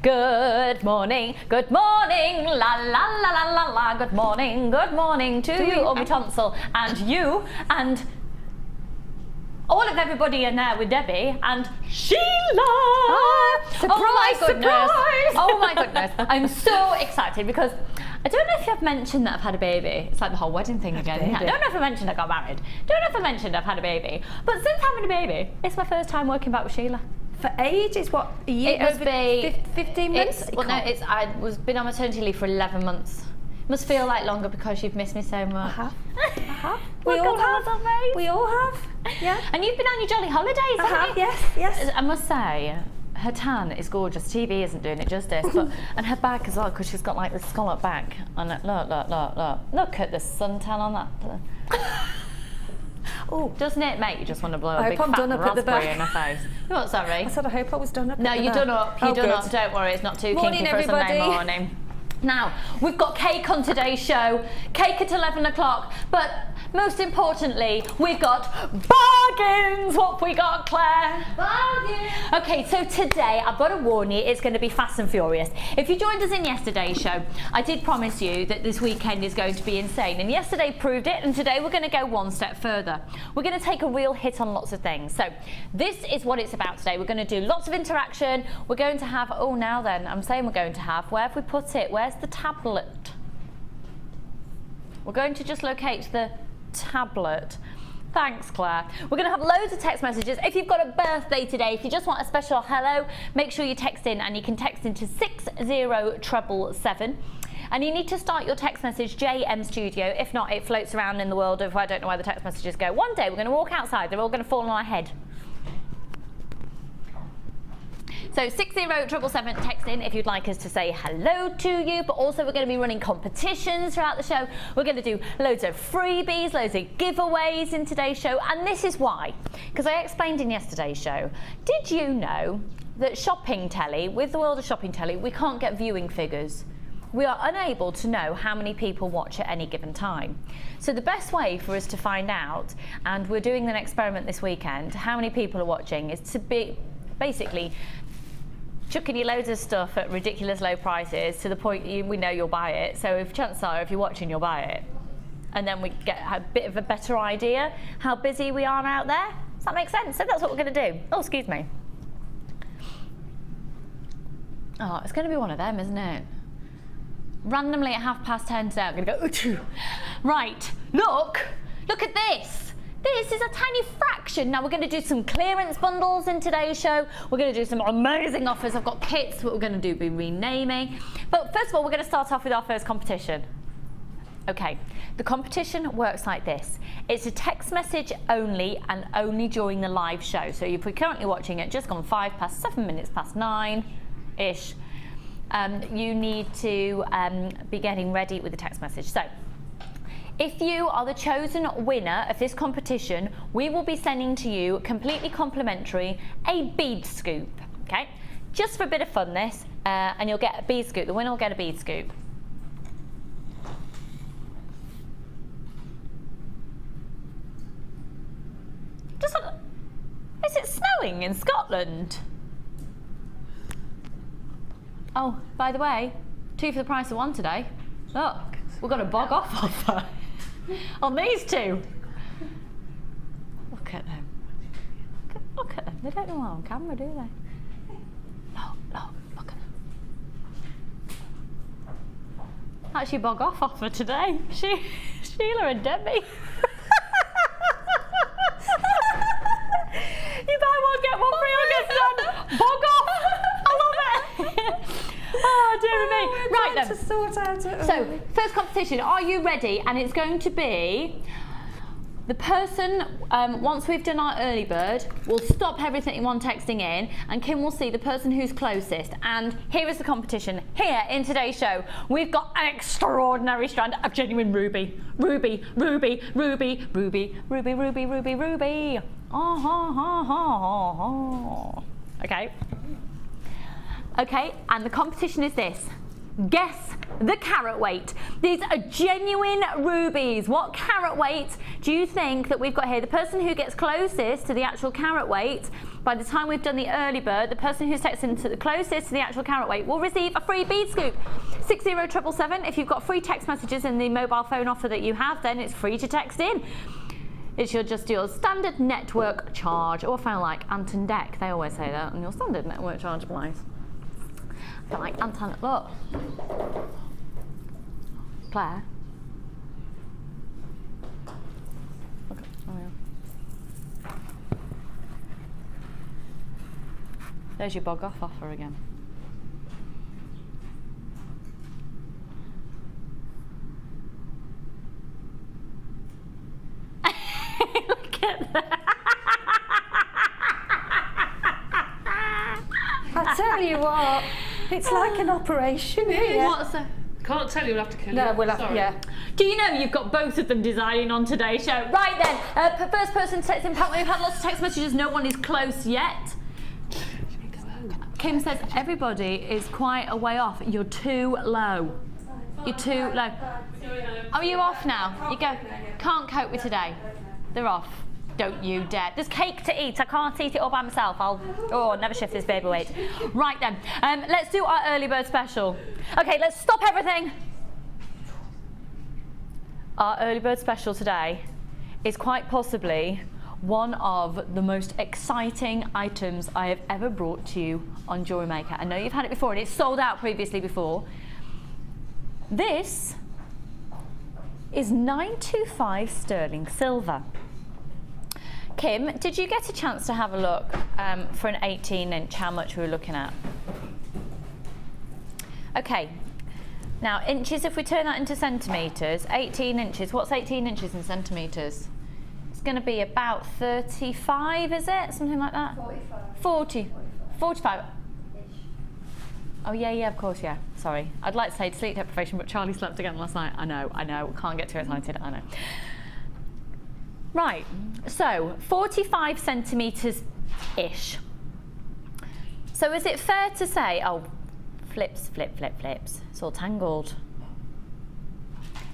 Good morning, la la la la la la. Good morning to you, Obi Tonsil, and you, and all of everybody in there with Debbie and Sheila. Surprise, oh my goodness! surprise. Oh my goodness! I'm so excited because I don't know if I've mentioned that I've had a baby. It's like the whole wedding thing again. Yeah, I don't know if I mentioned I got married. Don't know if I mentioned I've had a baby. But since having a baby, it's my first time working back with Sheila. For ages, what, a year? It must be 15 months? Well, no, I was been on maternity leave for 11 months. Must feel like longer because you've missed me so much. I have. We all have. We all have. Yeah. And you've been on your jolly holidays, haven't you? Yes. I must say, her tan is gorgeous. TV isn't doing it justice, but and her back as well, because she's got like this scallop back. And look at the suntan on that. Oh, doesn't it make you just want to blow a big I'm fat done up at the raspberry back. in her face? You what, sorry? I said I hope I was done up. No, you're done up. You're done up. Don't worry, it's not too kinky for a Sunday morning. Now, we've got cake on today's show, cake at 11 o'clock, but most importantly, we've got bargains. What have we got, Claire? Bargains. Okay, so today, I've got to warn you, it's going to be fast and furious. If you joined us in yesterday's show, I did promise you that this weekend is going to be insane, and yesterday proved it, and today we're going to go one step further. We're going to take a real hit on lots of things. So this is what it's about today. We're going to do lots of interaction. We're going to have, oh, now then, I'm saying we're going to have, where have we put it? Where's the tablet? We're going to just locate the tablet. Thanks, Claire. We're going to have loads of text messages. If you've got a birthday today, if you just want a special hello, make sure you text in, and you can text into 60777. And you need to start your text message JM Studio. If not, it floats around in the world of I don't know where the text messages go. One day we're going to walk outside, they're all going to fall on our head. So 60777, text in if you'd like us to say hello to you, but also we're going to be running competitions throughout the show. We're going to do loads of freebies, loads of giveaways in today's show, and this is why. Because I explained in yesterday's show, did you know that shopping telly, with the world of shopping telly, we can't get viewing figures? We are unable to know how many people watch at any given time. So the best way for us to find out, and we're doing an experiment this weekend, how many people are watching, is to be basically chucking you loads of stuff at ridiculous low prices to the point we know you'll buy it. So if chances are, if you're watching, you'll buy it. And then we get a bit of a better idea how busy we are out there. Does that make sense? So that's what we're going to do. Oh, excuse me. Oh, it's going to be one of them, isn't it? Randomly at 10:30 today, I'm going to go, achoo. Right, look at this. This is a tiny fraction. Now we're going to do some clearance bundles in today's show. We're going to do some amazing offers. I've got kits. What we're going to do be renaming. But first of all, we're going to start off with our first competition. Okay, the competition works like this. It's a text message only, and only during the live show. So if we're currently watching it, just gone 9:05, you need to be getting ready with the text message. So if you are the chosen winner of this competition, we will be sending to you, completely complimentary, a bead scoop, okay? Just for a bit of fun this, and you'll get a bead scoop. The winner will get a bead scoop. Just look, is it snowing in Scotland? Oh, by the way, 2 for the price of 1 today. Look, we've got a bog off offer on these 2. Look at them. Look at them. They don't know we're on camera, do they? Look at them. That's your bog off offer today. Sheila and Debbie. You buy one, get one free August done. Bog off. I love it. Oh, dear me. Right then. To sort out it. So, first competition, are you ready? And it's going to be the person, once we've done our early bird, will stop everything on texting in, and Kim will see the person who's closest. And here is the competition. Here in today's show, we've got an extraordinary strand of genuine ruby. Ruby. Okay, and the competition is this. guess the carat weight. These are genuine rubies. What carat weight do you think that we've got here? The person who gets closest to the actual carat weight, by the time we've done the early bird, the person who's texting to the closest to the actual carat weight will receive a free bead scoop. 60777. If you've got free text messages in the mobile phone offer that you have, then it's free to text in. It's just your standard network charge. Or if I like Anton Deck, they always say that on your standard network charge price. I feel like Anton, look. Claire. Okay. Oh, yeah. There's your bog off offer again. Look at that. I tell you what, it's like an operation here. What's that? Can't tell you, we'll have to kill you. No, we'll have Sorry. yeah. Do you know you've got both of them designing on today's show? Right then, first person to text in. Apparently we've had lots of text messages, no one is close yet. Kim says everybody is quite a way off. You're too low. You're too low. Oh, are you off now? You go. Can't cope with today. They're off. Don't you dare. There's cake to eat. I can't eat it all by myself. I'll never shift this baby weight. Right then, let's do our early bird special. Okay, let's stop everything. Our early bird special today is quite possibly one of the most exciting items I have ever brought to you on Jewellery Maker. I know you've had it before and it's sold out previously before. This is 925 sterling silver. Kim, did you get a chance to have a look for an 18-inch, how much we were looking at? Okay, now inches, if we turn that into centimetres, 18 inches, what's 18 inches in centimetres? It's going to be about 35, is it? Something like that? 45. 40. 45. Oh yeah, of course, yeah. Sorry. I'd like to say sleep deprivation, but Charlie slept again last night. I know. Can't get too excited, I know. Right, so 45 centimetres-ish. So is it fair to say, oh, flips, it's all tangled.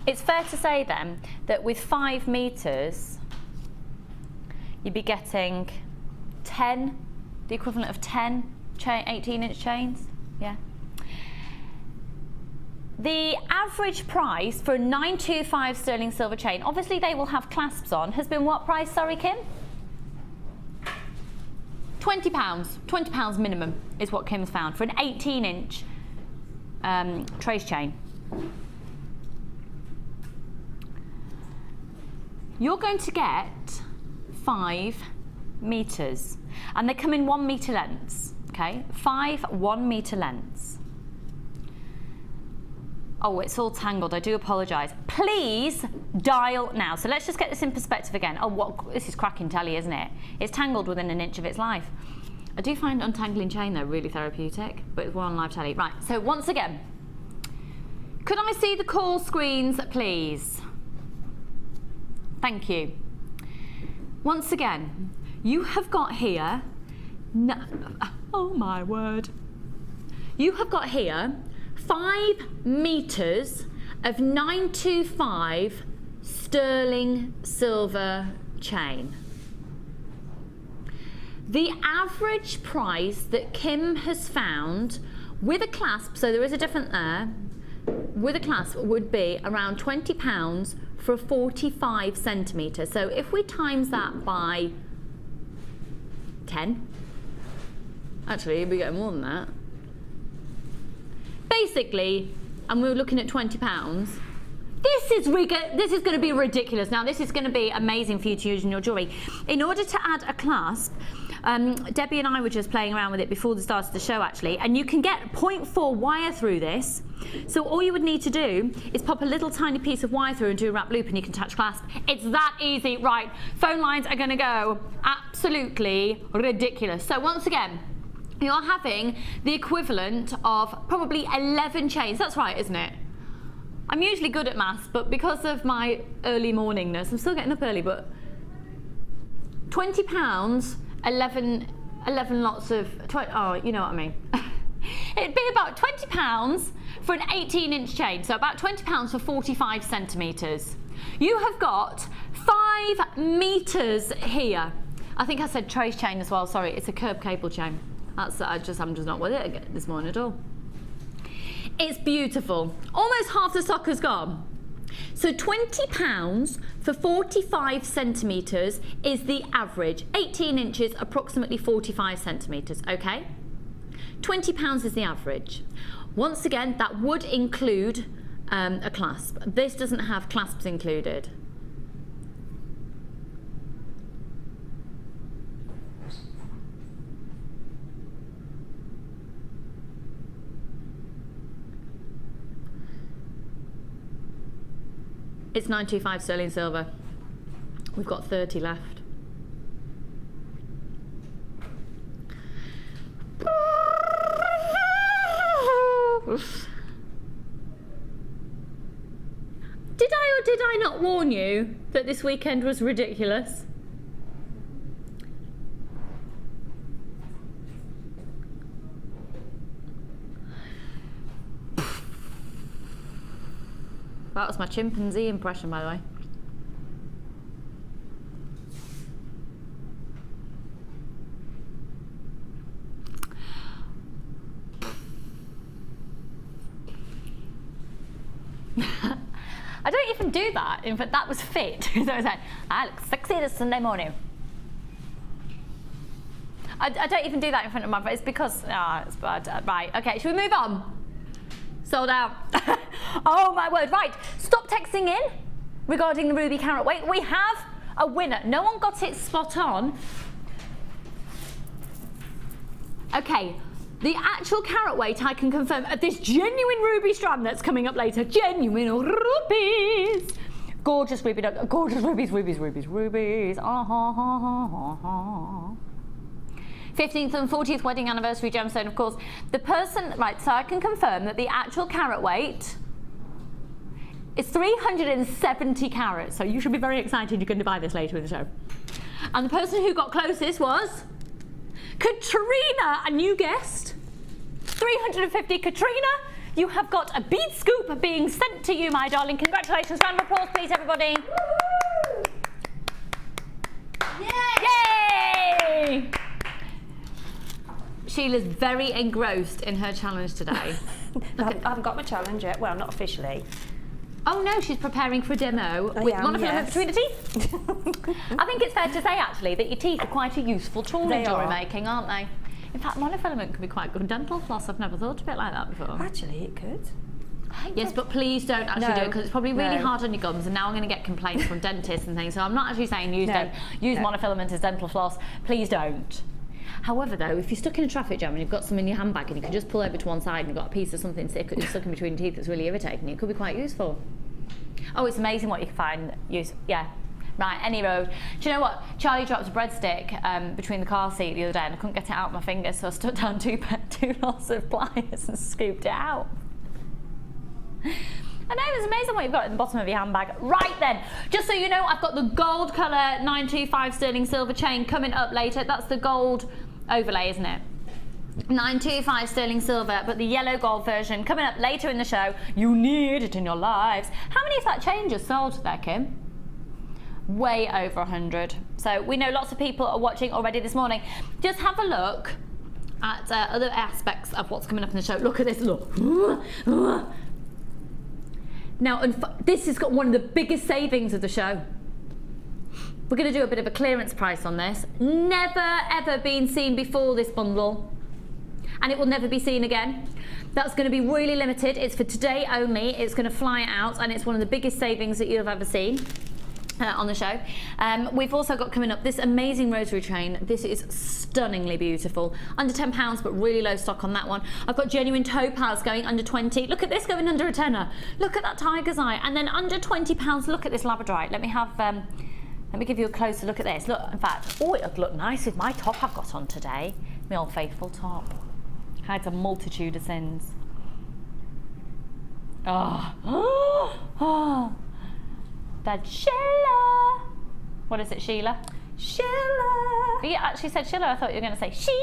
It's fair to say then that with 5 metres, you'd be getting 10, the equivalent of 10 18-inch chains, yeah. The average price for a 925 sterling silver chain, obviously they will have clasps on, has been what price, sorry Kim? £20, £20 minimum is what Kim's found for an 18-inch trace chain. You're going to get 5 metres, and they come in 1 metre lengths, okay? 5 1 metre lengths. Oh, it's all tangled, I do apologise. Please dial now. So let's just get this in perspective again. Oh, this is cracking telly, isn't it? It's tangled within an inch of its life. I do find untangling chain though really therapeutic, but we're on live telly. Right, so once again, could I see the call screens, please? Thank you. Once again, you have got here, oh my word. You have got here 5 metres of 925 sterling silver chain. The average price that Kim has found with a clasp, so there is a difference there, with a clasp would be around £20 for a 45 centimetre. So if we times that by 10, actually you'll be getting more than that. Basically, and we were looking at £20. This is going to be ridiculous. Now, this is going to be amazing for you to use in your jewellery. In order to add a clasp, Debbie and I were just playing around with it before the start of the show, actually, and you can get 0.4 wire through this. So all you would need to do is pop a little tiny piece of wire through and do a wrap loop, and you can attach clasp. It's that easy. Right, phone lines are going to go absolutely ridiculous. So once again, you're having the equivalent of probably 11 chains. That's right, isn't it? I'm usually good at maths, but because of my early morningness, I'm still getting up early, but £20, 11 lots of, oh, you know what I mean. It'd be about £20 for an 18-inch chain, so about £20 for 45 centimetres. You have got 5 meters here. I think I said trace chain as well, sorry, it's a curb cable chain. I'm just not with it this morning at all. It's beautiful. Almost half the stock has gone. So £20 for 45 centimetres is the average. 18 inches, approximately 45 centimetres, okay? £20 is the average. Once again, that would include a clasp. This doesn't have clasps included. It's 925 sterling silver. We've got 30 left. Did I or did I not warn you that this weekend was ridiculous? That was my chimpanzee impression, by the way. I don't even do that. In fact, that was fit. So I was like, I look sexy this Sunday morning. I don't even do that in front of my face because, it's bad. Right, okay, should we move on? Sold out. Oh my word, right. Stop texting in regarding the ruby carat weight. We have a winner. No one got it spot on. Okay, the actual carat weight I can confirm of this genuine ruby strand that's coming up later. Genuine rubies. Gorgeous ruby, gorgeous rubies, rubies, rubies, rubies. 15th and 40th wedding anniversary gemstone, of course. The person, right, so I can confirm that the actual carat weight is 370 carats. So you should be very excited. You're going to buy this later in the show. And the person who got closest was Katrina, and you guessed 350. Katrina, you have got a bead scoop being sent to you, my darling. Congratulations. Round of applause, please, everybody. Yay! Yay! Sheila's very engrossed in her challenge today. I haven't got my challenge yet. Well, not officially. Oh no, she's preparing for a demo with monofilament between the teeth. I think it's fair to say actually that your teeth are quite a useful tool in jewellery making, aren't they? In fact, monofilament can be quite good dental floss. I've never thought of it like that before. Actually, it could. Yes, but please don't actually do it because it's probably really hard on your gums, and now I'm going to get complaints from dentists and things. So I'm not actually saying use monofilament as dental floss. Please don't. However, though, if you're stuck in a traffic jam and you've got some in your handbag and you can just pull over to one side and you've got a piece of something stuck in between your teeth that's really irritating you, it could be quite useful. Oh, it's amazing what you can find use. Yeah. Right, any road. Do you know what? Charlie dropped a breadstick between the car seat the other day and I couldn't get it out of my fingers, so I stuck down two lots of pliers and scooped it out. I know, it's amazing what you've got in the bottom of your handbag. Right then, just so you know, I've got the gold colour 925 sterling silver chain coming up later. That's the gold overlay, isn't it? 925 sterling silver, but the yellow gold version coming up later in the show. You need it in your lives. How many of that chain just sold there, Kim? Way over 100. So we know lots of people are watching already this morning. Just have a look at other aspects of what's coming up in the show. Look at this, look. Now, this has got one of the biggest savings of the show. We're going to do a bit of a clearance price on this. Never ever been seen before, this bundle. And it will never be seen again. That's going to be really limited. It's for today only. It's going to fly out, and it's one of the biggest savings that you've ever seen on the show. We've also got coming up this amazing rosary chain. This is stunningly beautiful. Under £10, but really low stock on that one. I've got genuine topaz going under 20. Look at this going under a tenner. Look at that tiger's eye. And then under £20, look at this labradorite. Let me give you a closer look at this. Look, in fact, oh, it'll look nice with my top I've got on today. My old faithful top. Hides a multitude of sins. Oh. That's Sheila. What is it, Sheila? Sheila. You actually said Sheila. I thought you were going to say Sheila.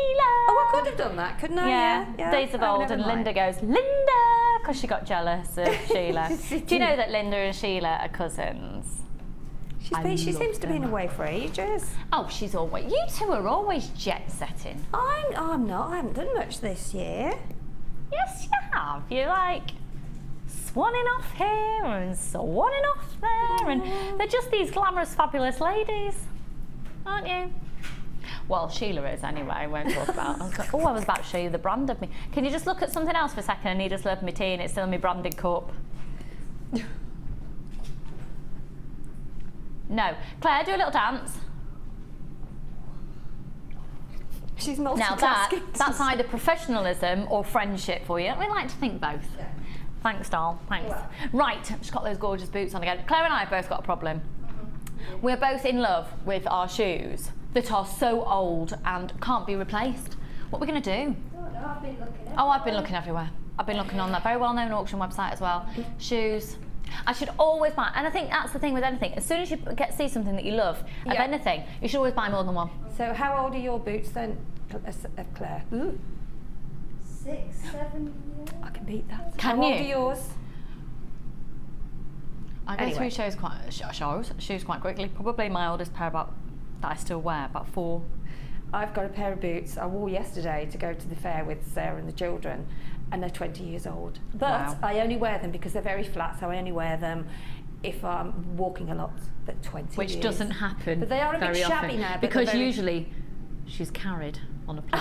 Oh, I could have done that, couldn't I? Yeah. Days of old, and Linda goes, Linda, because she got jealous of Sheila. Do you know that Linda and Sheila are cousins? She seems to be away for ages. Oh, she's always. You two are always jet setting. I'm not. I haven't done much this year. Yes, you have. You're like swanning off here and swanning off there, and they're just these glamorous, fabulous ladies, aren't you? Well, Sheila is anyway. I won't talk about. I was about to show you the brand of me. Can you just look at something else for a second? I need a slurp of my tea, and it's still in my branded cup. No, Claire, do a little dance. She's multitasking. Now that's either professionalism or friendship for you. We like to think both. Yeah. Thanks, doll. Thanks. Well. Right, I've just got those gorgeous boots on again. Claire and I have both got a problem. We're both in love with our shoes that are so old and can't be replaced. What are we going to do? Oh, no, I've been looking everywhere. Oh, I've been looking everywhere. I've been looking on that very well-known auction website as well. Shoes. I should always buy, and I think that's the thing with anything. As soon as you see something that you love of anything, you should always buy more than one. So how old are your boots then, Claire? Ooh. 6, 7 years. I can beat that. Can how you? Old are yours? I go through shoes quite quickly. Probably my oldest pair that I still wear, about 4. I've got a pair of boots I wore yesterday to go to the fair with Sarah and the children, and they're 20 years old. But I only wear them because they're very flat, so I only wear them if I'm walking a lot. But 20 Which years. doesn't happen. But they are a bit shabby often, now. Because usually she's carried on a plate.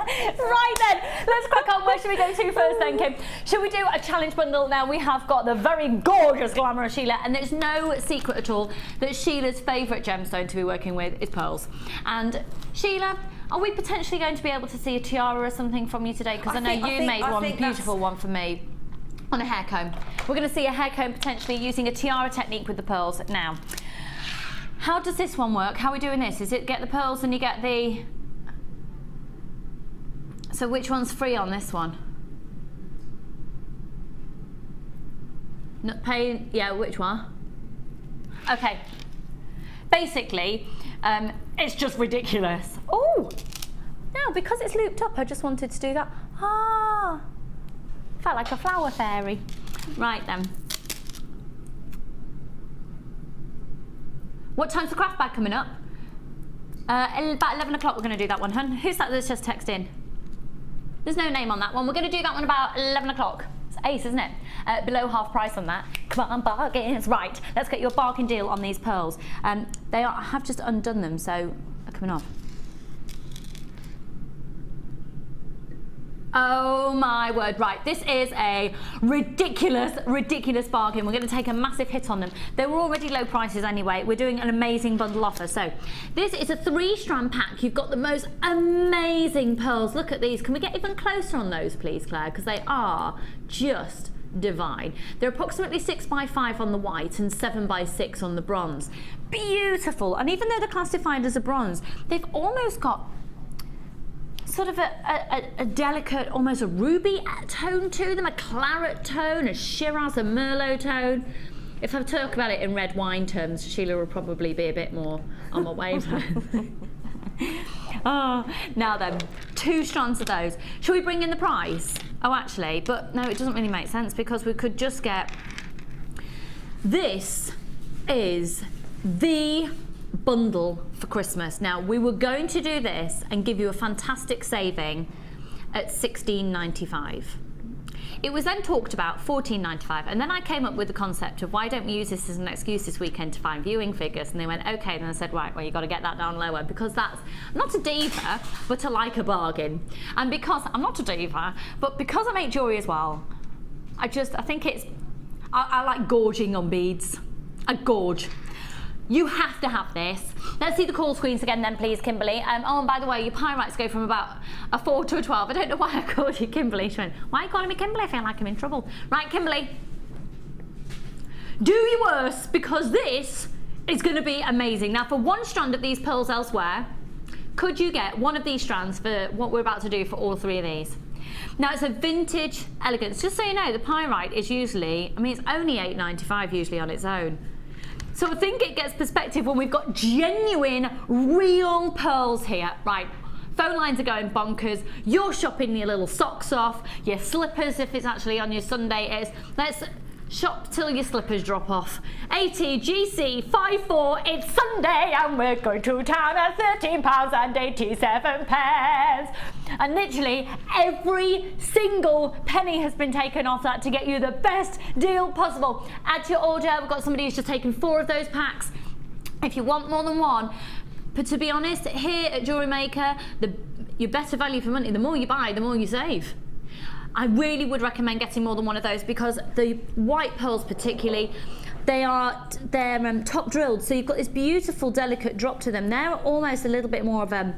Right then, let's crack on. Where should we go to first then, Kim? Should we do a challenge bundle? Now we have got the very gorgeous, glamorous Sheila, and there's no secret at all that Sheila's favourite gemstone to be working with is pearls. And Sheila, are we potentially going to be able to see a tiara or something from you today? Because I know you made one beautiful one for me on a hair comb. We're going to see a hair comb potentially using a tiara technique with the pearls. Now, how does this one work? How are we doing this? Is it get the pearls and you get the... So which one's free on this one? Not paying, yeah, which one? Okay. Basically, it's just ridiculous. Oh, now because it's looped up, I just wanted to do that. Ah, felt like a flower fairy. Right then. What time's the craft bag coming up? About 11 o'clock we're gonna do that one, hun. Who's that that's just texted in? There's no name on that one. We're going to do that one about 11 o'clock. It's ace, isn't it? Below half price on that. Come on, bargains. Right, let's get your bargain deal on these pearls. I have just undone them, so they're coming off. Oh my word, right, this is a ridiculous, ridiculous bargain. We're going to take a massive hit on them. They were already low prices anyway. We're doing an amazing bundle offer. So this is a 3-strand pack. You've got the most amazing pearls. Look at these. Can we get even closer on those, please, Claire? Because they are just divine. They're approximately 6 by 5 on the white and 7 by 6 on the bronze. Beautiful. And even though they're classified as a bronze, they've almost got sort of a delicate, almost a ruby tone to them, a claret tone, a Shiraz, a Merlot tone. If I talk about it in red wine terms, Sheila will probably be a bit more on my wavelength. Oh, now then, 2 strands of those. Shall we bring in the price? Oh, actually, but no, it doesn't really make sense because we could just get... This is the bundle for Christmas. Now, we were going to do this and give you a fantastic saving at $16.95. It was then talked about $14.95, and then I came up with the concept of why don't we use this as an excuse this weekend to find viewing figures, and they went okay. Then I said, right, well, you've got to get that down lower because that's not a diva but I like a bargain. And because I'm not a diva, but because I make jewelry as well, I think it's I like gorging on beads. I gorge. You have to have this. Let's see the call screens again then, please, Kimberly. Oh, and by the way, your pyrites go from about a 4 to a 12. I don't know why I called you Kimberly. She went, why are you calling me Kimberly? I feel like I'm in trouble. Right, Kimberly. Do your worst, because this is going to be amazing. Now, for 1 strand of these pearls elsewhere, could you get one of these strands for what we're about to do for all 3 of these? Now, it's a vintage elegance. Just so you know, the pyrite is usually, I mean, it's only $8.95 usually on its own. So I think it gets perspective when we've got genuine, real pearls here. Right, phone lines are going bonkers. You're shopping your little socks off, your slippers if it's actually on your Sunday. Let's shop till your slippers drop off. ATGC54, it's Sunday and we're going to town at £13.87. And literally every single penny has been taken off that to get you the best deal possible. Add to your order. We've got somebody who's just taken 4 of those packs. If you want more than one, but to be honest, here at Jewellery Maker, your better value for money, the more you buy, the more you save. I really would recommend getting more than one of those because the white pearls particularly, they're top drilled, so you've got this beautiful delicate drop to them. They're almost a little bit more of a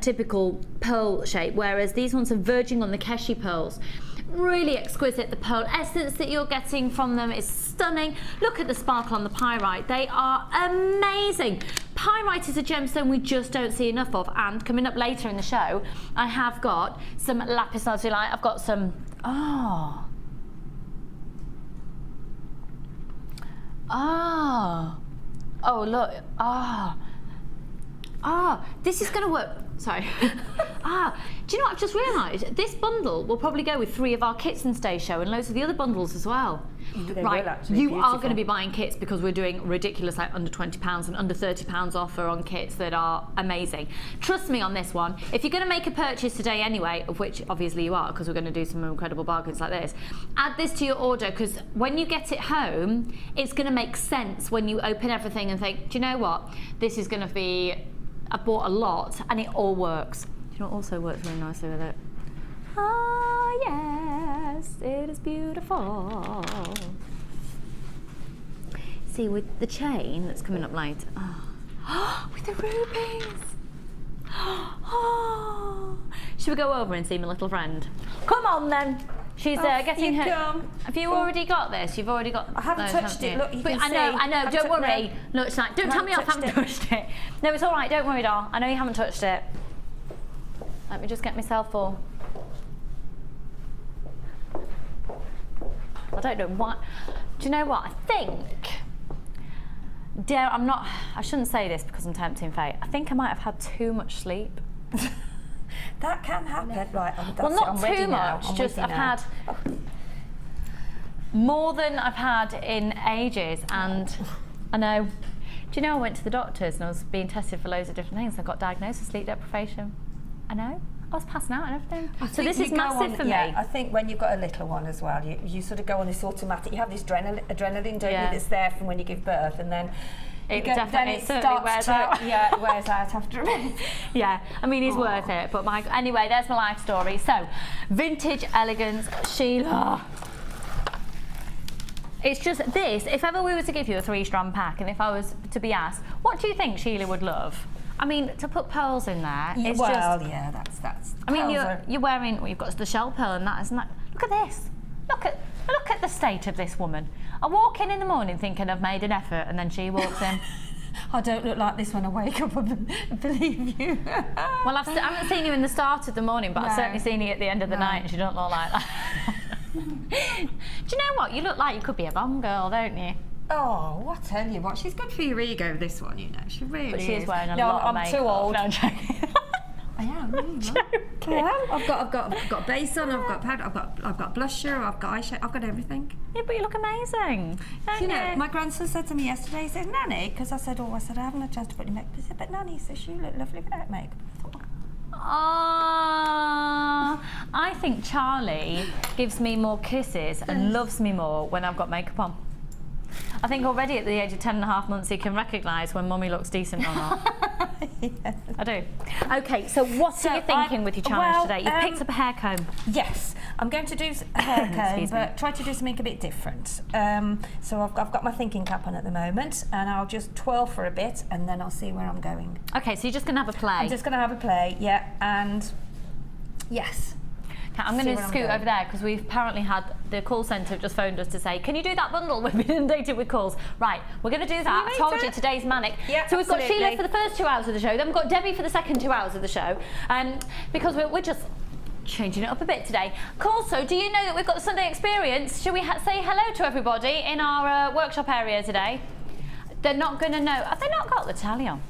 typical pearl shape, whereas these ones are verging on the Keshi pearls. Really exquisite. The pearl essence that you're getting from them is stunning. Look at the sparkle on the pyrite. They are amazing. Pyrite is a gemstone we just don't see enough of, and coming up later in the show I have got some Lapis lazuli. I've got some oh look, this is gonna work. Sorry. Do you know what I've just realised? This bundle will probably go with 3 of our kits and stay show and loads of the other bundles as well. Right, you are going to be buying kits because we're doing ridiculous, like under £20 and under £30 offer on kits that are amazing. Trust me on this one. If you're going to make a purchase today anyway, of which obviously you are because we're going to do some incredible bargains like this, add this to your order because when you get it home, it's going to make sense when you open everything and think, do you know what? This is going to be, I bought a lot and it all works. Do you know what also works really nicely with it? Ah, yes, it is beautiful. See, with the chain that's coming up later. Oh, with the rubies. Oh. Should we go over and see my little friend? Come on then. She's getting her. Come. Have you already got this? You've already got. I haven't touched it. Look, you can see. I know. Don't worry. No, it's not. Don't tell me I haven't touched it. No, it's all right. Don't worry, doll. I know you haven't touched it. Let me just get myself all. I don't know what. Do you know what? I think. I'm not. I shouldn't say this because I'm tempting fate. I think I might have had too much sleep. That can happen. Right. Well, not too much. Just I've had more than I've had in ages, and I know. Do you know I went to the doctors and I was being tested for loads of different things. I got diagnosed with sleep deprivation. I know. I was passing out and everything. So this is massive for me. I think when you've got a little one as well, you sort of go on this automatic. You have this adrenaline, don't you, that's there from when you give birth, and then it definitely wears out. Yeah, it wears out after a minute. Yeah, I mean, it's worth it. But anyway, there's my life story. So, vintage elegance, Sheila. It's just this. If ever we were to give you a 3-strand pack, and if I was to be asked, what do you think Sheila would love? I mean, to put pearls in there, it's yeah, that's. I mean, you're wearing. Well, you've got the shell pearl and that, isn't that? Look at this. Look at the state of this woman. I walk in the morning thinking I've made an effort, and then she walks in. I don't look like this when I wake up, I believe you. Well, I haven't seen you in the start of the morning, but I've certainly seen you at the end of the night, and you don't look like that. Do you know what? You look like you could be a bomb girl, don't you? Oh, I tell you what, she's good for your ego, this one, you know. She really is. But she is wearing a lot of makeup. I'm too old. No, I'm joking. I am, really. I've got base on, I've got powder, I've got blusher, I've got eyeshadow, I've got everything. Yeah, but you look amazing. You know, my grandson said to me yesterday, he said, Nanny, because I said, I haven't had a chance to put your makeup. He said, but Nanny, says you look lovely without makeup. I think Charlie gives me more kisses and loves me more when I've got makeup on. I think already at the age of 10.5 months he can recognise when mummy looks decent or not. Yes. I do. Okay, so what are you thinking with your challenge today? You've picked up a hair comb. Yes, I'm going to do a hair comb, but try to do something a bit different. So I've got my thinking cap on at the moment, and I'll just twirl for a bit, and then I'll see where I'm going. Okay, so you're just going to have a play? I'm just going to have a play, yeah, and yes. Okay, I'm going to scoot over there because we've apparently had the call centre just phoned us to say, can you do that bundle? We've been inundated with calls. Right, we're going to do that. I told you today's manic. Yeah, so we've got Sheila for the first 2 hours of the show, then we've got Debbie for the second 2 hours of the show, because we're just Changing it up a bit today. Also, do you know that we've got the Sunday experience? Shall we say hello to everybody in our workshop area today? They're not going to know. Have they not got the tally on?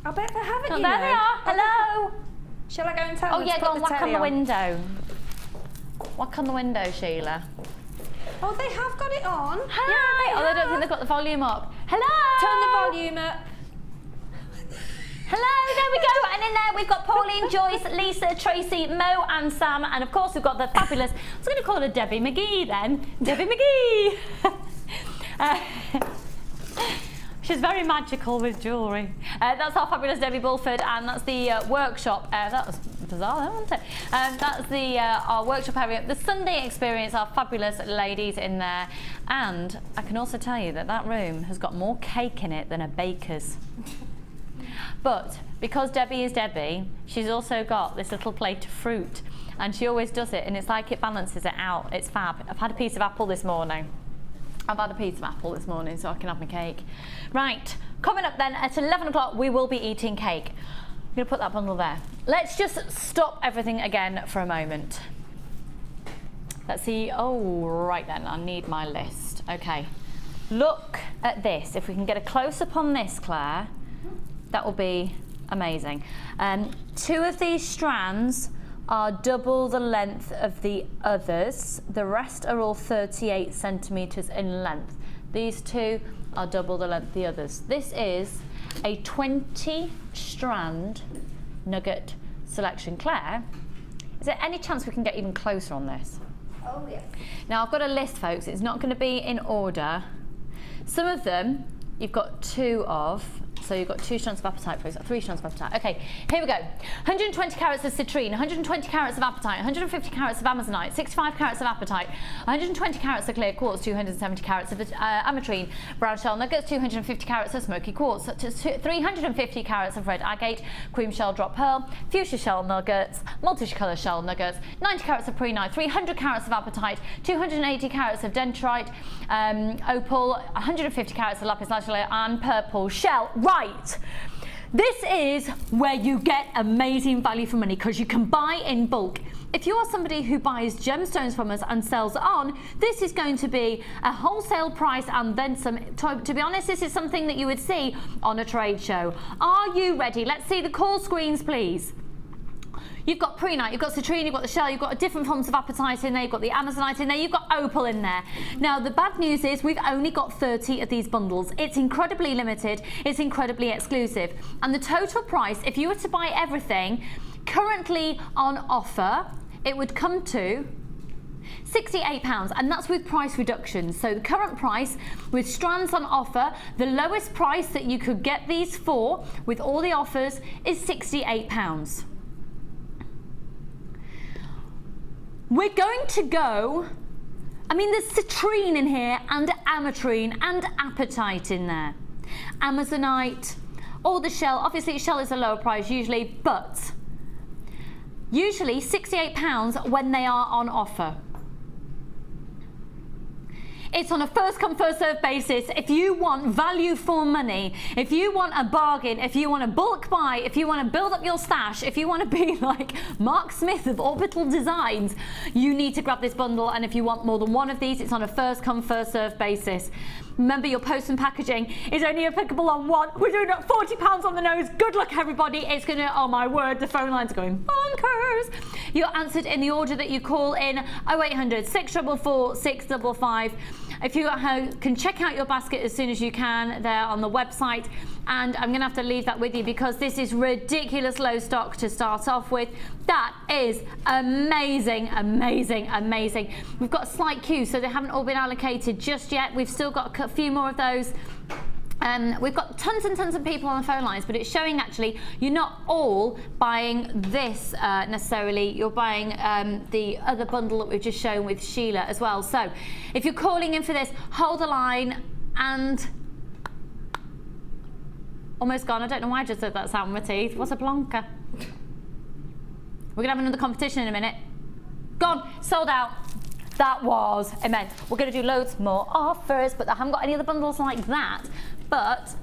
I bet they haven't. Oh, there they are. Hello. Shall I go and tell them? Oh yeah, to go put on, the whack on telly the window. Whack on the window, Sheila. Oh, they have got it on. Hi. Yeah, I don't think they've got the volume up. Hello. Turn the volume up. Hello, there we go. And in there we've got Pauline, Joyce, Lisa, Tracy, Mo and Sam. And of course we've got the fabulous, I was going to call her Debbie McGee then. Debbie McGee. She's very magical with jewellery. That's our fabulous Debbie Bulford, and that's the workshop. That was bizarre, wasn't it? That's the our workshop area. The Sunday experience, our fabulous ladies in there. And I can also tell you that that room has got more cake in it than a baker's. But because Debbie is Debbie, she's also got this little plate of fruit, and she always does it, and it's like it balances it out. It's fab. I've had a piece of apple this morning. So I can have my cake. Right, coming up then at 11 o'clock we will be eating cake. I'm going to put that bundle there. Let's just stop everything again for a moment. Let's see. Oh, right then, I need my list. Okay, look at this. If we can get a close-up on this, Claire, that will be amazing. 2 of these strands are double the length of the others. The rest are all 38 centimetres in length. These 2 are double the length of the others. This is a 20 strand nugget selection. Claire, is there any chance we can get even closer on this? Oh yes. Now I've got a list, folks. It's not going to be in order. Some of them you've got 2 of. So you've got 2 strands of apatite, 3 strands of apatite. Okay, here we go. 120 carats of citrine, 120 carats of apatite, 150 carats of amazonite, 65 carats of apatite, 120 carats of clear quartz, 270 carats of ametrine, brown shell nuggets, 250 carats of smoky quartz, 350 carats of red agate, cream shell drop pearl, fuchsia shell nuggets, multicolour shell nuggets, 90 carats of prehnite, 300 carats of apatite, 280 carats of dendrite, opal, 150 carats of lapis lazuli, and purple shell. Right, this is where you get amazing value for money because you can buy in bulk. If you are somebody who buys gemstones from us and sells on, this is going to be a wholesale price and then some. To be honest, this is something that you would see on a trade show. Are you ready? Let's see the call screens, please. You've got prehnite, you've got citrine, you've got the shell, you've got different forms of apatite in there, you've got the amazonite in there, you've got opal in there. Now the bad news is we've only got 30 of these bundles. It's incredibly limited, it's incredibly exclusive. And the total price, if you were to buy everything currently on offer, it would come to £68, and that's with price reductions. So the current price with strands on offer, the lowest price that you could get these for with all the offers is £68. We're going to go, I mean there's citrine in here and ametrine and apatite in there. Amazonite, or the shell, obviously shell is a lower price usually, but usually £68 when they are on offer. It's on a first come first served basis. If you want value for money, if you want a bargain, if you want a bulk buy, if you want to build up your stash, if you want to be like Mark Smith of Orbital Designs, you need to grab this bundle. And if you want more than one of these, it's on a first come first served basis. Remember, your post and packaging is only applicable on one. We're doing it £40 on the nose. Good luck, everybody. It's gonna, oh my word, the phone lines are going bonkers. You're answered in the order that you call in 0800 644 655. If you can check out your basket as soon as you can there on the website. And I'm gonna have to leave that with you because this is ridiculous low stock to start off with. That is amazing, amazing, amazing. We've got a slight queue, so they haven't all been allocated just yet. We've still got a few more of those. We've got tons and tons of people on the phone lines, but it's showing actually you're not all buying this necessarily. You're buying the other bundle that we've just shown with Sheila as well. So if you're calling in for this, hold the line. And almost gone. I don't know why I just said that sound with my teeth. What's a plonker? We're gonna have another competition in a minute. Gone, sold out. That was immense. We're gonna do loads more offers, but I haven't got any other bundles like that. But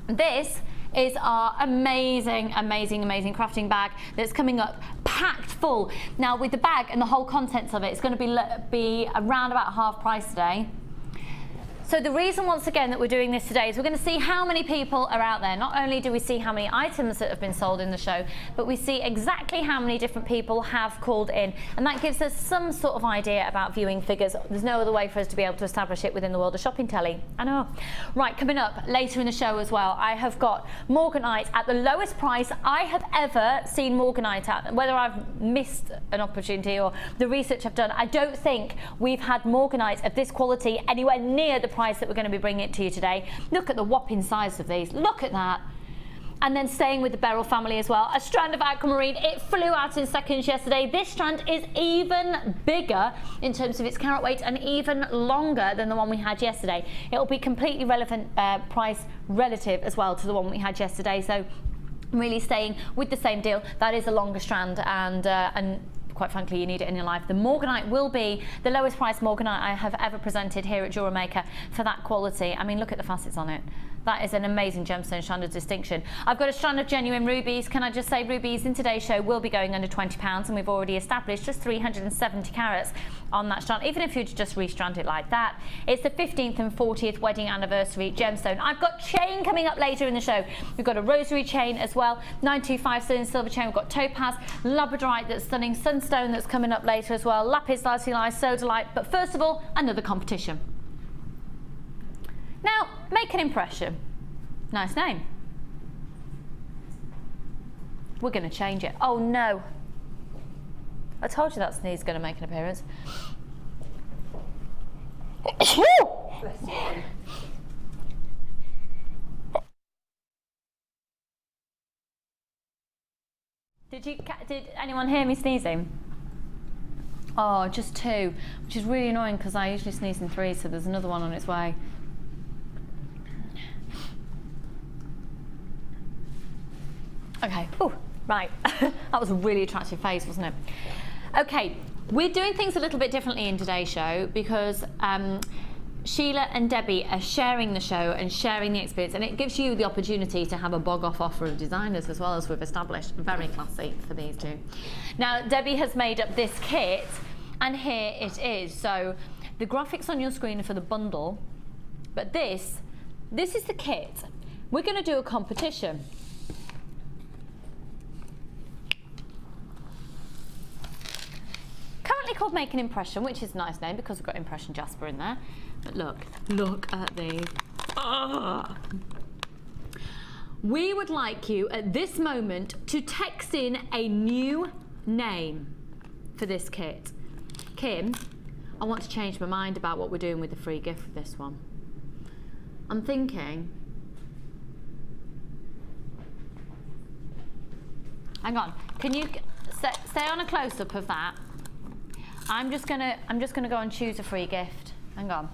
this is our amazing, amazing, amazing crafting bag that's coming up packed full. Now with the bag and the whole contents of it, it's going to be around about half price today. So the reason, once again, that we're doing this today is we're going to see how many people are out there. Not only do we see how many items that have been sold in the show, but we see exactly how many different people have called in. And that gives us some sort of idea about viewing figures. There's no other way for us to be able to establish it within the world of shopping telly. I know. Right, coming up later in the show as well, I have got Morganite at the lowest price I have ever seen Morganite at. Whether I've missed an opportunity or the research I've done, I don't think we've had Morganite of this quality anywhere near the price that we're going to be bringing it to you today. Look at the whopping size of these. Look at that. And then staying with the Beryl family as well, a strand of aquamarine. It flew out in seconds yesterday. This strand is even bigger in terms of its carat weight and even longer than the one we had yesterday. It'll be completely relevant price relative as well to the one we had yesterday. So really staying with the same deal. That is a longer strand, and quite frankly, you need it in your life. The Morganite will be the lowest price Morganite I have ever presented here at Jewellery Maker for that quality. I mean, look at the facets on it. That is an amazing gemstone strand of distinction. I've got a strand of genuine rubies. Can I just say, rubies in today's show will be going under £20, and we've already established just 370 carats on that strand, even if you just restrand it like that. It's the 15th and 40th wedding anniversary gemstone. I've got chain coming up later in the show. We've got a rosary chain as well, 925 sterling silver chain. We've got topaz, labradorite that's stunning, sunstone that's coming up later as well, lapis lazuli, sodalite. But first of all, another competition. Now, make an impression. Nice name. We're going to change it. Oh no. I told you that sneeze is going to make an appearance. Did anyone hear me sneezing? Oh, just two, which is really annoying because I usually sneeze in three, so there's another one on its way. Okay, oh, right. That was a really attractive face, wasn't it? Okay, we're doing things a little bit differently in today's show because Sheila and Debbie are sharing the show and sharing the experience, and it gives you the opportunity to have a bog-off offer of designers as well, as we've established. Very classy for these two. Now, Debbie has made up this kit, and here it is. So the graphics on your screen are for the bundle, but this is the kit. We're going to do a competition. Currently called Make an Impression, which is a nice name because we've got Impression Jasper in there. But look at these. Oh. We would like you at this moment to text in a new name for this kit. Kim, I want to change my mind about what we're doing with the free gift for this one. I'm thinking, hang on, can you stay on a close-up of that? I'm just gonna go and choose a free gift. Hang on.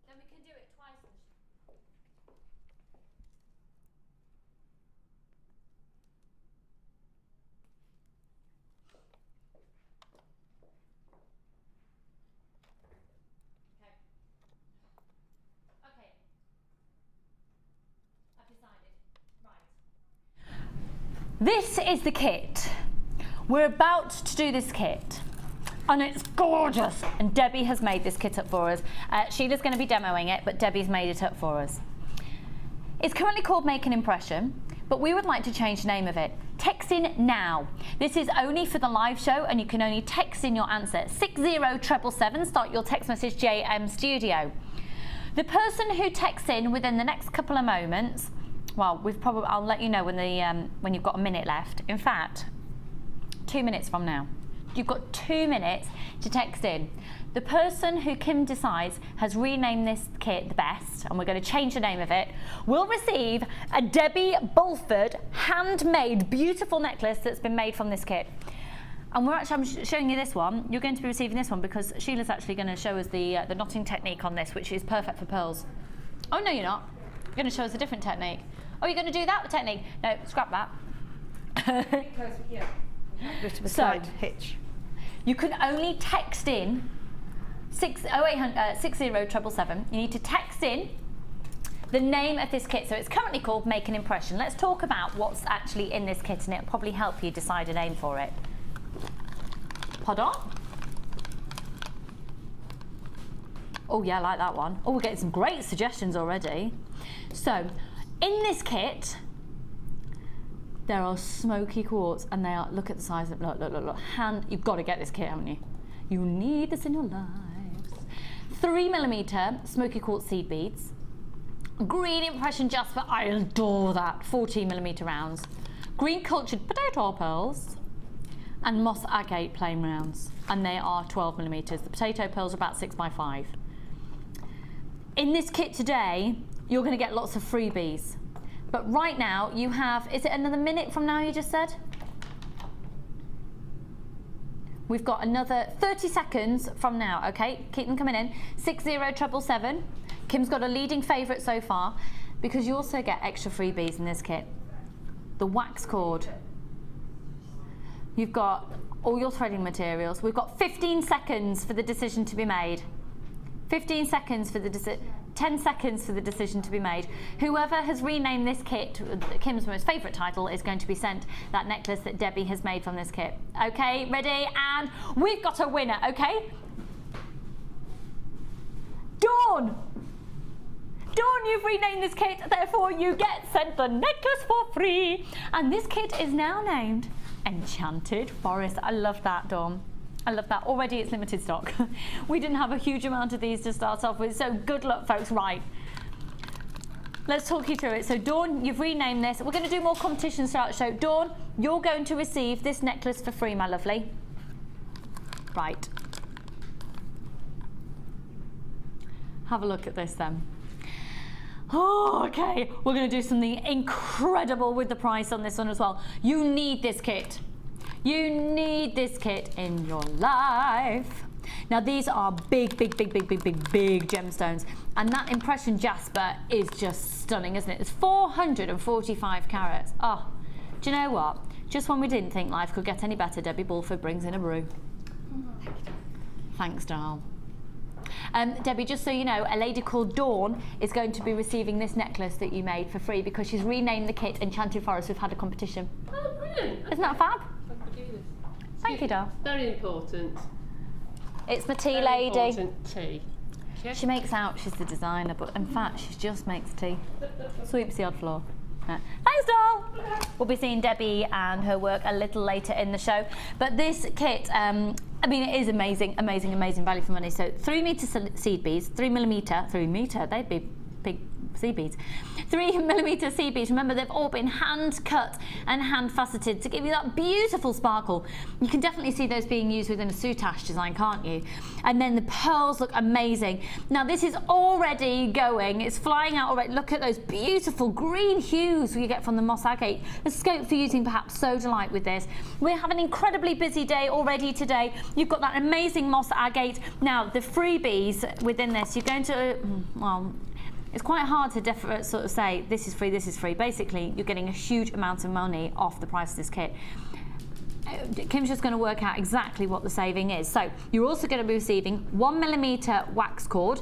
Then we can do it twice. Okay. I've decided. Right. This is the kit. We're about to do this kit, and it's gorgeous. And Debbie has made this kit up for us. Sheila's going to be demoing it, but Debbie's made it up for us. It's currently called Make an Impression, but we would like to change the name of it. Text in now. This is only for the live show, and you can only text in your answer. 60777, start your text message JM Studio. The person who texts in within the next couple of moments, well, I'll let you know when you've got a minute left. In fact, 2 minutes from now. You've got 2 minutes to text in. The person who Kim decides has renamed this kit the best, and we're going to change the name of it, will receive a Debbie Bulford handmade beautiful necklace that's been made from this kit. And I'm showing you this one. You're going to be receiving this one because Sheila's actually going to show us the knotting technique on this, which is perfect for pearls. Oh no, you're not. You're going to show us a different technique. Oh, you're going to do that technique? No, scrap that. Because, yeah. Bit of a side hitch. You can only text in 60800 60777. You need to text in the name of this kit. So it's currently called Make an Impression. Let's talk about what's actually in this kit, and it'll probably help you decide a name for it. Pardon? Oh yeah, I like that one. Oh, we're getting some great suggestions already. So, in this kit, there are smoky quartz, and they are, look at the size of, look, you've got to get this kit, haven't you? You need this in your lives. 3mm smoky quartz seed beads. Green impression jasper, I adore that, 14mm rounds. Green cultured potato pearls, and moss agate plain rounds, and they are 12mm. The potato pearls are about 6x5. In this kit today, you're going to get lots of freebies. But right now, you have, is it another minute from now you just said? We've got another 30 seconds from now, okay? Keep them coming in. 60777. Kim's got a leading favourite so far, because you also get extra freebies in this kit. The wax cord. You've got all your threading materials. We've got 15 seconds for the decision to be made. 15 seconds for the 10 seconds for the decision to be made. Whoever has renamed this kit, Kim's most favourite title, is going to be sent that necklace that Debbie has made from this kit. Okay, ready? And we've got a winner, okay? Dawn! Dawn, you've renamed this kit, therefore you get sent the necklace for free. And this kit is now named Enchanted Forest. I love that, Dawn. I love that. Already it's limited stock. We didn't have a huge amount of these to start off with, so good luck, folks. Right. Let's talk you through it. So Dawn, you've renamed this. We're going to do more competitions throughout the show. Dawn, you're going to receive this necklace for free, my lovely. Right. Have a look at this then. Oh, okay. We're going to do something incredible with the price on this one as well. You need this kit. You need this kit in your life. Now these are big gemstones, and that impression jasper is just stunning, isn't it? It's 445 carats. Oh, do you know what? Just when we didn't think life could get any better, Debbie Bulford brings in a brew. Thanks, darl. Debbie, just so you know, a lady called Dawn is going to be receiving this necklace that you made for free because she's renamed the kit Enchanted Forest. We've had a competition. Oh, brilliant. Isn't that fab? Thank you, Dal. Very important. It's my tea Very lady. Important tea. She makes out she's the designer, but in fact, she just makes tea. Sweeps the odd floor. Thanks, doll. We'll be seeing Debbie and her work a little later in the show. But this kit, I mean, it is amazing, amazing, amazing value for money. So 3m seed beads, 3mm, they'd be big seed beads. 3mm seed beads, remember they've all been hand cut and hand faceted to give you that beautiful sparkle. You can definitely see those being used within a soutache design, can't you? And then the pearls look amazing. Now this is already going, it's flying out already. Look at those beautiful green hues you get from the moss agate. The scope for using perhaps Sodalite with this. We have an incredibly busy day already today. You've got that amazing moss agate. Now the freebies within this, you're going to, well, it's quite hard to sort of say this is free, this is free. Basically, you're getting a huge amount of money off the price of this kit. Kim's just going to work out exactly what the saving is. So you're also going to be receiving 1mm wax cord,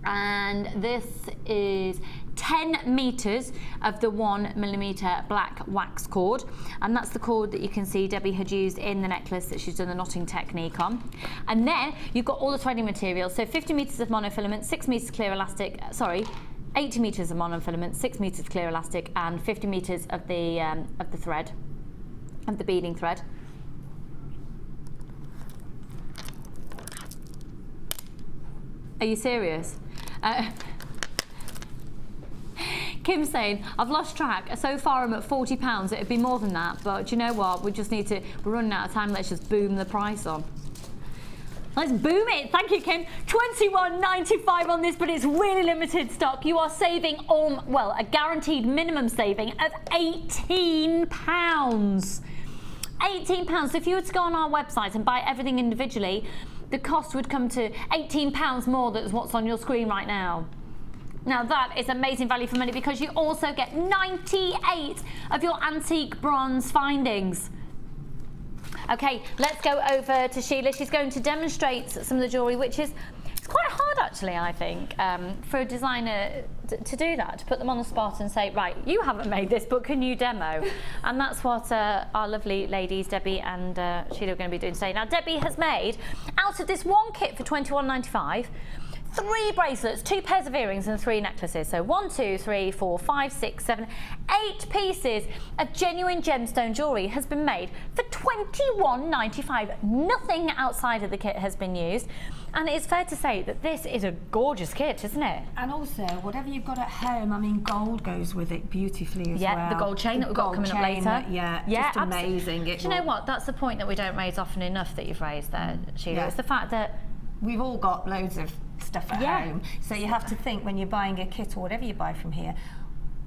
and this is 10 meters of the 1mm black wax cord, and that's the cord that you can see Debbie had used in the necklace that she's done the knotting technique on. And then you've got all the threading materials, so 50 meters of monofilament, 6 meters clear elastic, 80 meters of monofilament, 6 meters clear elastic, and 50 meters of the thread, of the beading thread. Are you serious? Kim's saying, I've lost track. So far I'm at £40. It'd be more than that, but do you know what? We just need to, we're running out of time. Let's just boom the price on. Let's boom it. Thank you, Kim. $21.95 on this, but it's really limited stock. You are saving on, well, a guaranteed minimum saving of £18. £18. So if you were to go on our website and buy everything individually, the cost would come to £18 more than what's on your screen right now. Now that is amazing value for money because you also get 98 of your antique bronze findings. Okay, let's go over to Sheila. She's going to demonstrate some of the jewellery, which is, it's quite hard hard actually, I think, for a designer to do that, to put them on the spot and say, right, you haven't made this, but can you demo? And that's what our lovely ladies, Debbie and Sheila, are going to be doing today. Now, Debbie has made, out of this one kit for £21.95, 3 bracelets, 2 pairs of earrings and 3 necklaces. So 1, 2, 3, 4, 5, 6, 7, 8 pieces of genuine gemstone jewellery has been made for £21.95. Nothing outside of the kit has been used. And it's fair to say that this is a gorgeous kit, isn't it? And also, whatever you've got at home, I mean, gold goes with it beautifully as well. Yeah, the gold chain that we've got coming up later. Yeah, just amazing. Do you know what? That's the point that we don't raise often enough that you've raised there, Sheila. Yeah. It's the fact that we've all got loads of stuff at home. So you have to think when you're buying a kit or whatever you buy from here,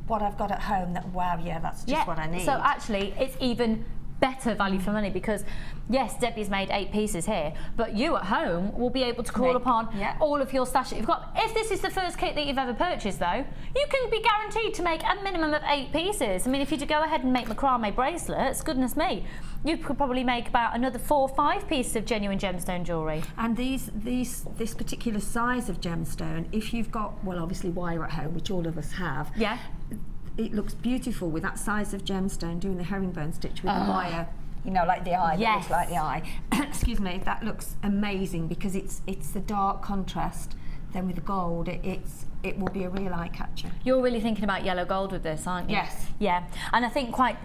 what I've got at home, that wow, yeah, that's just what I need. So actually, it's even better value for money because yes, Debbie's made 8 pieces here, but you at home will be able to call upon all of your stash that you've got. If this is the first kit that you've ever purchased though, you can be guaranteed to make a minimum of 8 pieces. I mean, if you go ahead and make macrame bracelets, goodness me, you could probably make about another 4 or 5 pieces of genuine gemstone jewellery. And this particular size of gemstone, if you've got, well, obviously wire at home, which all of us have, it looks beautiful with that size of gemstone, doing the herringbone stitch with the wire, you know, like the eye, that looks like the eye. Excuse me, that looks amazing because it's the dark contrast. Then with the gold, it will be a real eye catcher. You're really thinking about yellow gold with this, aren't you? Yes. Yeah, and I think quite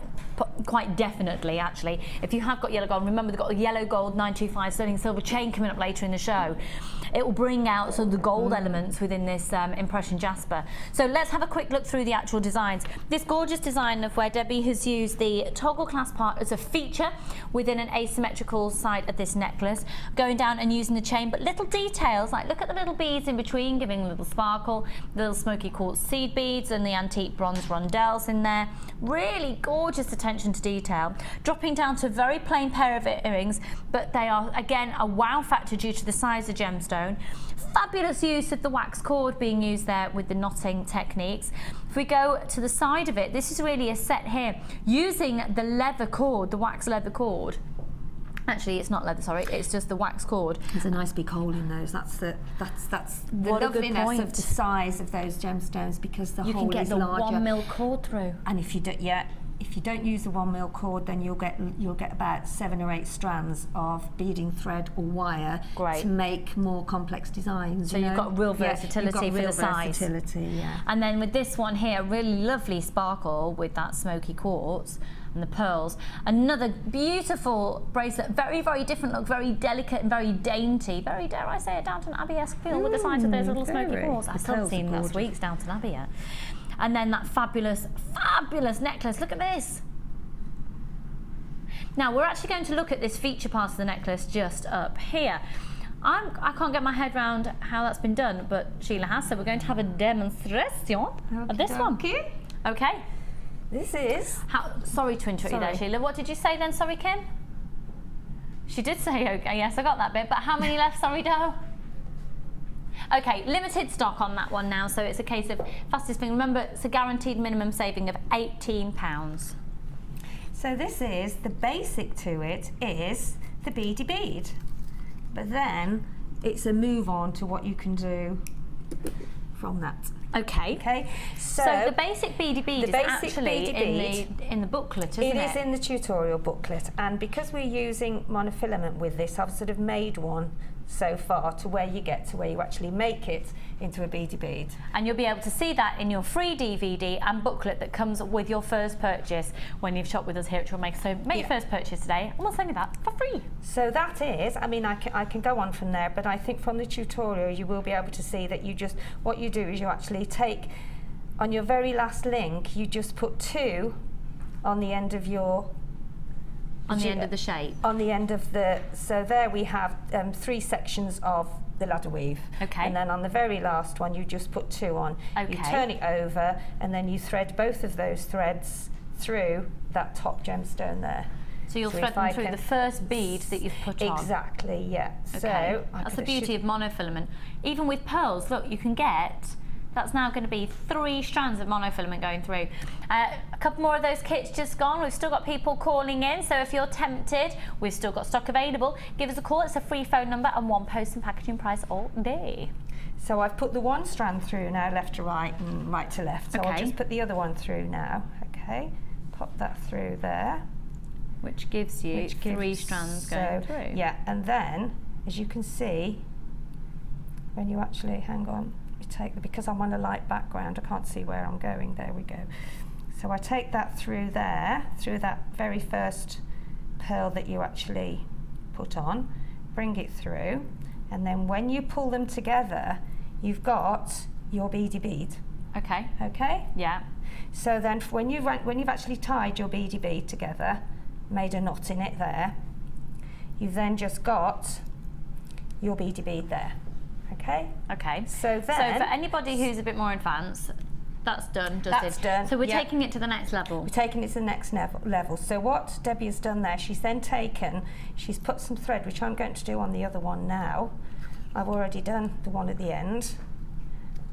definitely, actually, if you have got yellow gold, remember they've got a yellow gold 925 sterling silver chain coming up later in the show. It will bring out sort of the gold elements within this impression jasper. So let's have a quick look through the actual designs. This gorgeous design of where Debbie has used the toggle clasp part as a feature within an asymmetrical side of this necklace, going down and using the chain, but little details, like look at the little beads in between, giving a little sparkle, little smoky quartz seed beads and the antique bronze rondelles in there. Really gorgeous attention to detail. Dropping down to a very plain pair of earrings, but they are again a wow factor due to the size of gemstone. Fabulous use of the wax cord being used there with the knotting techniques. If we go to the side of it, this is really a set here using the leather cord, the wax leather cord. Actually, it's not leather, sorry, it's just the wax cord. There's a nice big hole in those. That's the loveliness of the size of those gemstones, because the hole is larger. You can get the 1 mil cord through. And if you don't use the 1 mil cord, then you'll get about 7 or 8 strands of beading thread or wire to make more complex designs. So you've got real versatility for the size. And then with this one here, really lovely sparkle with that smoky quartz and the pearls. Another beautiful bracelet, very, very different look, very delicate and very dainty, very, dare I say it, Downton Abbey-esque feel with the sides of those little smoky quartz. I've still seen last week's Downton Abbey. And then that fabulous, fabulous necklace. Look at this. Now, we're actually going to look at this feature part of the necklace just up here. I can't get my head around how that's been done, but Sheila has, so we're going to have a demonstration of this one. Okay. This is... Sorry to interrupt you there, Sheila. What did you say then, sorry, Kim? She did say okay, yes, I got that bit, but how many left, sorry, Doe? Okay, limited stock on that one now, so it's a case of fastest thing. Remember, it's a guaranteed minimum saving of £18. So this is, the basic to it is the beady bead. But then it's a move on to what you can do from that. Okay. So the basic beady bead is actually in the booklet, isn't it? It is in the tutorial booklet, and because we're using monofilament with this, I've sort of made one so far to where you get to where you actually make it into a beady bead. And you'll be able to see that in your free DVD and booklet that comes with your first purchase when you've shopped with us here at JewelleryMaker. So make your first purchase today and we'll send you that for free. So that is, I mean, I can go on from there, but I think from the tutorial you will be able to see that what you do is you actually take, on your very last link, you just put 2 on the end of your on the end of the shape. On the end of the, so there we have 3 sections of the ladder weave. Okay. And then on the very last one, you just put 2 on. Okay. You turn it over, and then you thread both of those threads through that top gemstone there. So you'll thread them through the first bead that you've put on. Exactly, yeah. Okay. So that's the beauty of monofilament. Even with pearls, look, you can get, that's now going to be 3 strands of monofilament going through. A couple more of those kits just gone. We've still got people calling in, so if you're tempted, we've still got stock available. Give us a call. It's a free phone number and 1 post and packaging price all day. So I've put the one strand through now, left to right and right to left. So I'll just put the other one through now. Okay, pop that through there. Which gives you 3 strands going through. Yeah, and then, as you can see, when you actually, hang on, you take because I'm on a light background, I can't see where I'm going. There we go. So I take that through there, through that very first pearl that you actually put on, bring it through, and then when you pull them together, you've got your beady bead. Okay. Okay? Yeah. So then when you've actually tied your beady bead together, made a knot in it there, you've then just got your beady bead there. Okay? Okay. So then... So for anybody who's a bit more advanced, that's done, That's done. So we're taking it to the next level. We're taking it to the next level. So what Debbie has done there, she's then taken, she's put some thread, which I'm going to do on the other one now. I've already done the one at the end.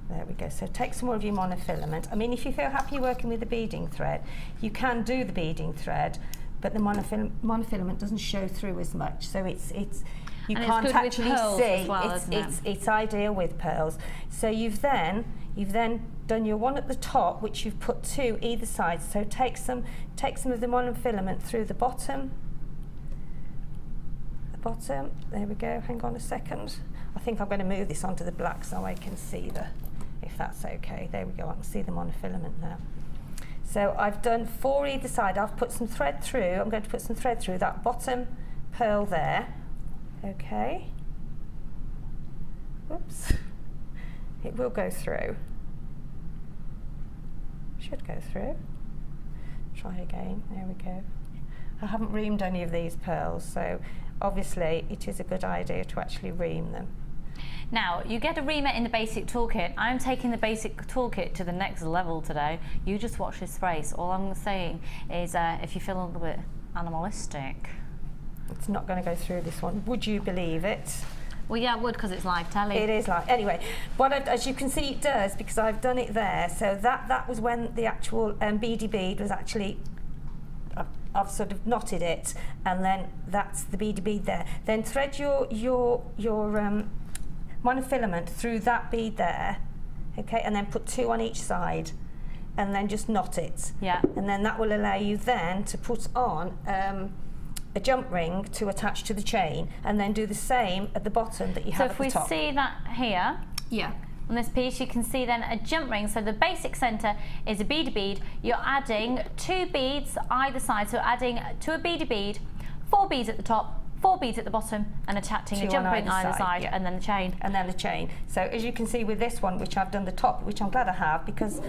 There we go. So take some more of your monofilament. I mean, if you feel happy working with the beading thread, you can do the beading thread, but the monofilament doesn't show through as much. So you can't actually see. Well, it's ideal with pearls. So you've then done your one at the top, which you've put 2 either side. So take some of the monofilament through the bottom. There we go. Hang on a second. I think I'm going to move this onto the black so I can see if that's okay. There we go. I can see the monofilament now. So I've done 4 either side. I've put some thread through. I'm going to put some thread through that bottom pearl there. Okay. Whoops. It will go through. Should go through. Try again. There we go. I haven't reamed any of these pearls, so obviously it is a good idea to actually ream them. Now, you get a reamer in the basic toolkit. I'm taking the basic toolkit to the next level today. You just watch this space. All I'm saying is if you feel a little bit animalistic. It's not going to go through this one. Would you believe it? Well, yeah, I would, because it's live telly. It is live. Anyway, as you can see, it does, because I've done it there. So that was when the actual beady bead was actually... I've sort of knotted it, and then that's the beady bead there. Then thread your monofilament through that bead there, okay, and then put 2 on each side, and then just knot it. Yeah. And then that will allow you then to put on a jump ring to attach to the chain, and then do the same at the bottom that you have at the top. So if we see that here, yeah, on this piece, you can see then a jump ring. So the basic center is a beady bead. You're adding 2 beads either side. So adding to a beady bead, 4 beads at the top, 4 beads at the bottom, and attaching a jump ring either side, yeah, and then the chain. And then the chain. So as you can see with this one, which I've done the top, which I'm glad I have, because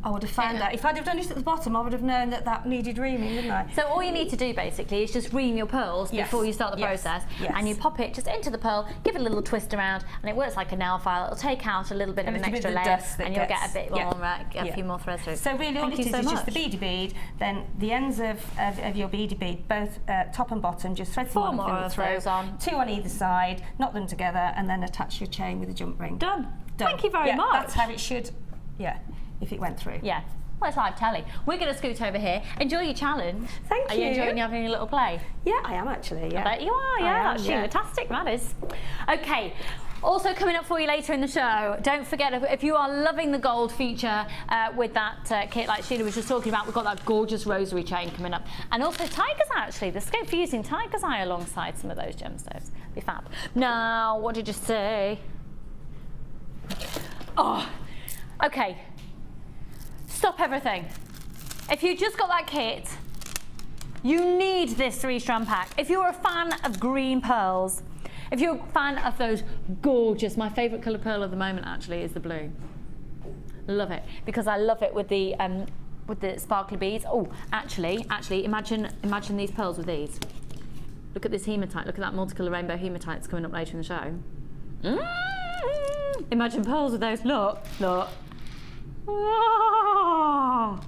I would have found that if I'd have done it at the bottom, I would have known that needed reaming, wouldn't I? So all you need to do basically is just ream your pearls before you start the process, and you pop it just into the pearl, give it a little twist around, and it works like a nail file. It'll take out a little bit of an extra layer, and you'll get a bit more, a few more threads through. So really all it is just the beady bead, then the ends of your beady bead, both top and bottom, just thread some more of those on. 2 on either side, knot them together, and then attach your chain with a jump ring. Done. Thank you very much. That's how it should, if it went through. Yeah. Well, it's live telly. We're going to scoot over here. Enjoy your challenge. Thank you. Are you enjoying having a little play? Yeah, I am actually, yeah. I bet you are, yeah. That's fantastic, that is. Okay. Also coming up for you later in the show, don't forget, if you are loving the gold feature with that kit like Sheila was just talking about, we've got that gorgeous rosary chain coming up. And also tiger's eye, actually, the scope for using tiger's eye alongside some of those gemstones. Be fab. Now, what did you say? Oh, okay. Stop everything. If you just got that kit, you need this 3-strand pack. If you're a fan of green pearls, if you're a fan of those gorgeous, my favourite colour pearl at the moment actually is the blue. Love it, because I love it with the sparkly beads. Oh, actually, imagine these pearls with these. Look at this hematite. Look at that multicolour rainbow hematite that's coming up later in the show. Imagine pearls with those. Look. Oh.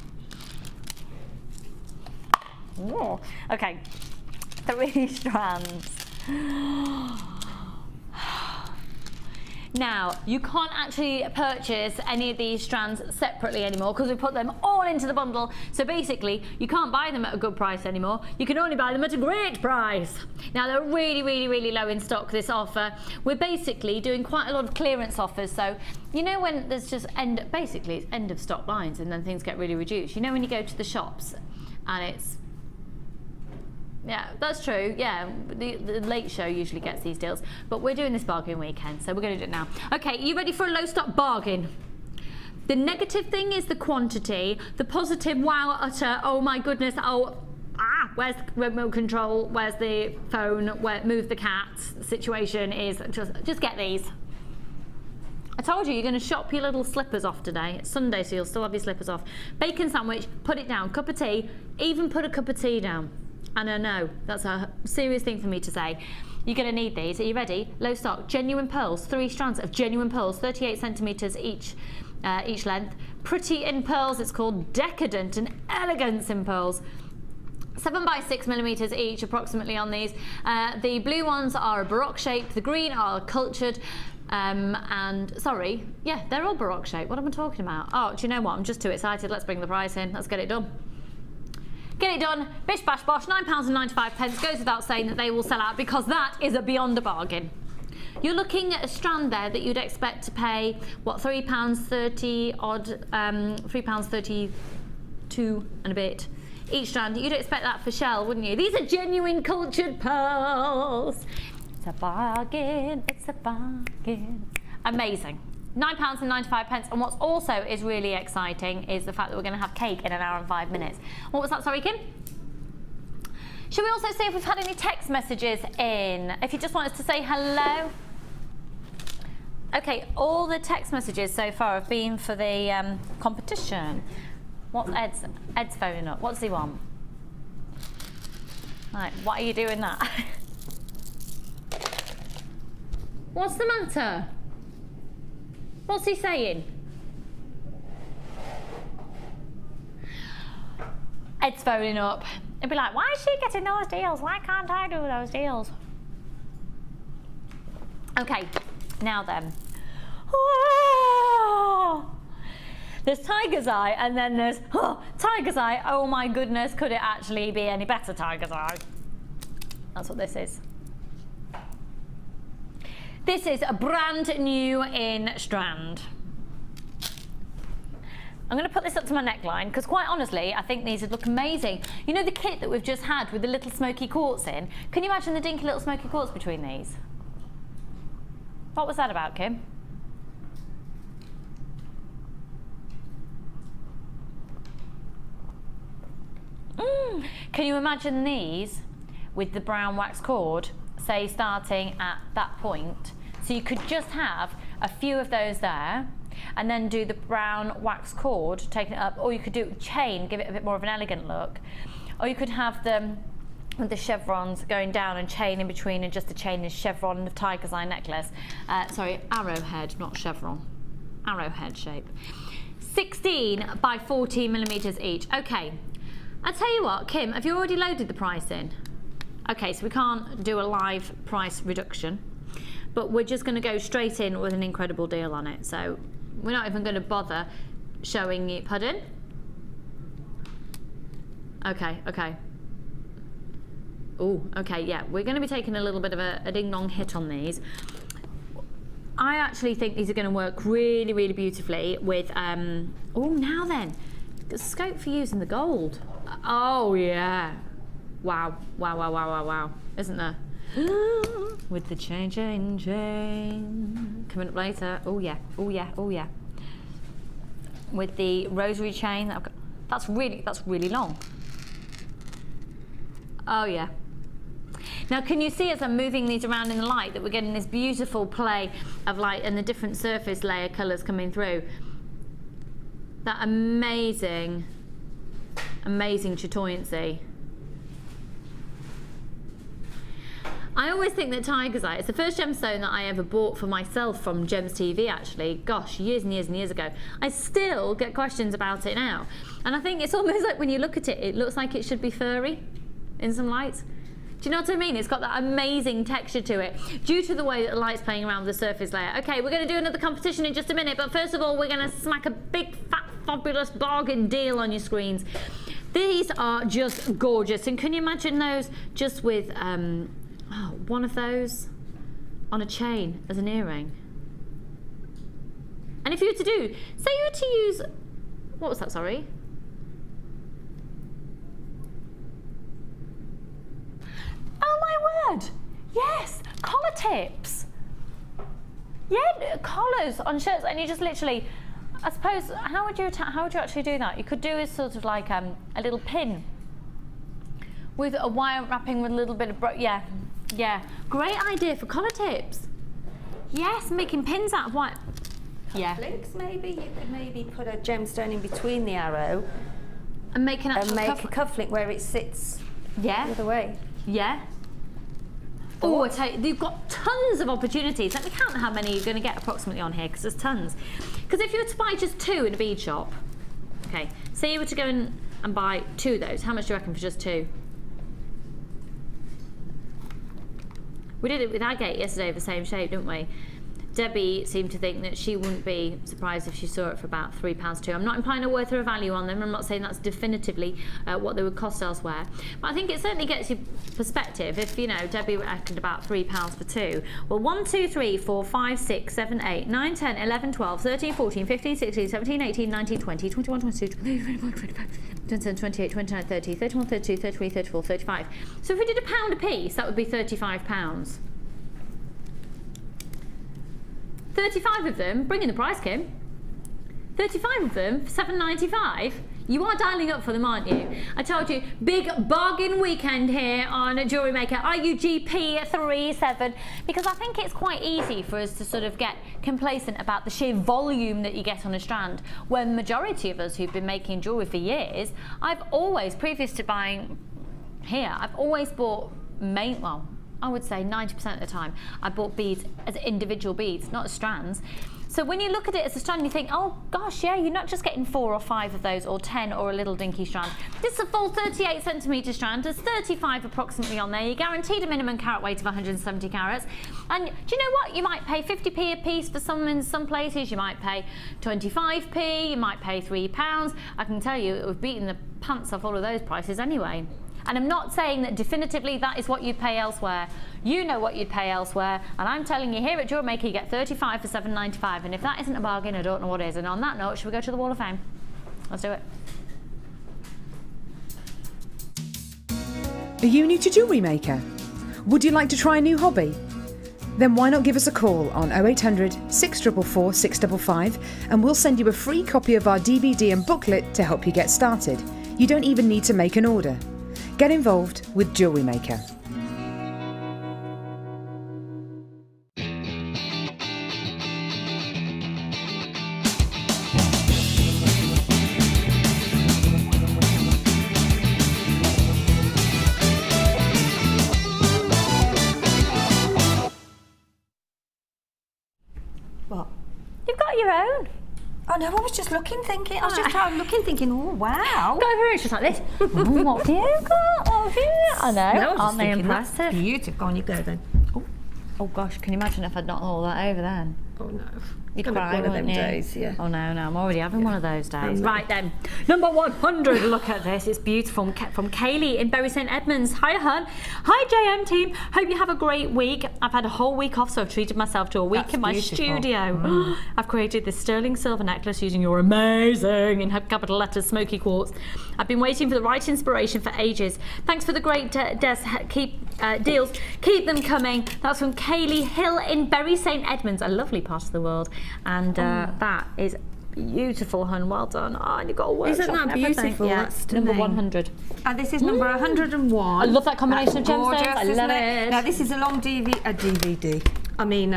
Okay, 3 strands. Now, you can't actually purchase any of these strands separately anymore because we put them all into the bundle. So basically, you can't buy them at a good price anymore. You can only buy them at a great price. Now, they're really, really, really low in stock, this offer. We're basically doing quite a lot of clearance offers. So, you know when there's just basically it's end of stock lines and then things get really reduced. You know when you go to the shops and it's, yeah, that's true. Yeah, the late show usually gets these deals, but we're doing this bargain weekend, so we're going to do it now. Okay, you ready for a low stock bargain? The negative thing is the quantity. The positive, wow, utter, oh my goodness, oh, where's the remote control? Where's the phone? Where move the cat? Situation is just get these. I told you you're going to shop your little slippers off today. It's Sunday, so you'll still have your slippers off. Bacon sandwich, put it down. Cup of tea, even put a cup of tea down. And I know that's a serious thing for me to say. You're going to need these. Are you ready? Low stock, genuine pearls, 3 strands of genuine pearls, 38 centimetres each length. Pretty in pearls, it's called decadent and elegance in pearls. 7 by 6 millimetres each, approximately on these. The blue ones are a baroque shape. The green are cultured. And sorry, yeah, they're all baroque shape. What am I talking about? Oh, do you know what? I'm just too excited. Let's bring the price in. Let's get it done. Get it done, bish bash bosh, £9.95. Goes without saying that they will sell out because that is a beyond a bargain. You're looking at a strand there that you'd expect to pay, what, £3.30 odd, £3.32 and a bit each strand. You'd expect that for shell, wouldn't you? These are genuine cultured pearls. It's a bargain, it's a bargain. Amazing. £9.95, and what's also is really exciting is the fact that we're going to have cake in an hour and 5 minutes. What was that, sorry, Kim? Should we also see if we've had any text messages in? If you just want us to say hello. Okay, all the text messages so far have been for the competition. What's Ed's phoning up? What does he want? Right, why are you doing that? What's the matter? What's he saying? Ed's phoning up. He'll be like, why is she getting those deals? Why can't I do those deals? Okay, now then. Oh, there's Tiger's Eye and then there's Tiger's Eye. Oh my goodness, could it actually be any better Tiger's Eye? That's what this is. This is a brand new in strand. I'm going to put this up to my neckline because quite honestly, I think these would look amazing. You know the kit that we've just had with the little smoky quartz in? Can you imagine the dinky little smoky quartz between these? What was that about, Kim? Can you imagine these with the brown wax cord, say starting at that point? So you could just have a few of those there and then do the brown wax cord, taking it up, or you could do chain, give it a bit more of an elegant look. Or you could have them with the chevrons going down and chain in between and just a chain is chevron of tiger's eye necklace. Sorry, arrowhead, not chevron. Arrowhead shape. 16 by 14 millimeters each. Okay, I'll tell you what, Kim, have you already loaded the price in? Okay, so we can't do a live price reduction, but we're just going to go straight in with an incredible deal on it. So we're not even going to bother showing you. Pardon? Okay, okay. Oh, okay, yeah. We're going to be taking a little bit of a ding-dong hit on these. I actually think these are going to work really, really beautifully with, oh, now then, the scope for using the gold. Oh, yeah. Wow, wow, wow, wow, wow, wow. Isn't there? With the chain. Coming up later. Oh, yeah, oh, yeah, oh, yeah. With the rosary chain. That I've got. That's really long. Oh, yeah. Now, can you see as I'm moving these around in the light that we're getting this beautiful play of light and the different surface layer colours coming through? That amazing, amazing chatoyancy. I always think that tiger's eye, it's the first gemstone that I ever bought for myself from Gems TV actually, gosh, years and years and years ago. I still get questions about it now. And I think it's almost like when you look at it, it looks like it should be furry in some lights. Do you know what I mean? It's got that amazing texture to it due to the way that the light's playing around with the surface layer. Okay, we're going to do another competition in just a minute, but first of all, we're going to smack a big, fat, fabulous bargain deal on your screens. These are just gorgeous, and can you imagine those just with one of those on a chain as an earring? And if you were to do, say you were to use, what was that, sorry? Oh my word! Yes, collar tips. Yeah, collars on shirts, and you just literally, I suppose, how would you actually do that? You could do is sort of like a little pin with a wire wrapping with a little bit of yeah. Great idea for collar tips. Yes, making pins out of wire. Yeah. Links, maybe you could maybe put a gemstone in between the arrow and make an actual a cufflink where it sits the other way. Yeah. Oh, I tell you, you've got tons of opportunities. Let me count how many you're going to get approximately on here, because there's tons. Because if you were to buy just 2 in a bead shop, okay, say you were to go in and buy 2 of those, how much do you reckon for just 2? We did it with agate yesterday of the same shape, didn't we? Debbie seemed to think that she wouldn't be surprised if she saw it for about £3 too. I'm not implying a worth or a value on them. I'm not saying that's definitively what they would cost elsewhere. But I think it certainly gets you perspective. If, you know, Debbie reckoned about £3 for 2. Well, 1, 2, 3, 4, 5, 6, 7, 8, 9, 10, 11, 12, 13, 14, 15, 16, 17, 18, 19, 20, 21, 22, 23, 24, 25, 27, 28, 29, 30, 31, 32, 33, 34, 35. So if we did £1 a piece, that would be £35. 35 of them, bring in the price, Kim. 35 of them for $7.95. You are dialing up for them, aren't you? I told you, big bargain weekend here on Jewellery Maker, RUGP37, because I think it's quite easy for us to sort of get complacent about the sheer volume that you get on a strand, when the majority of us who've been making jewellery for years, I've always, previous to buying here, I've always bought I would say 90% of the time, I bought beads as individual beads, not as strands. So when you look at it as a strand, you think, oh gosh, yeah, you're not just getting 4 or 5 of those, or 10, or a little dinky strand. This is a full 38 centimetre strand. There's 35 approximately on there. You're guaranteed a minimum carat weight of 170 carats. And do you know what? You might pay 50p a piece for some in some places. You might pay 25p. You might pay £3. I can tell you, we've beaten the pants off all of those prices anyway. And I'm not saying that definitively that is what you'd pay elsewhere. You know what you'd pay elsewhere, and I'm telling you here at Jewellery Maker you get 35 for $7.95, and if that isn't a bargain, I don't know what is. And on that note, should we go to the Wall of Fame? Let's do it. Are you new to Jewellery Maker? Would you like to try a new hobby? Then why not give us a call on 0800 644 655 and we'll send you a free copy of our DVD and booklet to help you get started. You don't even need to make an order. Get involved with Jewellery Maker. What? You've got your own. Oh no, I was just looking, thinking, oh wow. Go over and just like this. What have you got? What have you got? I know, No, aren't they impressive? That's beautiful. Go on, you go then. Oh gosh, can you imagine if I'd knocked all that over then? Oh no. You'd Gonna cry, be one of them wouldn't you? days, yeah. Oh no, I'm already having one of those days. know. Right then, number 100, look at this, it's beautiful, from Kaylee in Bury St Edmunds. Hi hun. Hi JM team, hope you have a great week. I've had a whole week off, so I've treated myself to a week That's in my beautiful. studio. I've created this sterling silver necklace using your amazing, in capital letters, smoky quartz. I've been waiting for the right inspiration for ages. Thanks for the great deals. Keep them coming. That's from Kaylee Hill in Bury St Edmunds, a lovely part of the world. And that is beautiful, hun. Well done. Oh, and you've got a workshop. Isn't that and everything. beautiful? Yeah. That's Number stunning. 100. And this is number 101. I love that combination That's of gemstones. gorgeous, I isn't love it. Now this is a long DVD. I mean,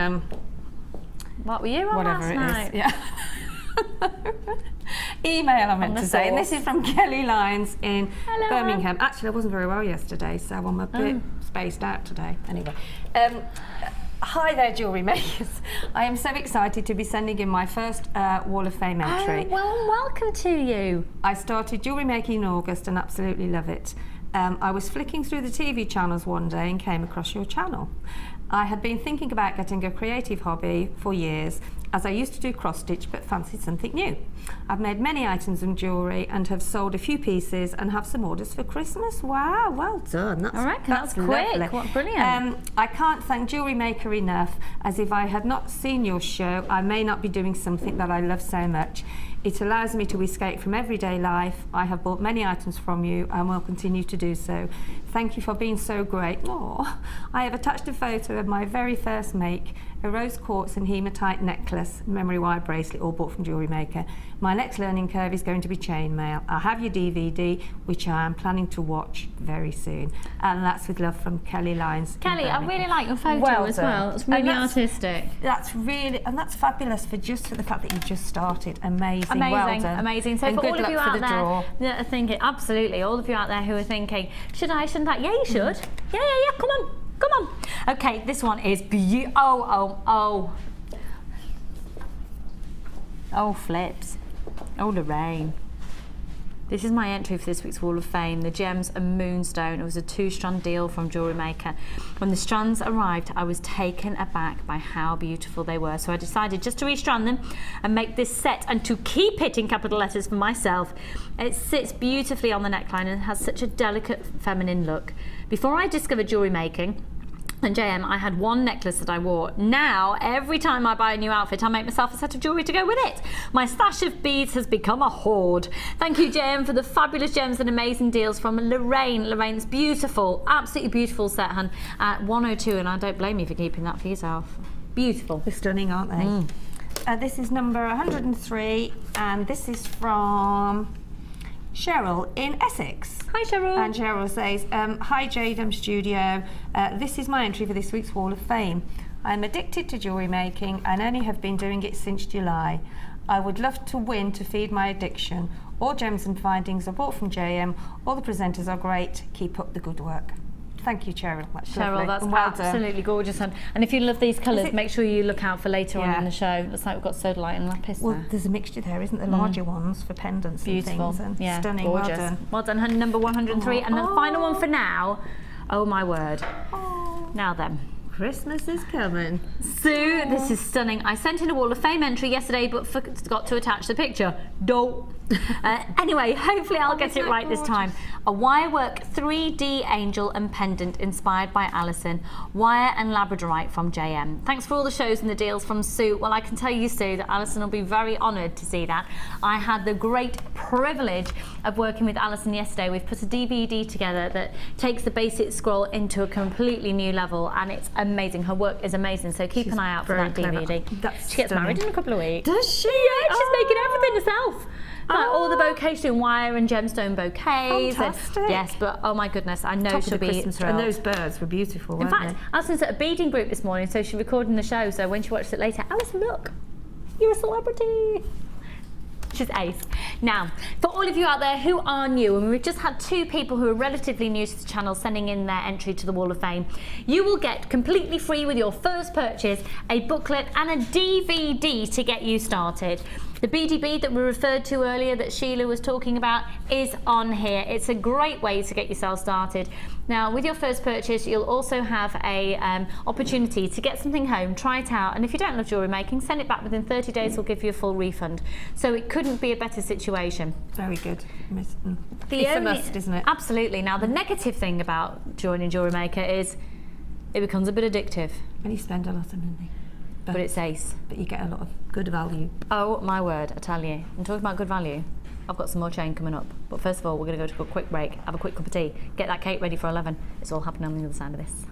What were you on whatever last it night? is. Yeah. Email I meant the to say, and this sauce. is from Kelly Lyons in Hello, Birmingham. Actually, I wasn't very well yesterday, so I'm a bit spaced out today. Anyway. Hi there, Jewellery Makers. I am so excited to be sending in my first Wall of Fame entry. Oh, well, welcome to you. I started jewellery making in August and absolutely love it. I was flicking through the TV channels one day and came across your channel. I had been thinking about getting a creative hobby for years, as I used to do cross-stitch but fancied something new. I've made many items and jewellery and have sold a few pieces and have some orders for Christmas. Wow, well done. That's quick. What brilliant. I can't thank Jewellery Maker enough, as if I had not seen your show, I may not be doing something that I love so much. It allows me to escape from everyday life. I have bought many items from you and will continue to do so. Thank you for being so great. Oh, I have attached a photo of my very first make, a rose quartz and hematite necklace, memory wire bracelet, all bought from Jewellery Maker. My next learning curve is going to be chainmail. I have your DVD, which I am planning to watch very soon. And that's with love from Kelly Lyons. Kelly, I really like your photo as well. It's really artistic. That's really, and that's fabulous for the fact that you've just started. Amazing. Amazing, well done. amazing. So and for good all of luck you for out the there draw. that are thinking, absolutely, all of you out there who are thinking, should I, shouldn't I? Yeah, you should. Yeah, come on. Come on. Okay, this one is beautiful. Oh, flips. Oh, Lorraine. This is my entry for this week's Wall of Fame, the Gems and Moonstone. It was a 2-strand deal from Jewellery Maker. When the strands arrived, I was taken aback by how beautiful they were. So I decided just to restrand them and make this set and to keep it in capital letters for myself. It sits beautifully on the neckline and has such a delicate feminine look. Before I discovered jewellery making and JM, I had one necklace that I wore. Now, every time I buy a new outfit, I make myself a set of jewellery to go with it. My stash of beads has become a hoard. Thank you, JM, for the fabulous gems and amazing deals from Lorraine. Lorraine's beautiful, absolutely beautiful set, hun, at 102, and I don't blame you for keeping that for yourself. Beautiful. They're stunning, aren't they? This is number 103, and this is from Cheryl in Essex. Hi, Cheryl. And Cheryl says, hi JDM Studio, this is my entry for this week's Wall of Fame. I'm addicted to jewellery making and only have been doing it since July. I would love to win to feed my addiction. All gems and findings are bought from JM. All the presenters are great. Keep up the good work. Thank you, Cheryl. That's Cheryl, lovely. that's Well absolutely gorgeous. And if you love these colours, make sure you look out for later on in the show. Looks like we've got sodalite and lapis Well, there. there's a mixture there, isn't there? Larger ones for pendants Beautiful. and things. And Yeah, stunning. gorgeous. Well done. Well done, hun. Number 103. And the final one for now. Oh, my word. Oh, Now then. Christmas is coming. Sue, this is stunning. I sent in a Wall of Fame entry yesterday but forgot to attach the picture. Dope. Anyway, hopefully I'll get it right this time. A wirework 3D angel and pendant inspired by Alison. Wire and labradorite from JM. Thanks for all the shows and the deals from Sue. Well, I can tell you, Sue, that Alison will be very honoured to see that. I had the great privilege of working with Alison yesterday. We've put a DVD together that takes the basic scroll into a completely new level, and it's amazing. Her work is amazing, so keep an eye out for that DVD. That's she gets stunning. married in a couple of weeks. Does she? Yeah, she's making everything herself. Like all the bouquets, doing wire and gemstone bouquets. Fantastic. Yes, but oh my goodness, I know Top of she'll the be Christmas tree. thrilled. And those birds were beautiful, In weren't fact, Alison's at a beading group this morning, so she's recording the show, so when she watches it later, Alison, look, you're a celebrity. She's ace. Now, for all of you out there who are new, and we've just had 2 people who are relatively new to the channel sending in their entry to the Wall of Fame, you will get completely free with your first purchase a booklet and a DVD to get you started. The BDB that we referred to earlier that Sheila was talking about is on here. It's a great way to get yourself started. Now, with your first purchase, you'll also have a opportunity to get something home, try it out, and if you don't love jewellery making, send it back within 30 days, we'll give you a full refund. So it couldn't be a better situation. Very good. It's The a must, isn't it? Absolutely. Now, the negative thing about joining Jewellery Maker is it becomes a bit addictive, And you spend a lot of money. but it's ace. But you get a lot of good value. Oh my word, I tell you. I'm talking about good value. I've got some more chain coming up. But first of all, we're going to go to a quick break, have a quick cup of tea, get that cake ready for 11. It's all happening on the other side of this.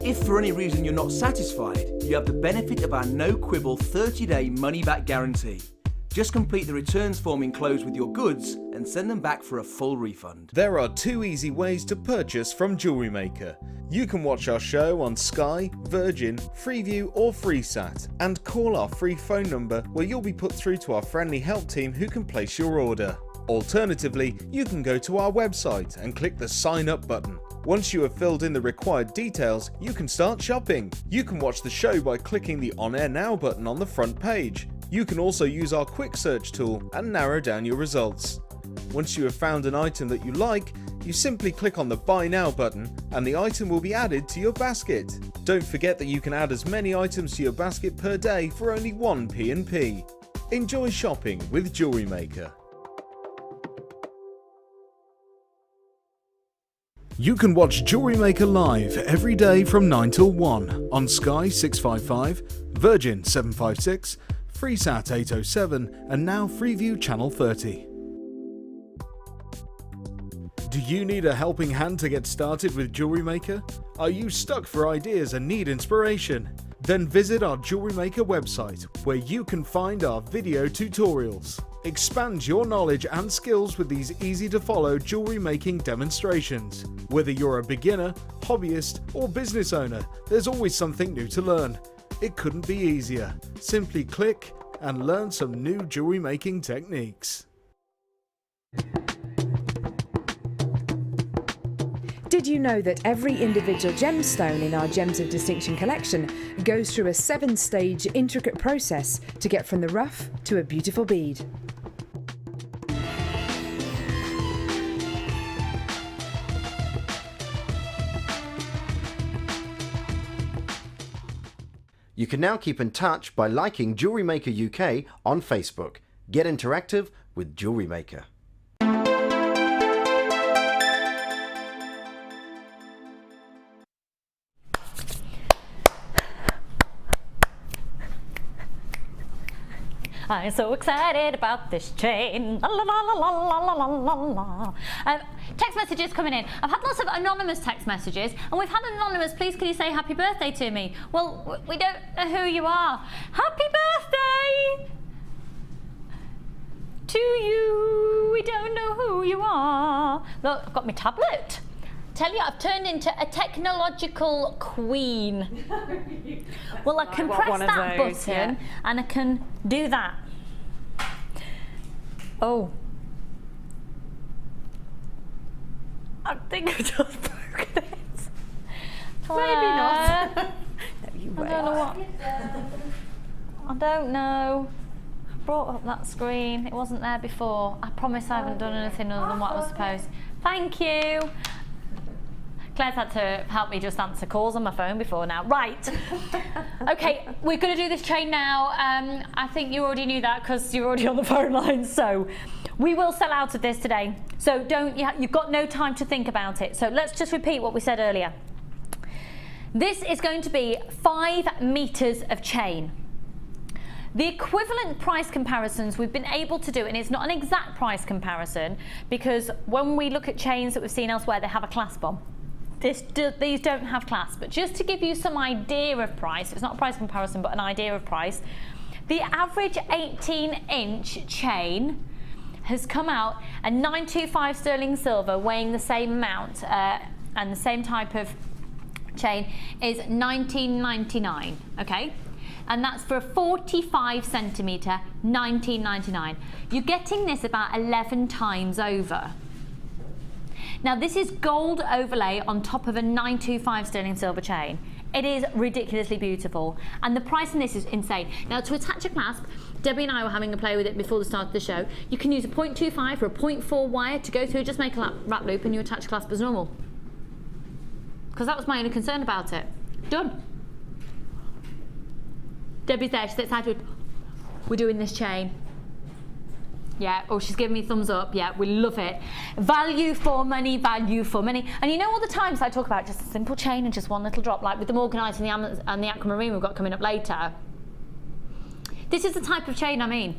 If for any reason you're not satisfied, you have the benefit of our no-quibble 30-day money-back guarantee. Just complete the returns form enclosed with your goods and send them back for a full refund. There are 2 easy ways to purchase from Jewellery Maker. You can watch our show on Sky, Virgin, Freeview or FreeSat and call our free phone number where you'll be put through to our friendly help team who can place your order. Alternatively, you can go to our website and click the sign up button. Once you have filled in the required details, you can start shopping. You can watch the show by clicking the On Air Now button on the front page. You can also use our quick search tool and narrow down your results. Once you have found an item that you like, you simply click on the Buy Now button and the item will be added to your basket. Don't forget that you can add as many items to your basket per day for only 1 P&P. Enjoy shopping with Jewellery Maker. You can watch Jewellery Maker live every day from 9 till 1 on Sky 655, Virgin 756, Freesat 807 and now Freeview Channel 30. Do you need a helping hand to get started with Jewellery Maker? Are you stuck for ideas and need inspiration? Then visit our Jewellery Maker website where you can find our video tutorials. Expand your knowledge and skills with these easy to follow jewellery making demonstrations. Whether you're a beginner, hobbyist or business owner, there's always something new to learn. It couldn't be easier. Simply click and learn some new jewellery making techniques. Did you know that every individual gemstone in our Gems of Distinction collection goes through a 7-stage intricate process to get from the rough to a beautiful bead? You can now keep in touch by liking Jewellery Maker UK on Facebook. Get interactive with Jewellery Maker. I'm so excited about this chain. La, la, la, la, la, la, la, la. Text messages coming in. I've had lots of anonymous text messages, and we've had an anonymous, please can you say happy birthday to me? Well, we don't know who you are. Happy birthday to you. We don't know who you are. Look, I've got my tablet. Tell you, I've turned into a technological queen. Well, I can press that button and I can do that. Oh. I think I just broke it. Maybe not. No, you I don't know what. I don't know. I brought up that screen. It wasn't there before. I promise I haven't done anything other than what I was supposed. Thank you. Claire's had to help me just answer calls on my phone before now. Right. Okay, we're going to do this chain now. I think you already knew that because you're already on the phone line. So we will sell out of this today. So you've got no time to think about it. So let's just repeat what we said earlier. This is going to be 5 meters of chain. The equivalent price comparisons we've been able to do, and it's not an exact price comparison because when we look at chains that we've seen elsewhere, they have a clasp on. These don't have clasp, but just to give you some idea of price, it's not a price comparison but an idea of price, the average 18-inch chain has come out at 925 sterling silver, weighing the same amount and the same type of chain is 19.99, okay? And that's for a 45 centimetre, 19.99. You're getting this about 11 times over. Now this is gold overlay on top of a 925 sterling silver chain. It is ridiculously beautiful and the price in this is insane. Now to attach a clasp, Debbie and I were having a play with it before the start of the show. You can use a 0.25 or a 0.4 wire to go through, just make a wrap loop and you attach a clasp as normal. Because that was my only concern about it. Done. Debbie's there, she's excited. We're doing this chain. Yeah, oh, she's giving me thumbs up. Yeah, we love it. Value for money, value for money. And you know all the times I talk about just a simple chain and just one little drop, like with the Morganite and the aquamarine we've got coming up later. This is the type of chain I mean.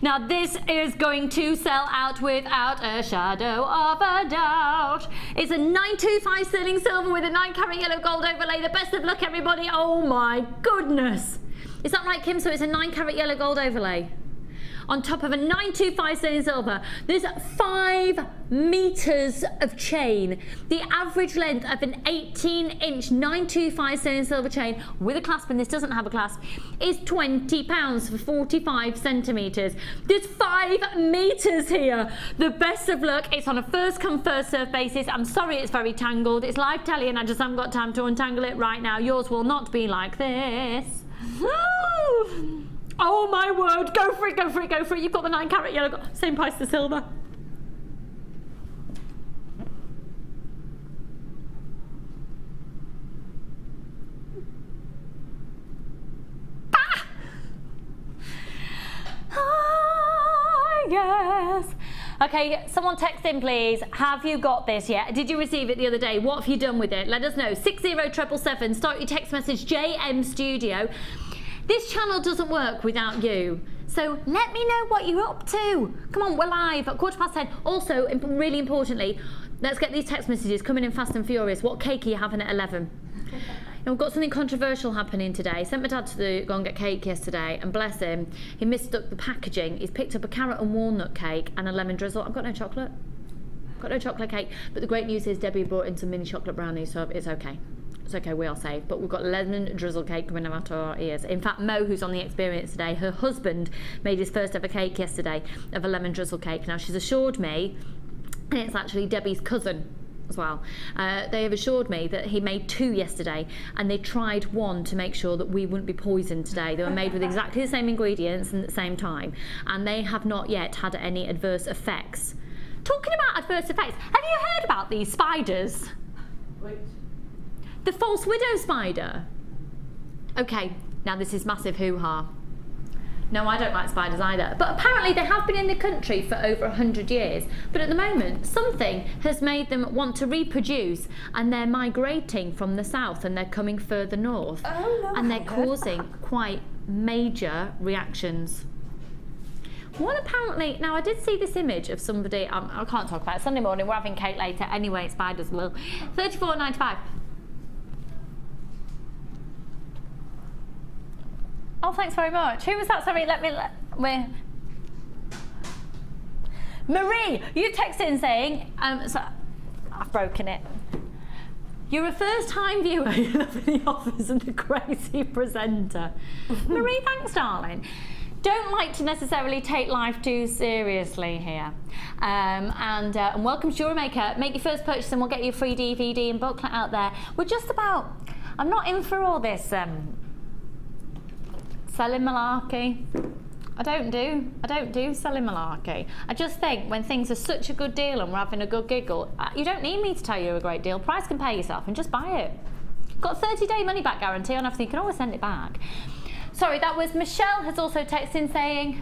Now this is going to sell out without a shadow of a doubt. It's a 925 sterling silver with a 9-carat yellow gold overlay. The best of luck, everybody. Oh my goodness. Is that right, Kim? So it's a 9-carat yellow gold overlay on top of a 925 sterling silver. There's 5 meters of chain. The average length of an 18-inch 925 sterling silver chain with a clasp, and this doesn't have a clasp, is £20 for 45 centimeters. There's 5 meters here. The best of luck. It's on a first come first serve basis. I'm sorry it's very tangled. It's live telly and I just haven't got time to untangle it right now. Yours will not be like this. Oh my word, go for it, go for it, go for it. You've got the 9 carat yellow, same price as silver. Yes. Okay, someone text in please. Have you got this yet? Did you receive it the other day? What have you done with it? Let us know. 60777. Start your text message JM Studio. This channel doesn't work without you. So let me know what you're up to. Come on, we're live at 10:15. Also, really importantly, let's get these text messages coming in fast and furious. What cake are you having at 11? Now, we've got something controversial happening today. Sent my dad to go and get cake yesterday, and bless him, he mistook the packaging. He's picked up a carrot and walnut cake and a lemon drizzle. I've got no chocolate. Got no chocolate cake. But the great news is Debbie brought in some mini chocolate brownies, so it's okay. It's okay, we are safe. But we've got lemon drizzle cake coming out of our ears. In fact, Mo, who's on the experience today, her husband made his first ever cake yesterday of a lemon drizzle cake. Now, she's assured me, and it's actually Debbie's cousin as well. They have assured me that he made 2 yesterday, and they tried one to make sure that we wouldn't be poisoned today. They were made with exactly the same ingredients and at the same time, and they have not yet had any adverse effects. Talking about adverse effects, have you heard about these spiders? Wait. The false widow spider. Okay, now this is massive hoo-ha. No, I don't like spiders either. But apparently they have been in the country for over 100 years. But at the moment, something has made them want to reproduce, and they're migrating from the south and they're coming further north. Oh, no, and they're causing quite major reactions. One apparently, now I did see this image of somebody, I can't talk about it, Sunday morning, we're having cake later, anyway, spiders will. $34.95. Oh, thanks very much. Who was that? Sorry, we're... Marie, you texted in saying, so I've broken it. You're a first-time viewer, you love the office and the crazy presenter. Marie, thanks, darling. Don't like to necessarily take life too seriously here. And welcome to Jewellery Maker. Make your first purchase and we'll get you a free DVD and booklet out there. We're just about, I'm not in for all this selling malarkey. I don't do selling malarkey. I just think when things are such a good deal and we're having a good giggle, you don't need me to tell you a great deal. Price can pay yourself and just buy it. Got a 30-day money back guarantee on everything. You can always send it back. Sorry, that was Michelle has also texted in saying,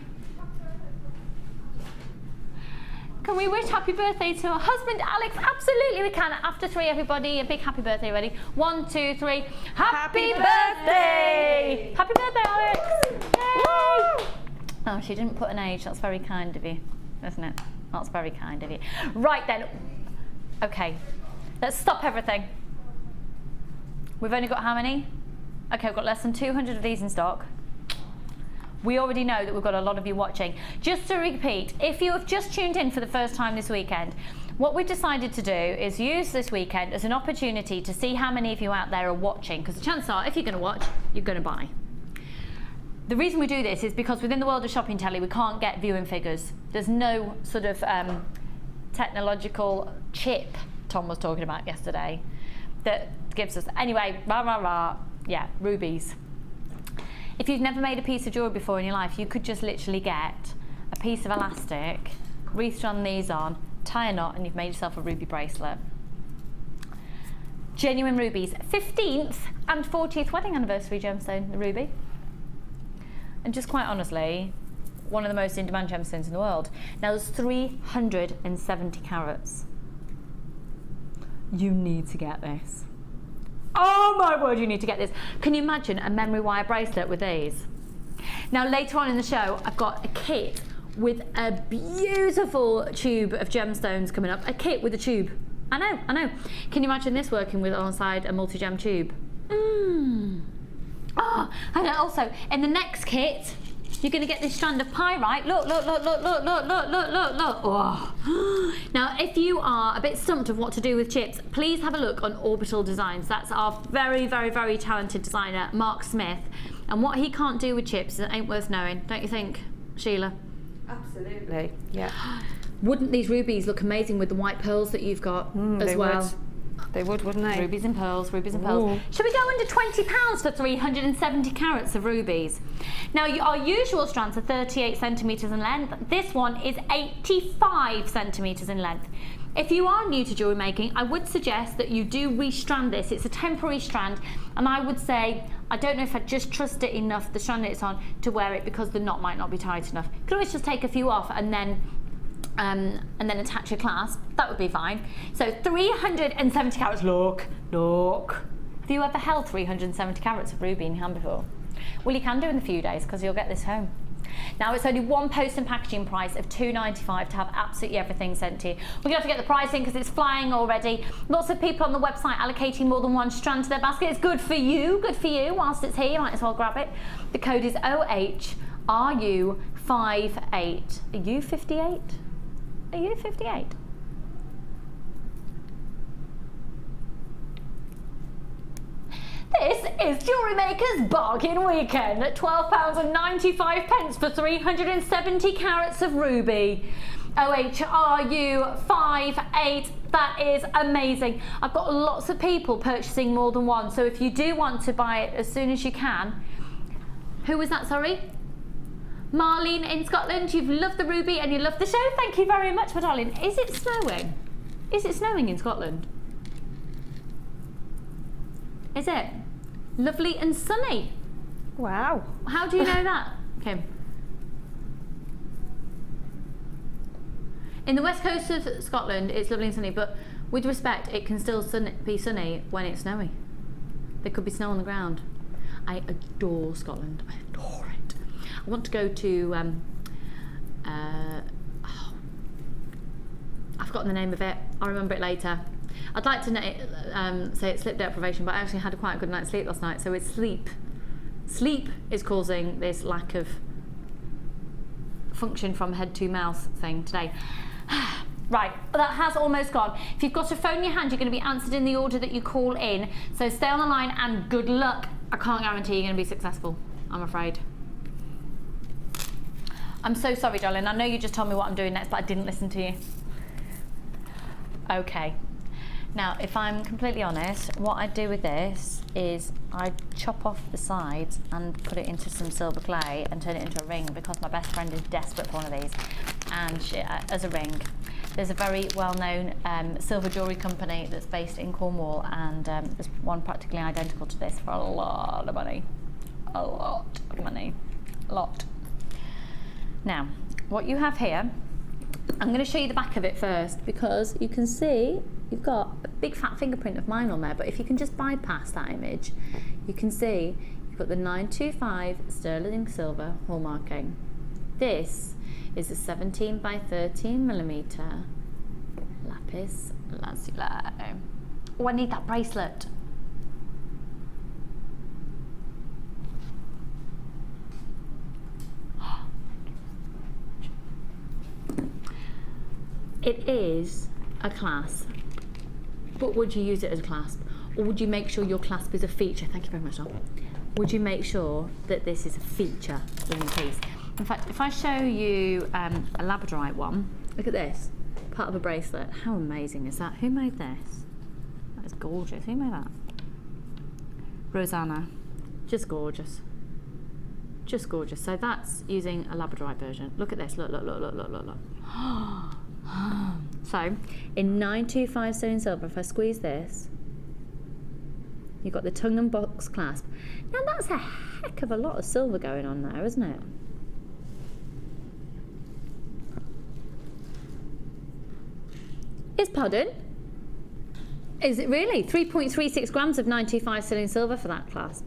can we wish happy birthday to our husband Alex? Absolutely we can. After 3, everybody, a big happy birthday ready. 1, 2, 3. Happy birthday! Happy birthday, Alex! Yay! Oh, she didn't put an age. That's very kind of you, isn't it? That's very kind of you. Right then. Okay, let's stop everything. We've only got how many? Okay, we've got less than 200 of these in stock. We already know that we've got a lot of you watching. Just to repeat, if you have just tuned in for the first time this weekend, what we've decided to do is use this weekend as an opportunity to see how many of you out there are watching, because the chances are, if you're going to watch, you're going to buy. The reason we do this is because within the world of shopping telly, we can't get viewing figures. There's no sort of technological chip Tom was talking about yesterday that gives us, anyway, yeah, rubies. If you've never made a piece of jewellery before in your life, you could just literally get a piece of elastic, restrand these on, tie a knot, and you've made yourself a ruby bracelet. Genuine rubies. 15th and 40th wedding anniversary gemstone, the ruby. And just quite honestly, one of the most in-demand gemstones in the world. Now there's 370 carats. You need to get this. Oh my word, you need to get this. Can you imagine a memory wire bracelet with these? Now later on in the show, I've got a kit with a beautiful tube of gemstones coming up. A kit with a tube. I know. Can you imagine this working with alongside a multi-gem tube? Oh, and also in the next kit, you're going to get this strand of pyrite. Look. Oh. Now, if you are a bit stumped of what to do with chips, please have a look on Orbital Designs. That's our very, very, very talented designer, Mark Smith. And what he can't do with chips, it ain't worth knowing, don't you think, Sheila? Absolutely, yeah. Wouldn't these rubies look amazing with the white pearls that you've got as well? They would, wouldn't they? Rubies and pearls, rubies and pearls. Should we go under £20 for 370 carats of rubies? Now, our usual strands are 38 centimetres in length. This one is 85 centimetres in length. If you are new to jewellery making, I would suggest that you do restrand this. It's a temporary strand, and I would say, I don't know if I'd just trust it enough, the strand it's on, to wear it because the knot might not be tight enough. You can always just take a few off and then attach your clasp. That would be fine. So 370 carats. Look. Have you ever held 370 carats of ruby in your hand before? Well, you can do in a few days because you'll get this home. Now, it's only one post and packaging price of £2.95 to have absolutely everything sent to you. We're going to have to get the pricing because it's flying already. Lots of people on the website allocating more than one strand to their basket. It's good for you. Whilst it's here, you might as well grab it. The code is OHRU58. Are you 58? Are you 58? This is Jewellery Maker's Bargain Weekend at £12.95 for 370 carats of ruby. OHRU58. That is amazing. I've got lots of people purchasing more than one, so if you do want to buy it as soon as you can. Who was that, sorry? Marlene in Scotland, you've loved the ruby and you love the show. Thank you very much, my darling. Is it snowing? Is it snowing in Scotland? Is it? Lovely and sunny. Wow. How do you know that? Okay. In the west coast of Scotland, it's lovely and sunny, but with respect, it can still be sunny when it's snowy. There could be snow on the ground. I adore Scotland. I adore it. I want to go to, I've forgotten the name of it. I'll remember it later. I'd like to say it's sleep deprivation, but I actually had quite a good night's sleep last night, so it's sleep. Sleep is causing this lack of function from head to mouth thing today. Right, that has almost gone. If you've got a phone in your hand, you're going to be answered in the order that you call in, so stay on the line and good luck. I can't guarantee you're going to be successful, I'm afraid. I'm so sorry, darling. I know you just told me what I'm doing next, but I didn't listen to you. Okay. Now, if I'm completely honest, what I do with this is I chop off the sides and put it into some silver clay and turn it into a ring because my best friend is desperate for one of these. And as a ring, there's a very well-known silver jewellery company that's based in Cornwall, and there's one practically identical to this for a lot of money. A lot of money. A lot. Now, what you have here, I'm going to show you the back of it first because you can see you've got a big fat fingerprint of mine on there, but if you can just bypass that image, you can see you've got the 925 sterling silver hallmarking. This is a 17 by 13 millimeter Lapis lazuli. Oh, I need that bracelet. It is a clasp, but would you use it as a clasp? Or would you make sure your clasp is a feature? Thank you very much, Dom. Would you make sure that this is a feature within the piece? In fact, if I show you a labradorite one, look at this, part of a bracelet. How amazing is that? Who made this? That is gorgeous. Who made that? Rosanna. Just gorgeous. Just gorgeous. So that's using a labradorite version. Look at this. Look, look, look, look, look, look, look. So, in 925 sterling silver, if I squeeze this, you've got the tongue and box clasp. Now that's a heck of a lot of silver going on there, isn't it? Pardon? Is it really? 3.36 grams of 925 sterling silver for that clasp.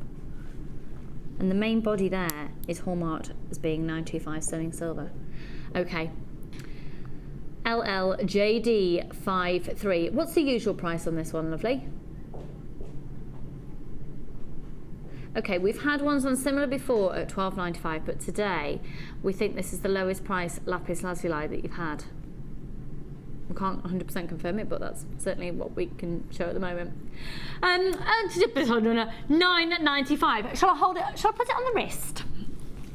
And the main body there is hallmarked as being 925 sterling silver. Okay. LLJD53. What's the usual price on this one, lovely? Okay, we've had ones on similar before at £12.95, but today we think this is the lowest price lapis lazuli that you've had. I can't 100% confirm it, but that's certainly what we can show at the moment. £9.95. Shall I hold it? Shall I put it on the wrist?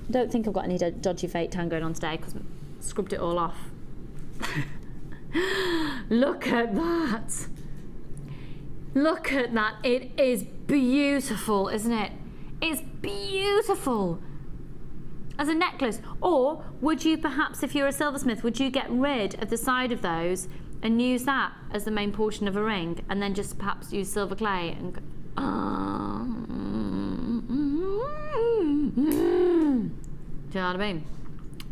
I don't think I've got any dodgy fake tan going on today because I've scrubbed it all off. Look at that. Look at that. It is beautiful, isn't it? It's beautiful. As a necklace. Or would you perhaps, if you're a silversmith, would you get rid of the side of those and use that as the main portion of a ring, and then just perhaps use silver clay and go, do you know what I mean?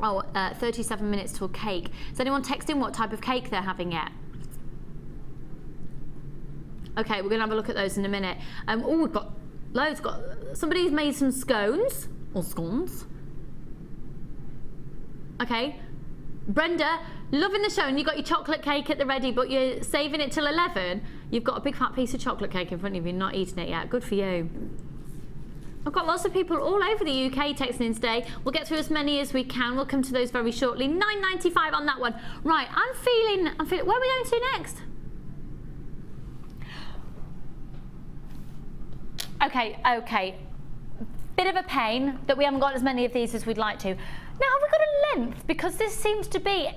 Oh, 37 minutes till cake. Is anyone texting what type of cake they're having yet? Okay, we're gonna have a look at those in a minute. Oh, we've got loads. Somebody's made some scones or scones. Okay, Brenda, loving the show, and you got your chocolate cake at the ready, but you're saving it till 11. You've got a big fat piece of chocolate cake in front of you, not eating it yet. Good for you. I've got lots of people all over the UK texting in today. We'll get through as many as we can. We'll come to those very shortly. £9.95 on that one. Right, I'm feeling. Where are we going to next? Okay. Bit of a pain that we haven't got as many of these as we'd like to. Now, have we got a length? Because this seems to be,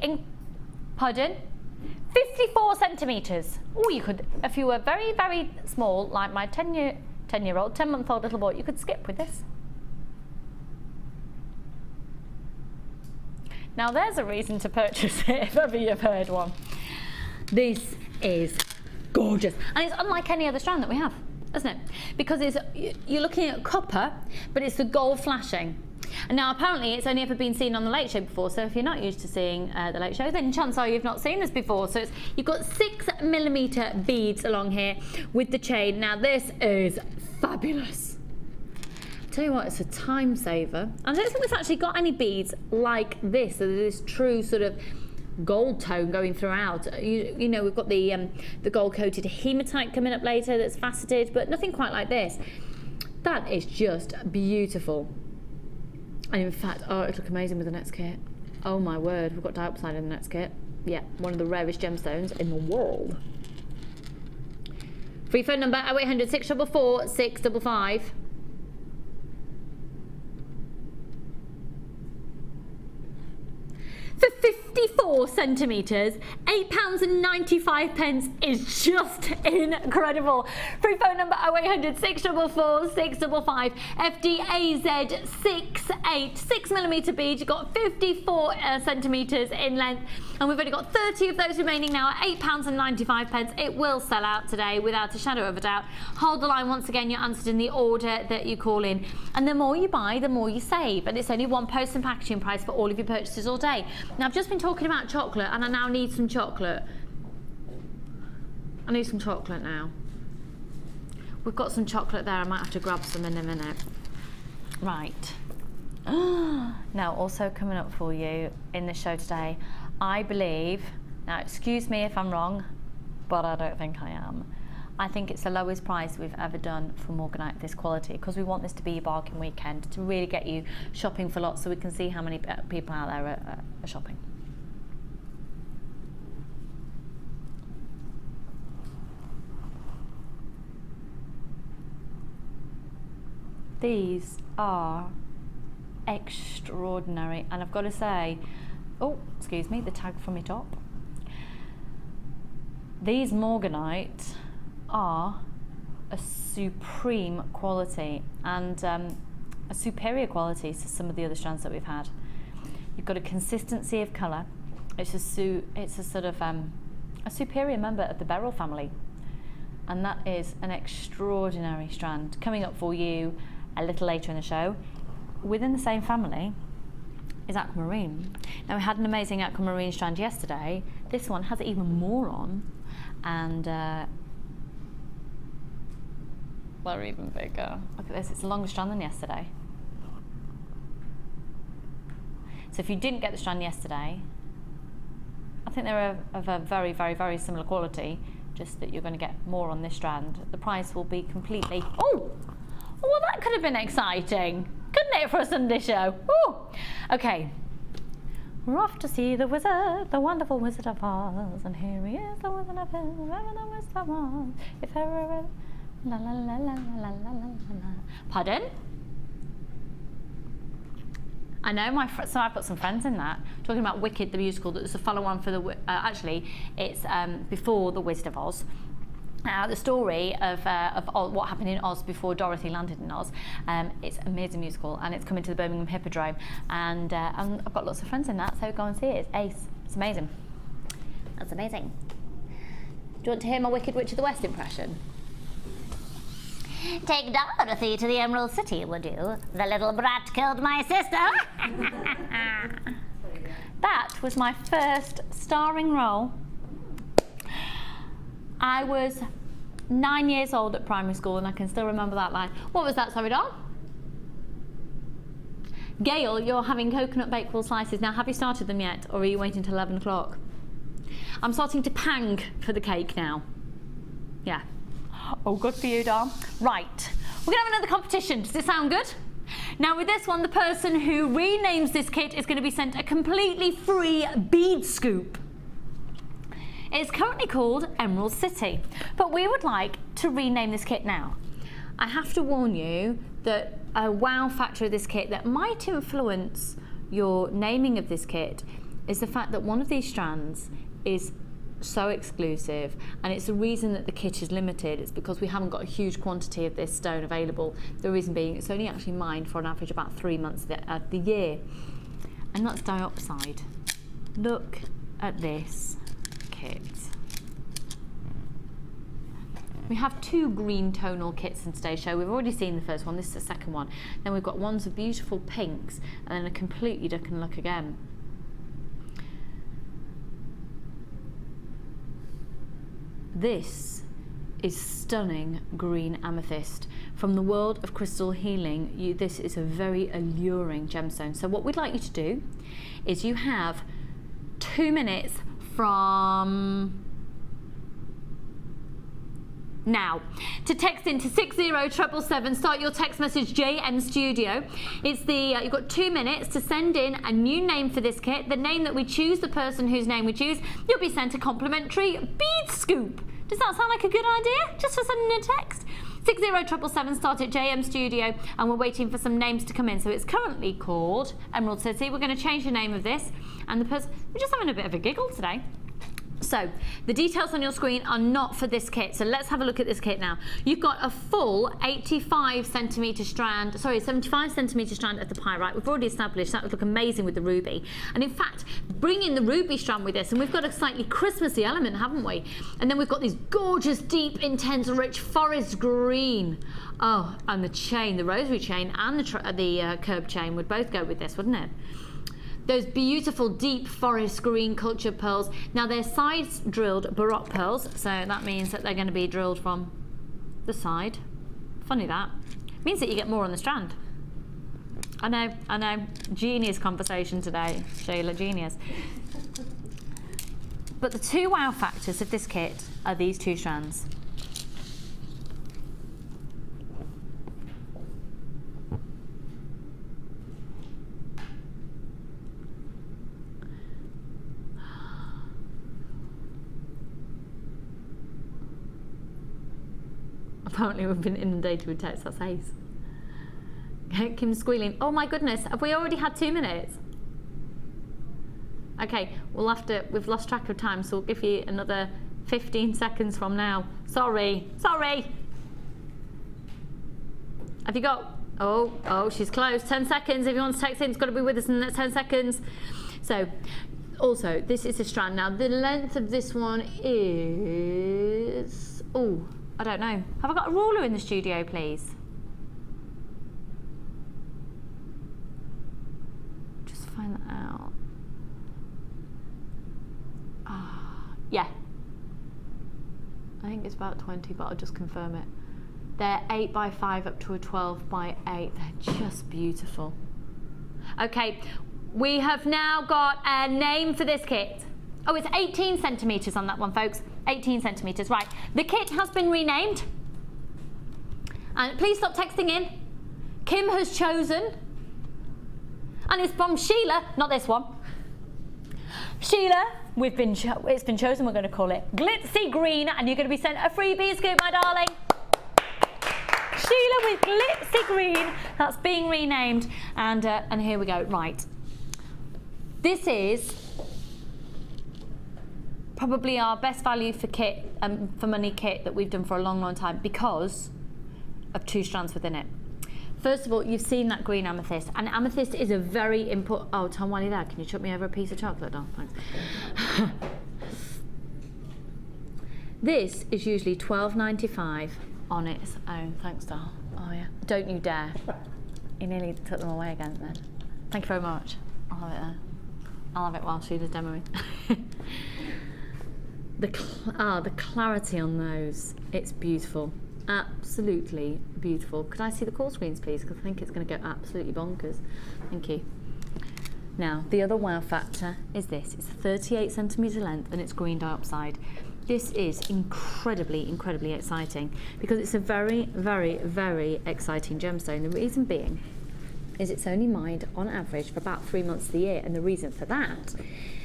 54 centimetres. Oh, you could, if you were very, very small, like my 10-month-old little boy, you could skip with this. Now, there's a reason to purchase it, if ever you've heard one. This is gorgeous. And it's unlike any other strand that we have, isn't it? Because you're looking at copper, but it's the gold flashing. And now apparently it's only ever been seen on the Late Show before, so if you're not used to seeing the Late Show, then chances are you've not seen this before. So you've got 6mm beads along here with the chain. Now this is fabulous. I'll tell you what, it's a time saver. I don't think we've actually got any beads like this, so this true sort of gold tone going throughout. You know, we've got the gold coated hematite coming up later that's faceted, but nothing quite like this. That is just beautiful. And in fact, oh, it'll look amazing with the next kit. Oh my word, we've got diopside in the next kit. Yeah, one of the rarest gemstones in the world. Free phone number 0800 644 655. For 54 centimetres, £8.95 is just incredible. Free phone number 0800 644 655. FDAZ 68 6mm beads. You've got 54 centimetres in length, and we've only got 30 of those remaining now at £8.95. It will sell out today without a shadow of a doubt. Hold the line once again. You're answered in the order that you call in, and the more you buy, the more you save. And it's only one post and packaging price for all of your purchases all day. Now, I've just been talking about chocolate, and I now need some chocolate. I need some chocolate now. We've got some chocolate there. I might have to grab some in a minute. Right. Now, also coming up for you in the show today, I believe, now excuse me if I'm wrong, but I don't think I am. I think it's the lowest price we've ever done for Morganite of this quality, because we want this to be your bargain weekend, to really get you shopping for lots, so we can see how many people out there are shopping. These are extraordinary, and I've got to say, oh, excuse me, the tag from my top. These Morganite are a supreme quality, and a superior quality to some of the other strands that we've had. You've got a consistency of colour. It's a sort of a superior member of the beryl family, and that is an extraordinary strand. Coming up for you a little later in the show, within the same family, is aquamarine. Now, we had an amazing aquamarine strand yesterday. This one has even more on, and they're even bigger. Look at this, it's a longer strand than yesterday. So if you didn't get the strand yesterday, I think they're of a very, very, very similar quality, just that you're going to get more on this strand. The price will be completely, oh, well, that could have been exciting, couldn't it, for a Sunday show? Ooh. Okay, we're off to see the wizard, the wonderful Wizard of Oz, and here he is, the Wizard of Oz, wherever the Wizard of Oz, if ever, la la la la la la la la. Pardon? I know so I've got some friends in that talking about Wicked the musical. That was a follow-on for the actually it's before the Wizard of Oz, the story of what happened in Oz before Dorothy landed in Oz. It's an amazing musical, and it's coming to the Birmingham Hippodrome, and I've got lots of friends in that, so go and see it. It's ace. It's amazing. That's amazing. Do you want to hear my Wicked Witch of the West impression? Take Dorothy to the Emerald City, would you? The little brat killed my sister. That was my first starring role. I was 9 years old at primary school, and I can still remember that line. What was that, sorry, Don? Gail, you're having coconut bakewell slices. Now, have you started them yet, or are you waiting till 11 o'clock? I'm starting to pang for the cake now. Yeah. Oh, good for you, Don. Right. We're going to have another competition. Does it sound good? Now, with this one, the person who renames this kit is going to be sent a completely free bead scoop. It's currently called Emerald City, but we would like to rename this kit now. I have to warn you that a wow factor of this kit that might influence your naming of this kit is the fact that one of these strands is so exclusive, and it's the reason that the kit is limited. It's because we haven't got a huge quantity of this stone available. The reason being, it's only actually mined for an average about 3 months of the year. And that's dioxide. Look at this kit. We have 2 green tonal kits in today's show. We've already seen the first one. This is the second one. Then we've got ones of beautiful pinks, and then a completely different look again. This is stunning green amethyst. From the world of crystal healing, this is a very alluring gemstone. So what we'd like you to do is you have 2 minutes from now to text into 60777. Start your text message JM Studio. It's the you've got 2 minutes to send in a new name for this kit. The name that we choose, the person whose name we choose, you'll be sent a complimentary bead scoop. Does that sound like a good idea? Just for sending a text. 60777. Start at JM Studio, and we're waiting for some names to come in. So it's currently called Emerald City. We're going to change the name of this, and the person, we're just having a bit of a giggle today. So the details on your screen are not for this kit, so let's have a look at this kit now. You've got a full 75 centimetre strand, sorry, 75 centimetre strand of the pyrite. We've already established that would look amazing with the ruby, and in fact bring in the ruby strand with this, and we've got a slightly Christmassy element, haven't we? And then we've got these gorgeous, deep, intense, rich forest green. Oh, and the chain, the rosary chain and the curb chain would both go with this, wouldn't it? Those beautiful deep forest green cultured pearls. Now they're sides drilled Baroque pearls, so that means that they're going to be drilled from the side. Funny that. Means that you get more on the strand. I know. Genius conversation today, Sheila, genius. But the 2 wow factors of this kit are these 2 strands. Apparently we've been inundated with texts, that's ace. Kim's squealing. Oh my goodness, have we already had 2 minutes? Okay, we've lost track of time, so we'll give you another 15 seconds from now. Sorry. Have you got, oh, she's close. 10 seconds, if you want to text in, it's got to be with us in the next 10 seconds. So, also, this is a strand. Now, the length of this one is, oh, I don't know. Have I got a ruler in the studio, please? Just find that out. Yeah. I think it's about 20, but I'll just confirm it. They're 8 by 5 up to a 12 by 8. They're just beautiful. Okay, we have now got a name for this kit. Oh, it's 18 centimetres on that one, folks. 18 centimetres, right. The kit has been renamed. And please stop texting in. Kim has chosen. And it's from Sheila, not this one. Sheila, it's been chosen, we're going to call it Glitzy Green, and you're going to be sent a free bee scoop, my darling. Sheila with Glitzy Green, that's being renamed. And here we go, right. This is probably our best value for kit, for money kit that we've done for a long, long time because of 2 strands within it. First of all, you've seen that green amethyst, and amethyst is a very important. Oh, Tom, while you're there, can you chuck me over a piece of chocolate, Don? Thanks. This is usually $12.95 on its own. Thanks, Don. Oh yeah. Don't you dare. You nearly took them away again then. Thank you very much. I'll have it there. I'll have it while Sheila's demoing. The clarity on those, it's beautiful. Absolutely beautiful. Could I see the call screens, please? Because I think it's going to go absolutely bonkers. Thank you. Now, the other wow factor is this. It's a 38 centimetre length and it's green dioxide. This is incredibly, incredibly exciting because it's a very, very, very exciting gemstone. The reason being is it's only mined on average for about 3 months of the year, and the reason for that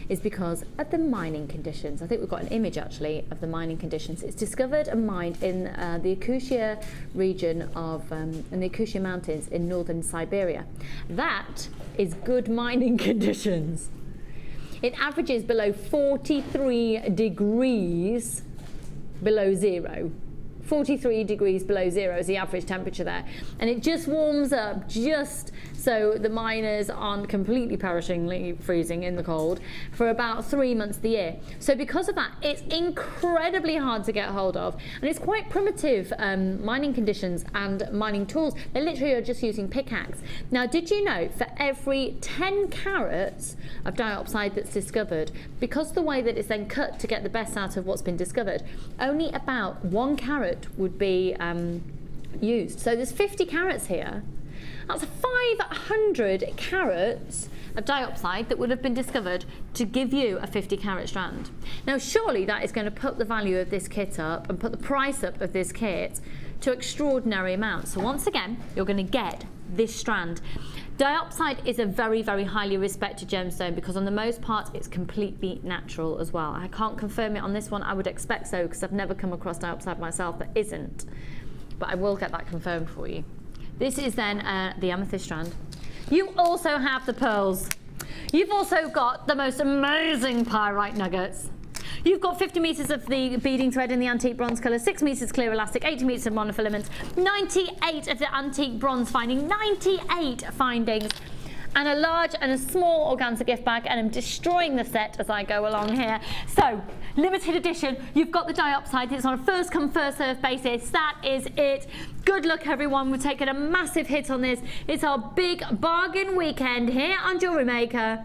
is because of the mining conditions. I think we've got an image actually of the mining conditions. It's discovered and mined in the Yakutia region of, in the Yakutia Mountains in northern Siberia. That is good mining conditions. It averages below 43 degrees below zero. 43 degrees below zero is the average temperature there, and it just warms up just so the miners aren't completely perishingly freezing in the cold for about 3 months of the year. So because of that, it's incredibly hard to get hold of, and it's quite primitive mining conditions and mining tools. They literally are just using pickaxe. Now, did you know for every 10 carats of diopside that's discovered, because of the way that it's then cut to get the best out of what's been discovered, only about 1 carat would be used. So there's 50 carats here. That's 500 carats of diopside that would have been discovered to give you a 50 carat strand. Now surely that is going to put the value of this kit up and put the price up of this kit to extraordinary amounts. So once again, you're going to get this strand. Diopside is a very, very highly respected gemstone because on the most part it's completely natural as well. I can't confirm it on this one. I would expect so because I've never come across diopside myself that isn't, but I will get that confirmed for you. This is then the amethyst strand. You also have the pearls. You've also got the most amazing pyrite nuggets. You've got 50 metres of the beading thread in the antique bronze colour, 6 metres clear elastic, 80 metres of monofilament, 98 of the antique bronze finding, 98 findings, and a large and a small organza gift bag, and I'm destroying the set as I go along here. So, limited edition, you've got the diopside, it's on a first come first served basis, that is it. Good luck everyone, we've taken a massive hit on this. It's our big bargain weekend here on Jewellery Maker.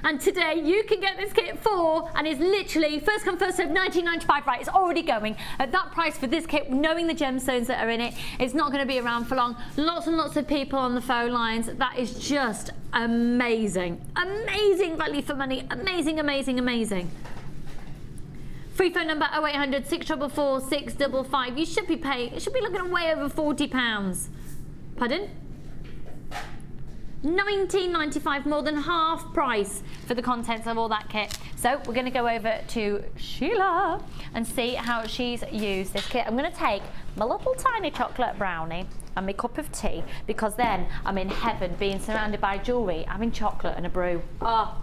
And today you can get this kit for, and it's literally first come first served, $19.95, right? It's already going at that price for this kit, knowing the gemstones that are in it. It's not going to be around for long. Lots and lots of people on the phone lines. That is just amazing. Amazing value for money. Amazing, amazing, amazing. Free phone number 0800 644 655. You should be paying, it should be looking at way over £40. Pardon? $19.95, more than half price for the contents of all that kit. So we're going to go over to Sheila and see how she's used this kit. I'm going to take my little tiny chocolate brownie and my cup of tea, because then I'm in heaven being surrounded by jewellery, having chocolate and a brew. Oh,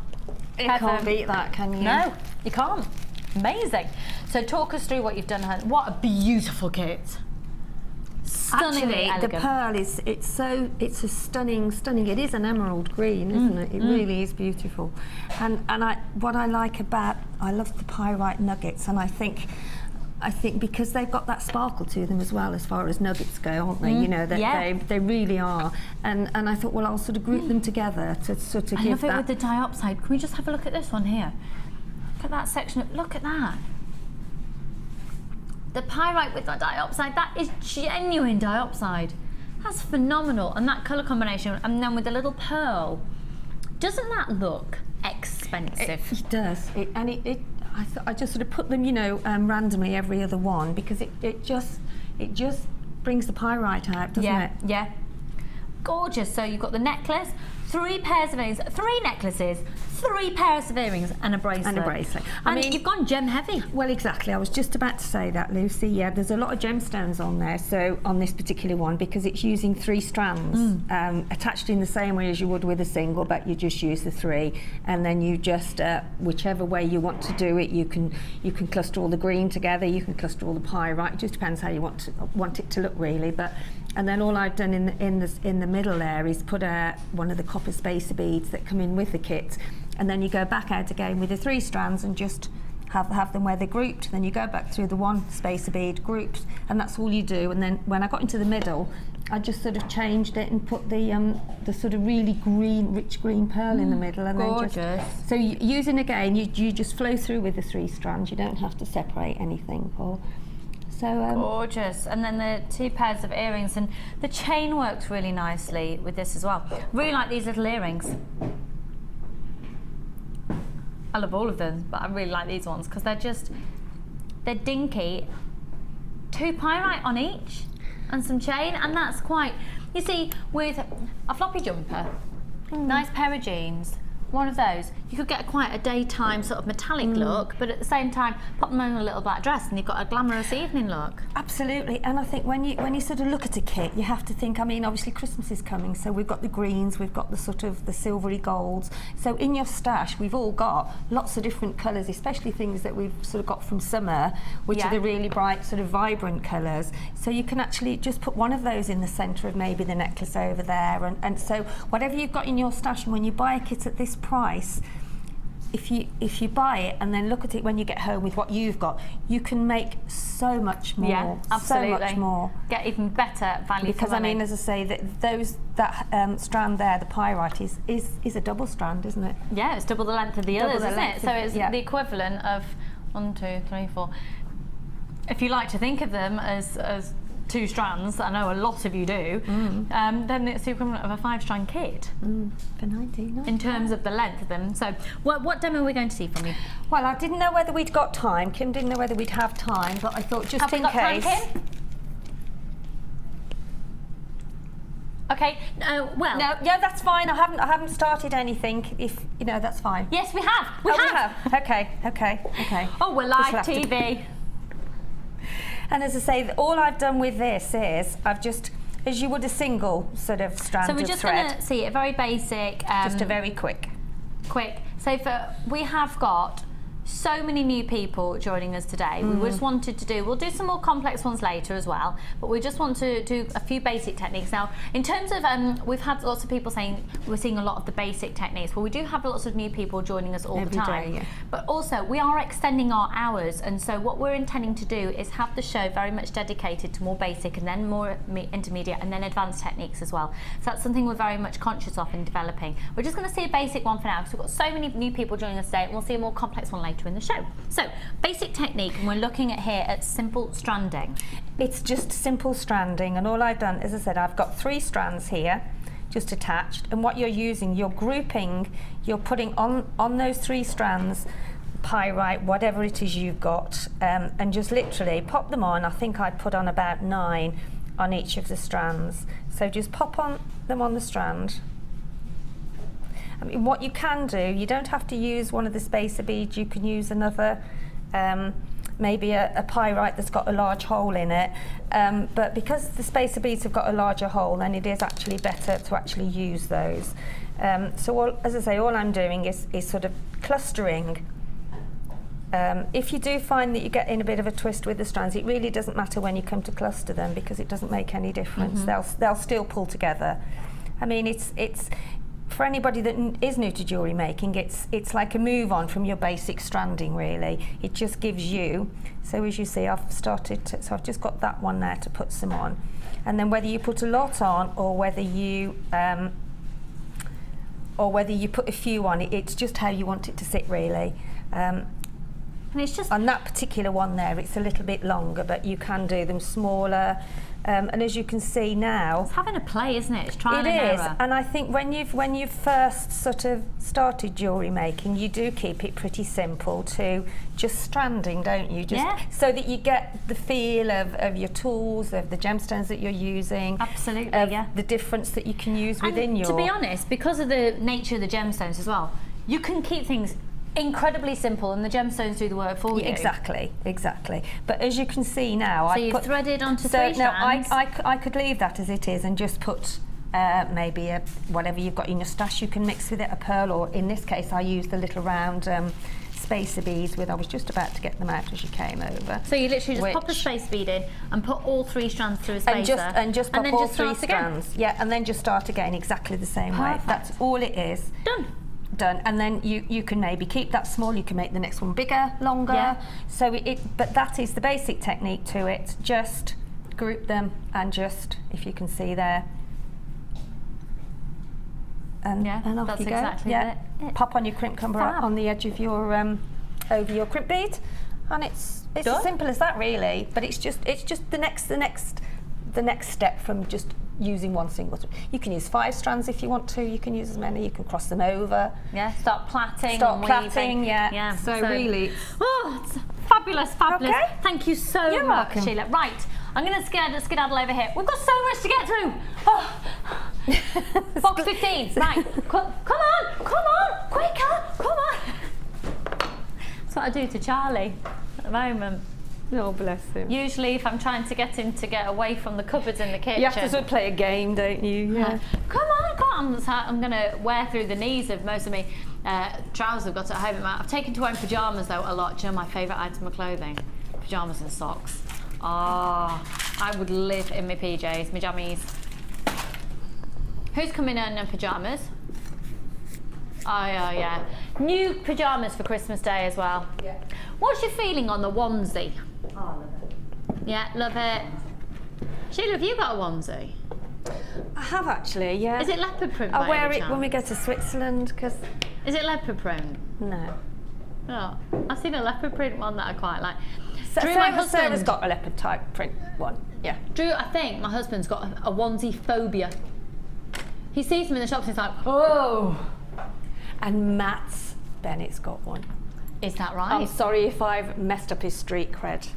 you can't beat that, can you? No, you can't. Amazing. So talk us through what you've done. What a beautiful kit. Stunningly Actually, elegant. the pearl is, it's a stunning, it is an emerald green, isn't it? It really is beautiful. And what I like about, I love the pyrite nuggets, and I think because they've got that sparkle to them as well as far as nuggets go, aren't they? You know, that they really are. And I thought, well, I'll sort of group them together to sort of give that. I love it with the diopside. Can we just have a look at this one here? Look at that section, look at that. The pyrite with the diopside, that is genuine diopside. That's phenomenal. And that colour combination, and then with the little pearl, doesn't that look expensive? It does. I just sort of put them, you know, randomly every other one, because it just brings the pyrite out, doesn't it? Yeah. Gorgeous. So you've got the necklace, 3 pairs of earrings, 3 necklaces, 3 pairs of earrings and a bracelet. And a bracelet. I mean, you've gone gem heavy. Well, exactly. I was just about to say that, Lucy. Yeah, there's a lot of gemstones on there. So on this particular one, because it's using 3 strands attached in the same way as you would with a single, but you just use the 3, and then you just whichever way you want to do it, you can cluster all the green together. You can cluster all the pyrite. It just depends how you want it to look, really. But and then all I've done in the middle there is put one of the copper spacer beads that come in with the kit, and then you go back out again with the 3 strands and just have them where they're grouped. Then you go back through the 1 spacer bead groups, and that's all you do. And then when I got into the middle, I just sort of changed it and put the sort of really green, rich green pearl in the middle, and gorgeous. then just so using again, you just flow through with the 3 strands. You don't have to separate anything. So gorgeous. And then the 2 pairs of earrings, and the chain works really nicely with this as well. Really like these little earrings. I love all of them, but I really like these ones because they're dinky. 2 pyrite on each and some chain, and that's quite, you see, with a floppy jumper, nice pair of jeans, one of those, you could get quite a daytime sort of metallic look, but at the same time pop them on a little black dress and you've got a glamorous evening look. Absolutely. And I think when you sort of look at a kit, you have to think, I mean, obviously Christmas is coming, so we've got the greens, we've got the sort of the silvery golds. So in your stash, we've all got lots of different colours, especially things that we've sort of got from summer, which are the really bright, sort of vibrant colours. So you can actually just put one of those in the centre of maybe the necklace over there. And so whatever you've got in your stash, and when you buy a kit at this price, if you buy it and then look at it when you get home with what you've got, you can make so much more. Yeah, absolutely. So much more. Get even better value because for money. I mean, as I say, that strand there, the pyrite, is a double strand, isn't it? Yeah, it's double the length of the others, isn't it? So it's yeah. the equivalent of 1, 2, 3, 4. If you like to think of them as 2 strands, I know a lot of you do, then it's the equivalent of a 5-strand kit. For 19. In terms of the length of them. So what demo are we going to see from you? Well, I didn't know whether we'd got time. Kim didn't know whether we'd have time, but I thought just in case. Time, Kim? Okay. Well. No, yeah, that's fine. I haven't started anything. If you know, that's fine. Yes, we have. We have. Okay. Oh, we're live TV. And as I say, all I've done with this is I've just, as you would a single sort of strand of thread. So we're just going to see a very basic. Just a very quick. So we have got so many new people joining us today. We just wanted to we'll do some more complex ones later as well, but we just want to do a few basic techniques. Now, in terms of, we've had lots of people saying we're seeing a lot of the basic techniques. Well, we do have lots of new people joining us all the time. Day, yeah. But also, we are extending our hours, and so what we're intending to do is have the show very much dedicated to more basic and then more intermediate and then advanced techniques as well. So that's something we're very much conscious of in developing. We're just going to see a basic one for now, because we've got so many new people joining us today, and we'll see a more complex one later in the show. So, basic technique, and we're looking at here at simple stranding. It's just simple stranding, and all I've done, as I said, I've got 3 strands here, just attached, and what you're using, you're grouping, you're putting on those 3 strands, pyrite, whatever it is you've got, and just literally pop them on. I think I put on about 9 on each of the strands. So just pop them on the strand. I mean, what you can do, you don't have to use one of the spacer beads, you can use another, maybe a pyrite that's got a large hole in it, but because the spacer beads have got a larger hole, then it is actually better to actually use those. So as I say, all I'm doing is sort of clustering. If you do find that you get in a bit of a twist with the strands, it really doesn't matter when you come to cluster them, because it doesn't make any difference. They'll still pull together. I mean, it's for anybody that is new to jewellery making, it's like a move on from your basic stranding, really. It just gives you, so as you see, I've just got that one there to put some on. And then whether you put a lot on or whether you put a few on, it's just how you want it to sit, really. And it's just on that particular one there, it's a little bit longer, but you can do them smaller. And as you can see now, it's having a play, isn't it? It's trial and error. It is, and I think when you've first sort of started jewellery making, you do keep it pretty simple to just stranding, don't you? Just so that you get the feel of your tools, of the gemstones that you're using. Absolutely, the difference that you can use within your. To be honest, because of the nature of the gemstones as well, You can keep things incredibly simple and the gemstones do the work for you. Exactly, exactly. But as you can see now, so you've threaded onto 3 strands. I could leave that as it is and just put maybe whatever you've got in your stash, you can mix with it, a pearl, or in this case I used the little round spacer beads with, I was just about to get them out as you came over. So you literally just pop a spacer bead in and put all 3 strands through a spacer. And just pop all 3 strands. Yeah, and then just start again exactly the same way. That's all it is. Done. And then you can maybe keep that small, you can make the next one bigger, longer. Yeah. So but that is the basic technique to it. Just group them and just, if you can see there, and off that's you go. Exactly it. Pop on your crimp cover on the edge of your over your crimp bead, and it's as simple as that really. But it's just the next step from just using one single. You can use 5 strands if you want to. You can use as many. You can cross them over. Yeah. Start plaiting. Yeah. So really, it's fabulous. Okay. Thank you so You're much, welcome. Sheila. Right. I'm going to skedaddle over here. We've got so much to get through. Box 15. Right. Come on. Quicker. Come on. That's what I do to Charlie at the moment. Oh, bless him. Usually if I'm trying to get him to get away from the cupboards in the kitchen. You have to sort of play a game, don't you? Yeah. Come on. I'm going to wear through the knees of most of me trousers I've got at home. I've taken to wearing pyjamas though a lot. Do you know my favourite item of clothing? Pyjamas and socks. I would live in my PJs, my jammies. Who's coming in pyjamas? Oh yeah. New pyjamas for Christmas Day as well. Yeah. What's your feeling on the onesie? Oh, I love it. Yeah, love it. Sheila, have you got a onesie? I have actually, yeah. Is it leopard print? I wear it when we go to Switzerland because. Is it leopard print? No. Oh, I've seen a leopard print one that I quite like. Sarah's got a leopard type print one. Yeah. Drew, I think my husband's got a onesie phobia. He sees them in the shops and he's like, oh. And Matt's Bennett's got one. Is that right? I'm sorry if I've messed up his street cred.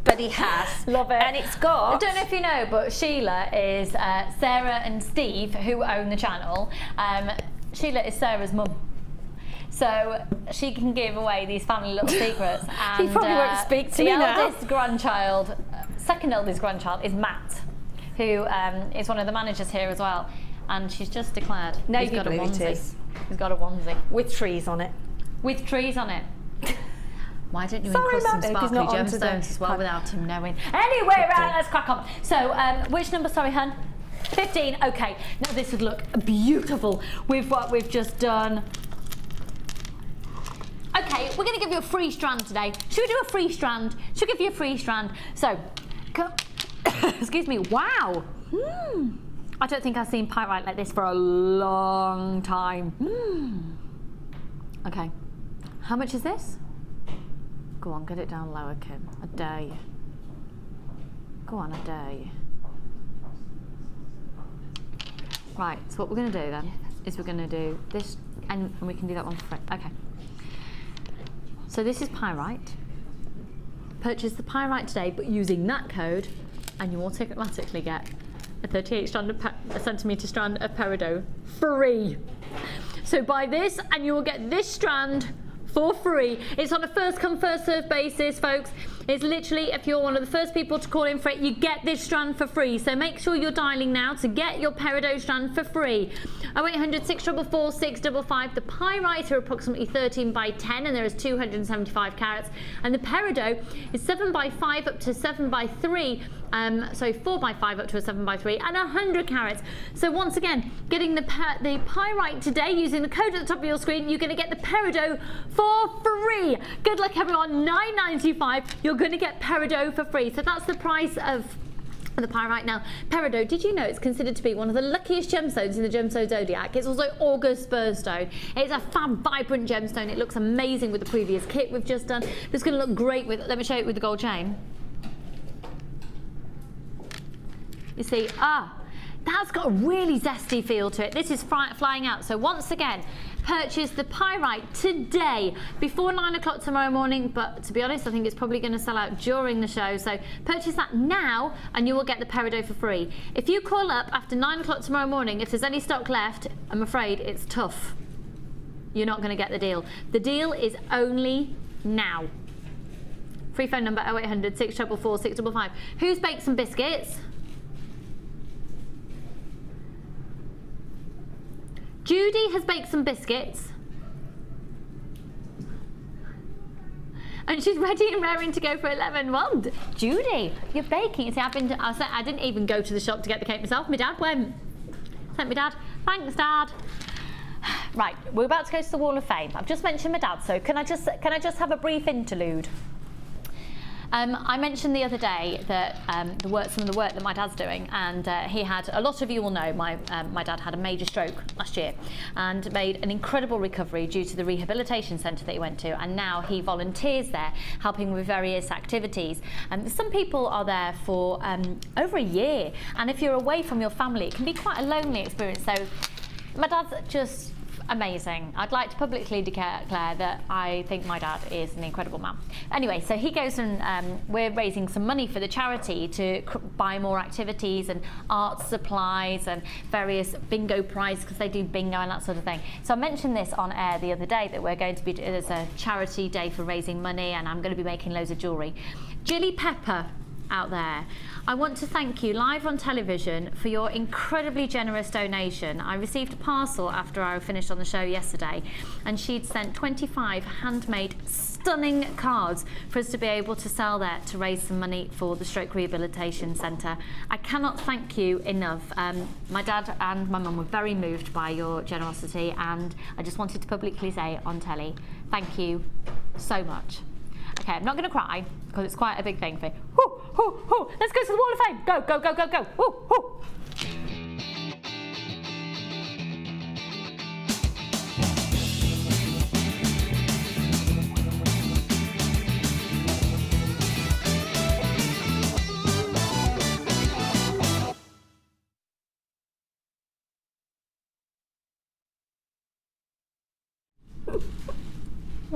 But he has. Love it. And it's got... I don't know if you know, but Sheila is Sarah and Steve, who own the channel. Sheila is Sarah's mum. So she can give away these family little secrets. And, he probably won't speak to me now. The eldest grandchild, second eldest grandchild is Matt, who is one of the managers here as well. And she's just declared he's got a onesie. He's got a onesie. With trees on it. With trees on it. Why don't you encrust some sparkly gemstones as well without him knowing? Anyway, right, let's crack on. So, which number, sorry, hun? 15, okay. Now this would look beautiful with what we've just done. Okay, we're going to give you a free strand today. Should we do a free strand? Should we give you a free strand? So, excuse me, wow. I don't think I've seen pyrite like this for a long time. Okay, how much is this? Go on, get it down lower, Kim. A day. Go on, a day. Right, so what we're going to do then is we're going to do this, and we can do that one for free. Okay. So this is pyrite. Purchase the pyrite today, but using that code, and you automatically get a 38 centimetre strand of Peridot free. So buy this, and you will get this strand for free. It's on a first come first serve basis, folks. It's literally, if you're one of the first people to call in for it, you get this strand for free. So make sure you're dialing now to get your Peridot strand for free. 0800 644 655. The pyrite are approximately 13 by 10, and there is 275 carats. And the Peridot is 7 by 5 up to 7 by 3. So 4 by 5 up to a 7 by 3 and 100 carats. So once again, getting the pyrite today using the code at the top of your screen, you're going to get the Peridot for free. Good luck, everyone. $9.95. You're going to get Peridot for free. So that's the price of the pyrite. Now, Peridot, did you know it's considered to be one of the luckiest gemstones in the gemstone zodiac? It's also August birthstone. It's a fab, vibrant gemstone. It looks amazing with the previous kit we've just done. It's going to look great with, let me show you it with the gold chain. You see, that's got a really zesty feel to it. This is flying out. So once again, purchase the pyrite today before 9 o'clock tomorrow morning. But to be honest, I think it's probably going to sell out during the show. So purchase that now and you will get the Peridot for free. If you call up after 9 o'clock tomorrow morning, if there's any stock left, I'm afraid it's tough. you're not going to get the deal. The deal is only now. Free phone number 0800 644 655. Who's baked some biscuits? Judy has baked some biscuits. And she's ready and raring to go for 11. Well, Judy, you're baking. See, I didn't even go to the shop to get the cake myself. My dad went. Sent my dad. Thanks, Dad. Right, we're about to go to the Wall of Fame. I've just mentioned my dad, so can I just have a brief interlude? I mentioned the other day that some of the work that my dad's doing, and he had, a lot of you will know, my dad had a major stroke last year and made an incredible recovery due to the rehabilitation centre that he went to, and now he volunteers there helping with various activities. Some people are there for over a year, and if you're away from your family it can be quite a lonely experience. So my dad's just amazing. I'd like to publicly declare that I think my dad is an incredible man. Anyway, so he goes and we're raising some money for the charity to buy more activities and art supplies and various bingo prizes, because they do bingo and that sort of thing. So I mentioned this on air the other day that we're going to be, there's a charity day for raising money, and I'm going to be making loads of jewellery. Jilly Pepper out there, I want to thank you live on television for your incredibly generous donation. I received a parcel after I finished on the show yesterday, and she'd sent 25 handmade stunning cards for us to be able to sell there to raise some money for the Stroke Rehabilitation Centre. I cannot thank you enough. My dad and my mum were very moved by your generosity, and I just wanted to publicly say on telly, thank you so much. Okay, I'm not going to cry because it's quite a big thing for me. Woo, woo, woo. Let's go to the Wall of Fame. Go, go, go, go, go. Woo, woo.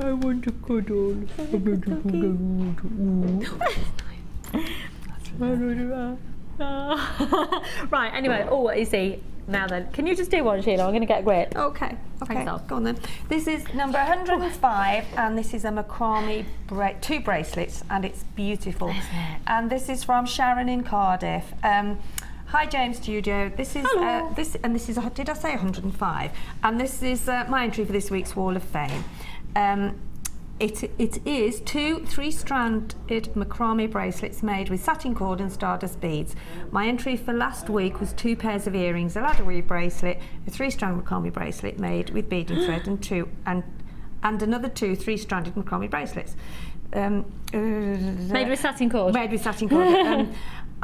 I want a cuddle. Right, anyway, what is he? Now then, can you just do one, Sheila? I'm going to get a grip. Okay, Thanks, Al. go on then. This is number 105, and this is a macrame, 2 bracelets, and it's beautiful. Isn't it? And this is from Sharon in Cardiff. Hi James Studio, this is this is did I say 105? And this is my entry for this week's Wall of Fame. It is 2 3-stranded macrame bracelets made with satin cord and stardust beads. My entry for last week was 2 pairs of earrings, a ladder weave bracelet, a 3-strand macrame bracelet made with beading thread, and another 2 3-stranded macrame bracelets. Made with satin cord. Made with satin cord.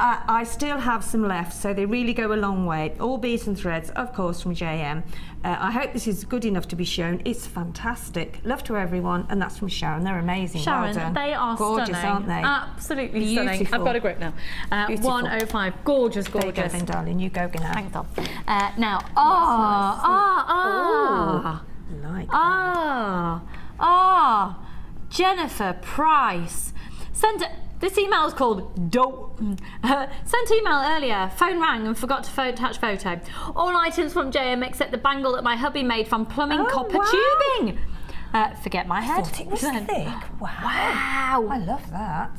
I still have some left, so they really go a long way. All beads and threads, of course, from JM. I hope this is good enough to be shown. It's fantastic. Love to everyone, and that's from Sharon. They're amazing. Sharon, well done. they are gorgeous, stunning. aren't they? Absolutely Beautiful. stunning. I've got a grip now. 105. Gorgeous, gorgeous. There you go then, darling. You go now. Thanks, Dom. Now, Jennifer Price. This email is called sent email earlier, phone rang and forgot to attach photo. All items from JM except the bangle that my hubby made from plumbing copper tubing. Forget my head. I thought it was thick. Wow. I love that.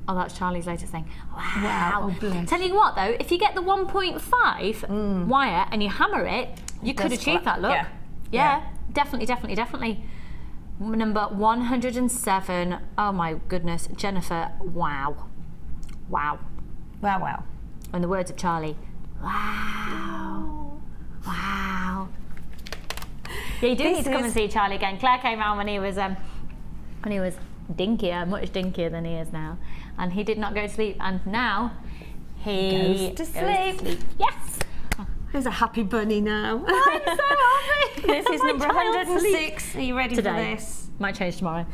Oh, that's Charlie's latest thing. Wow. Oh, bless. Tell you what though, if you get the 1.5 wire and you hammer it, you could achieve that look. Yeah. Definitely. Number 107. Oh my goodness, Jennifer. Wow. In the words of Charlie, wow. Yeah, you do need to come and see Charlie again. Claire came round when he was dinkier, much dinkier than he is now, and he did not go to sleep, and now he goes to sleep. Yes. There's a happy bunny now. I'm so happy. This is number 106. Are you ready Today. for this? Might change tomorrow.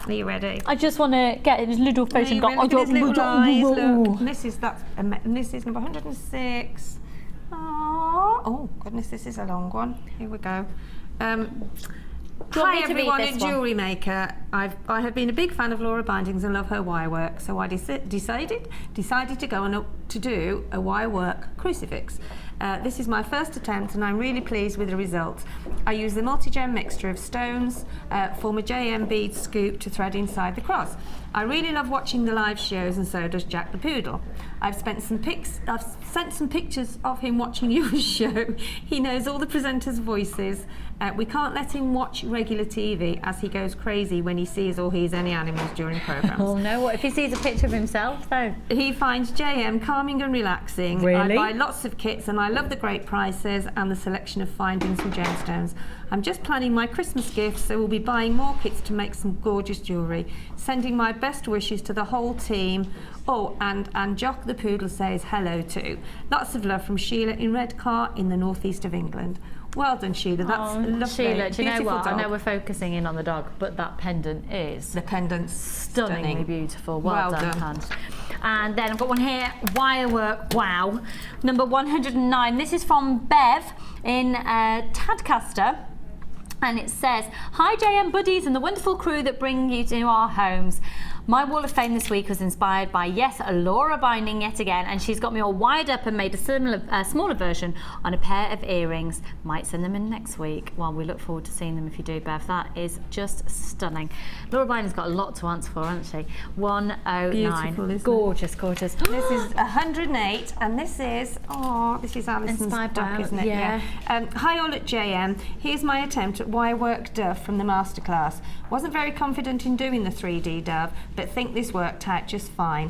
Are you ready? I just want to get his little face and go. Look at his little eyes, look. This is number 106. Oh goodness, this is a long one. Here we go. Hi everyone at Jewellery Maker. I have been a big fan of Laura Bindings and love her wirework, so I decided to go and to do a wirework crucifix. This is my first attempt and I'm really pleased with the result. I use the multi-gem mixture of stones, form a JM bead scoop to thread inside the cross. I really love watching the live shows and so does Jack the Poodle. I've sent some pictures of him watching your show. He knows all the presenters' voices. We can't let him watch regular TV as he goes crazy when he sees or hears any animals during programmes. Oh no, what if he sees a picture of himself though? He finds JM calming and relaxing. Really? I buy lots of kits and I love the great prices and the selection of findings from Gemstones. I'm just planning my Christmas gifts, so we'll be buying more kits to make some gorgeous jewellery. Sending my best wishes to the whole team. Oh, and Jock the Poodle says hello too. Lots of love from Sheila in Redcar in the northeast of England. Well done, Sheila. That's lovely. Sheila, do you know what? Dog. I know we're focusing in on the dog, but that pendant is... The pendant's stunningly beautiful. Well done, Hans. And then I've got one here, wirework, wow. Number 109. This is from Bev in Tadcaster. And it says, hi JM buddies and the wonderful crew that bring you to our homes. My wall of fame this week was inspired by, yes, a Laura binding yet again, and she's got me all wired up and made a smaller version on a pair of earrings. Might send them in next week. Well, we look forward to seeing them if you do, Bev. That is just stunning. Laura binding's got a lot to answer for, hasn't she? 109. Beautiful, isn't gorgeous, it? Gorgeous. This is 108, and this is Alison's duck, isn't it? Yeah. Hi all at JM. Here's my attempt at wirework dove from the masterclass. Wasn't very confident in doing the 3D dove, but think this worked out just fine.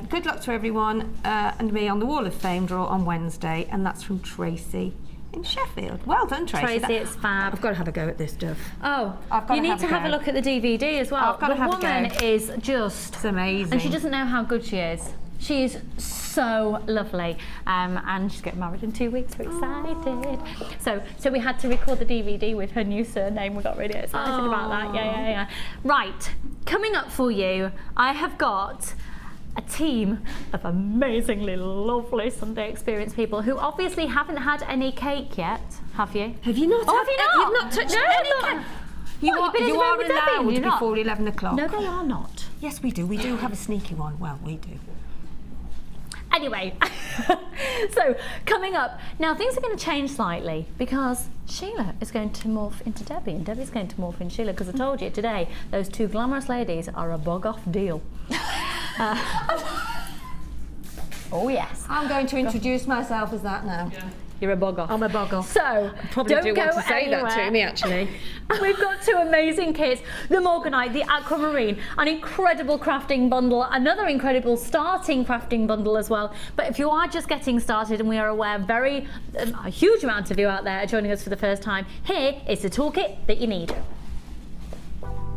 Good luck to everyone and me on the Wall of Fame draw on Wednesday, and that's from Tracy in Sheffield. Well done, Tracy. Tracy, it's fab. I've got to have a go at this dove. Oh, you need to have a look at the DVD as well. I've got to have a go. The woman is just... It's amazing. And she doesn't know how good she is. She is so lovely, and she's getting married in 2 weeks. We're excited. So we had to record the DVD with her new surname. We got really excited about that. Yeah. Right, coming up for you, I have got a team of amazingly lovely Sunday Experience people who obviously haven't had any cake yet. Have you? Have you not? Oh, have you not? You've not touched any cake? You are allowed before 11 o'clock. No, they are not. Yes, we do. We do have a sneaky one. Well, we do. Anyway, so coming up, now things are going to change slightly because Sheila is going to morph into Debbie and Debbie's going to morph into Sheila, because I told you today those two glamorous ladies are a bug-off deal. Oh yes. I'm going to introduce myself as that now. Yeah. You're a bug-off. I'm a bug-off. So, probably don't do go want to say anywhere. that to me, actually. We've got two amazing kits, the Morganite, the Aquamarine, an incredible crafting bundle, another incredible starting crafting bundle as well. But if you are just getting started, and we are aware a huge amount of you out there are joining us for the first time, here is the toolkit that you need.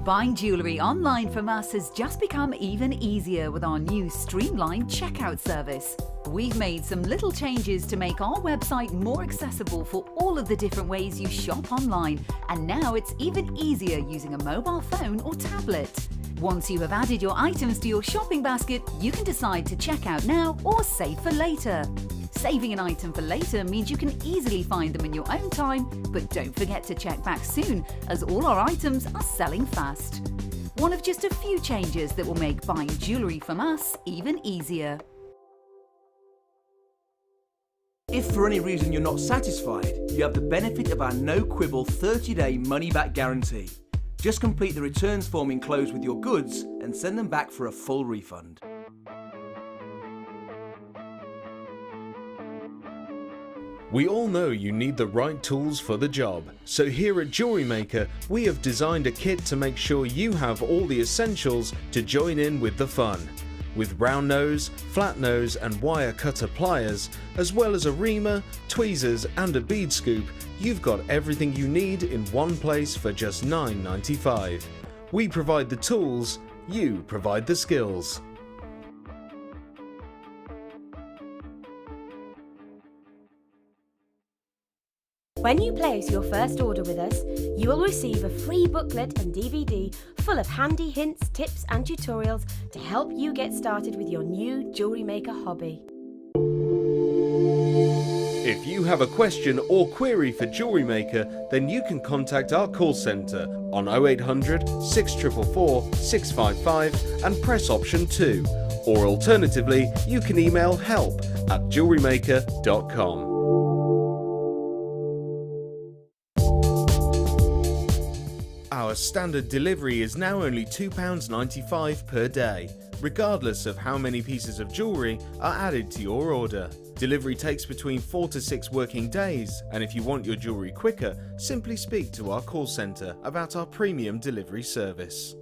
Buying jewellery online from us has just become even easier with our new streamlined checkout service. We've made some little changes to make our website more accessible for all of the different ways you shop online, and now it's even easier using a mobile phone or tablet. Once you have added your items to your shopping basket, you can decide to check out now or save for later. Saving an item for later means you can easily find them in your own time, but don't forget to check back soon, as all our items are selling fast. One of just a few changes that will make buying jewellery from us even easier. If for any reason you're not satisfied, you have the benefit of our no-quibble 30-day money-back guarantee. Just complete the returns form enclosed with your goods and send them back for a full refund. We all know you need the right tools for the job, so here at Jewellery Maker we have designed a kit to make sure you have all the essentials to join in with the fun. With round nose, flat nose and wire cutter pliers, as well as a reamer, tweezers and a bead scoop, you've got everything you need in one place for just $9.95. We provide the tools, you provide the skills. When you place your first order with us, you will receive a free booklet and DVD full of handy hints, tips and tutorials to help you get started with your new Jewellery Maker hobby. If you have a question or query for Jewellery Maker, then you can contact our call centre on 0800 644 655 and press option 2. Or alternatively, you can email help@jewellerymaker.com. Our standard delivery is now only £2.95 per day, regardless of how many pieces of jewellery are added to your order. Delivery takes between 4 to 6 working days, and if you want your jewellery quicker, simply speak to our call centre about our premium delivery service.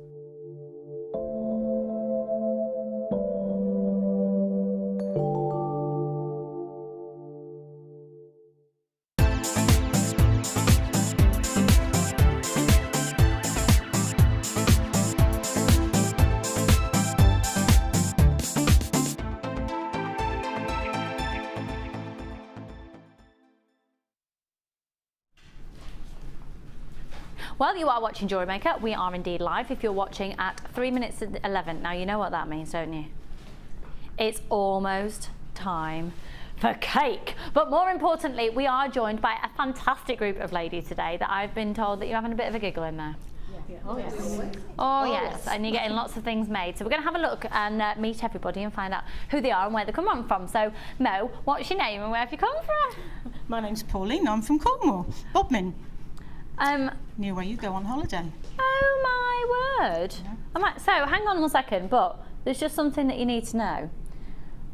Well, you are watching Jewellery Maker. We are indeed live if you're watching at 3 minutes to 11. Now, you know what that means, don't you? It's almost time for cake. But more importantly, we are joined by a fantastic group of ladies today that I've been told that you're having a bit of a giggle in there. Yeah. Oh, yes. Oh, yes, and you're getting lots of things made. So we're going to have a look and meet everybody and find out who they are and where they come from. So, Mo, what's your name and where have you come from? My name's Pauline. I'm from Cornwall, Bodmin. Near where you go on holiday. Oh my word. Yeah. So hang on 1 second, but there's just something that you need to know. Am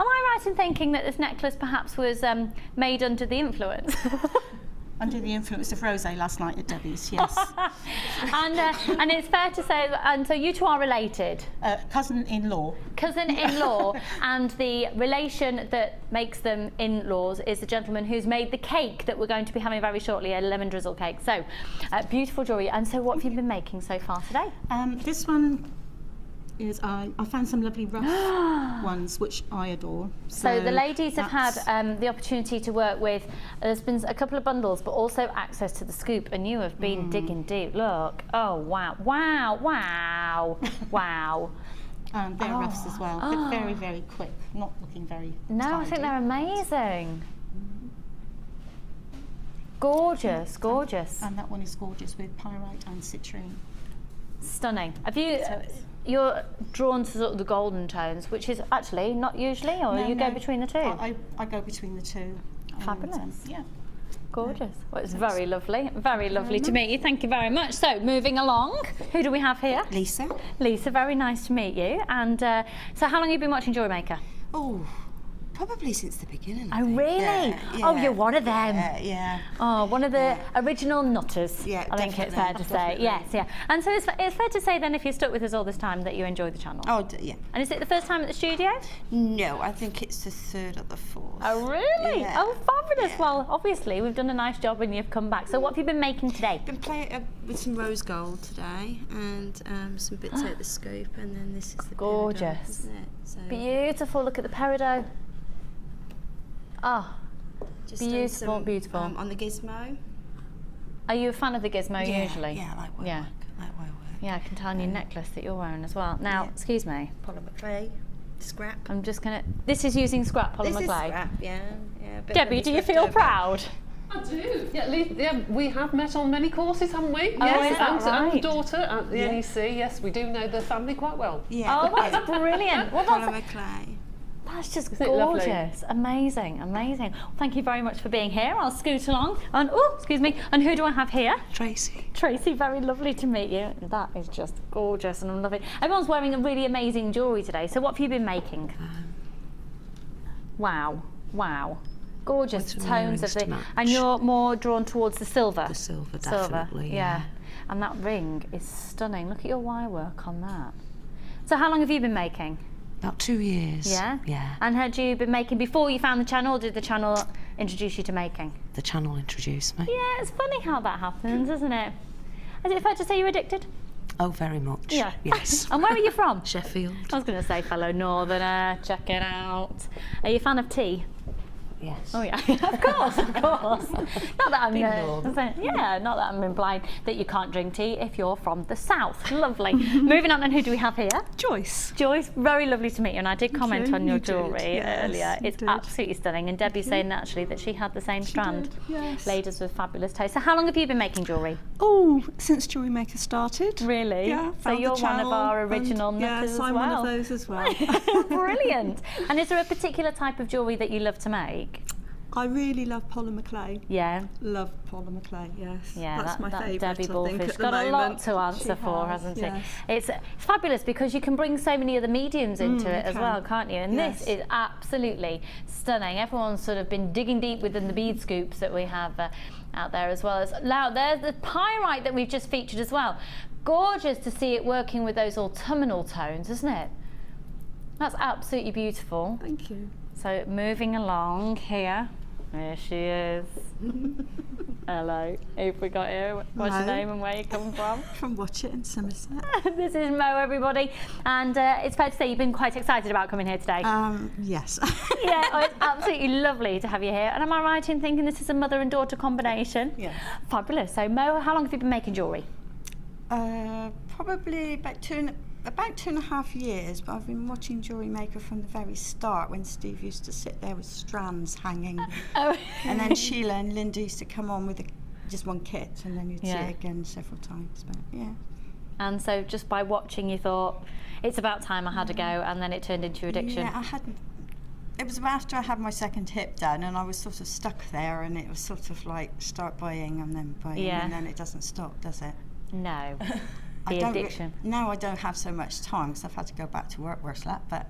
I right in thinking that this necklace perhaps was made under the influence? Under the influence of rosé last night at Debbie's, yes. and it's fair to say, and so you two are related? Cousin-in-law. Cousin-in-law, and the relation that makes them in-laws is the gentleman who's made the cake that we're going to be having very shortly, a lemon drizzle cake. So, beautiful jewellery. And so what have you been making so far today? This one is, I found some lovely rough ones which I adore. So the ladies have had the opportunity to work with, there's been a couple of bundles, but also access to the scoop, and you have been digging deep. Look, oh wow, wow, wow, wow. They're roughs as well. They're very, very quick, not looking very tidy. I think they're amazing. Gorgeous, gorgeous. And that one is gorgeous with pyrite and citrine. Stunning. Have you? You're drawn to sort of the golden tones, which is actually not usually, or you go between the two? I go between the two. Fabulous. Yeah. Gorgeous. Well, it's very lovely to meet you. Thank you very much. So, moving along, who do we have here? Lisa. Lisa, very nice to meet you. And so how long have you been watching Jewellery Maker? Oh, probably since the beginning. Oh, really? Yeah. Oh, you're one of them. Yeah. Oh, one of the original nutters. Yeah, I think it's fair to say. Yes, yeah. And so it's fair to say then, if you've stuck with us all this time, that you enjoy the channel. Oh, yeah. And is it the first time at the studio? No, I think it's the third or the fourth. Oh, really? Yeah. Oh, fabulous. Yeah. Well, obviously, we've done a nice job and you've come back. So what have you been making today? Been playing with some rose gold today and some bits out the scoop, and then this is the gorgeous. Peridot, isn't it? So beautiful. Look at the Peridot. Oh, just beautiful, beautiful. On the gizmo. Are you a fan of the gizmo usually? Yeah, I like wirework. Yeah. Yeah, I can tell on your necklace that you're wearing as well. Now, excuse me. Polymer clay, scrap. I'm just gonna. This is using scrap polymer this clay. Is scrap, yeah. Debbie, do you feel proud? I do. Yeah, we have met on many courses, haven't we? Oh, yes, is that right? And daughter at the NEC. Yes, we do know the family quite well. Yeah. Oh, that's brilliant. Well, polymer clay. That's just gorgeous. Amazing, amazing. Well, thank you very much for being here. I'll scoot along. And excuse me. And who do I have here? Tracy. Tracy, very lovely to meet you. That is just gorgeous, and I'm loving it. Everyone's wearing a really amazing jewellery today. So what have you been making? Wow, wow. Gorgeous tones of the, and you're more drawn towards the silver. The silver, definitely. Yeah. And that ring is stunning. Look at your wirework on that. So how long have you been making? About 2 years. Yeah? Yeah. And had you been making before you found the channel, or did the channel introduce you to making? The channel introduced me. Yeah, it's funny how that happens, isn't it? Is it fair to say you're addicted? Oh, very much. Yeah. Yes. And where are you from? Sheffield. I was going to say fellow northerner, check it out. Are you a fan of tea? Yes. Oh yeah, of course, of course. Not that I'm, not that I'm implying that you can't drink tea if you're from the south. Lovely. Moving on, and who do we have here? Joyce. Joyce, very lovely to meet you. And I did comment on your jewellery earlier. It's absolutely stunning. And Debbie saying actually that she had the same strand. Yes. Ladies with fabulous taste. So how long have you been making jewellery? Oh, since Jewellery Maker started. Really? Yeah. So you're one of our original knuckers as well. Yes, I'm one of those as well. Brilliant. And is there a particular type of jewellery that you love to make? I really love polymer clay. Yeah. Love polymer clay, yes. Yeah, that's my favourite, Debbie I think, Bullfish at the got a lot moment. to answer She for, has, hasn't yes. she? It's fabulous because you can bring so many other mediums into it as can. well, can't you? And Yes. this is absolutely stunning. Everyone's sort of been digging deep within the bead scoops that we have out there, as well as now there's the pyrite that we've just featured as well. Gorgeous to see it working with those autumnal tones, isn't it? That's absolutely beautiful. Thank you. So moving along here. There she is. Hello. Who've we got here? What's your Mo. name and where you come from? From Watchet in Somerset. This is Mo, everybody. And it's fair to say you've been quite excited about coming here today. Yes. Yeah, oh, it's absolutely lovely to have you here. And am I right in thinking this is a mother and daughter combination? Yes. Fabulous. So Mo, how long have you been making jewellery? Probably about 2.5 years, but I've been watching Jewellery Maker from the very start when Steve used to sit there with strands hanging. Oh. And then Sheila and Linda used to come on with just one kit, and then you'd see it again several times. But yeah. And so just by watching you thought, it's about time I had a go, and then it turned into your addiction. Yeah, it was after I had my second hip done, and I was sort of stuck there, and it was sort of like start buying and then buying, and then it doesn't stop, does it? No. The addiction. Now I don't have so much time because I've had to go back to work, worse luck, but...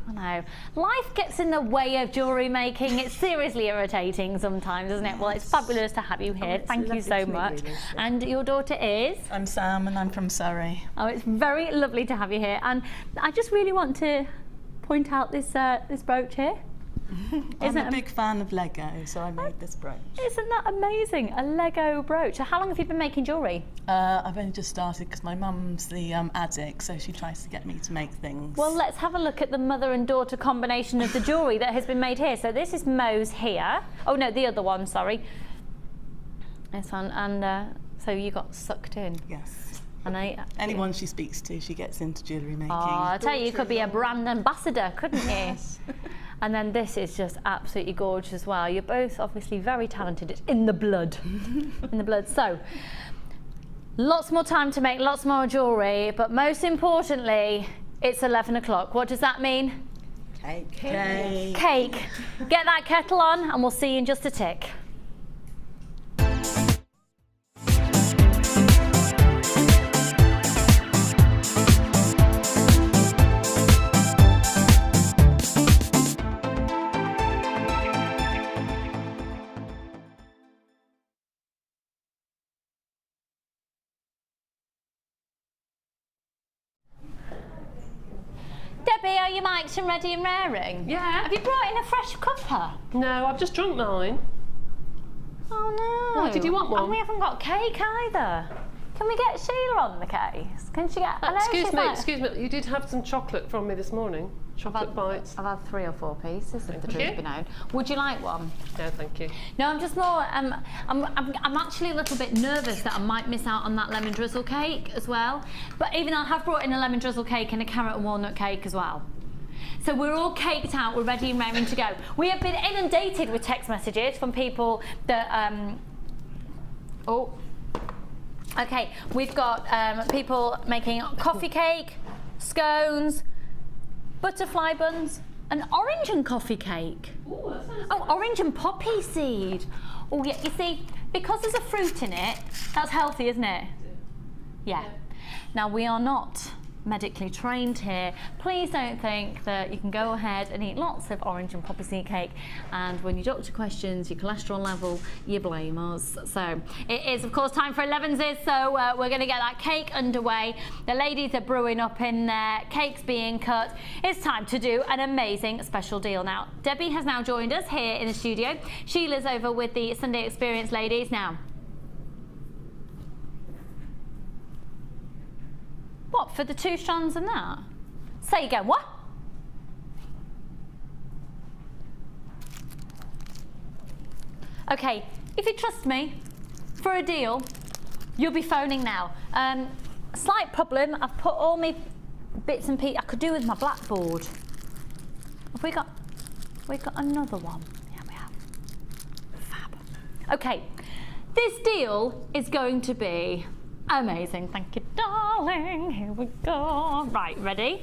I know. Life gets in the way of jewellery making. It's seriously irritating sometimes, isn't it? Well, it's fabulous to have you here. Thank you so much. And your daughter is? I'm Sam and I'm from Surrey. Oh, it's very lovely to have you here. And I just really want to point out this this brooch here. I'm a big fan of Lego, so I made this brooch. Isn't that amazing? A Lego brooch. So how long have you been making jewellery? I've only just started because my mum's the addict, so she tries to get me to make things. Well, let's have a look at the mother and daughter combination of the jewellery that has been made here. So this is Mo's here. Oh no, the other one, sorry. This one, and so you got sucked in. Yes. And anyone she speaks to, she gets into jewellery making. Oh, I tell you could be a brand ambassador, couldn't you? Yes. And then this is just absolutely gorgeous as well. You're both obviously very talented. It's in the blood. In the blood. So, lots more time to make lots more jewellery, but most importantly, it's 11 o'clock. What does that mean? Cake. Cake. Cake. Get that kettle on and we'll see you in just a tick. Debbie, are you mic'd and ready and raring? Yeah. Have you brought in a fresh cuppa? No, I've just drunk mine. Oh no. Why, did you want one? And we haven't got cake either. Can we get Sheila on the case? Can she get... Excuse me, you did have some chocolate from me this morning. Chocolate bites. I've had 3 or 4 pieces, if the truth be known. Would you like one? No, thank you. No, I'm just more, I'm actually a little bit nervous that I might miss out on that lemon drizzle cake as well. But even I have brought in a lemon drizzle cake and a carrot and walnut cake as well. So we're all caked out, we're ready and raring to go. We have been inundated with text messages from people that, okay, we've got people making coffee cake, scones, butterfly buns, an orange and coffee cake. Ooh, that sounds nice. Orange and poppy seed. Oh yeah, you see, because there's a fruit in it, that's healthy, isn't it? Yeah. Now we are not medically trained here. Please don't think that you can go ahead and eat lots of orange and poppy seed cake and when your doctor questions your cholesterol level, you blame us. So it is of course time for 11s, so we're going to get that cake underway. The ladies are brewing up in there, cake's being cut. It's time to do an amazing special deal. Now Debbie has now joined us here in the studio. Sheila's over with the Sunday Experience ladies. Now what, for the 2 strands and that? Say again, what? Okay, if you trust me, for a deal, you'll be phoning now. Slight problem, I've put all my bits and pieces, I could do with my blackboard. Have we've got another one? Yeah, we have. Fab. Okay, this deal is going to be amazing. Thank you, darling. Here we go. Right, ready?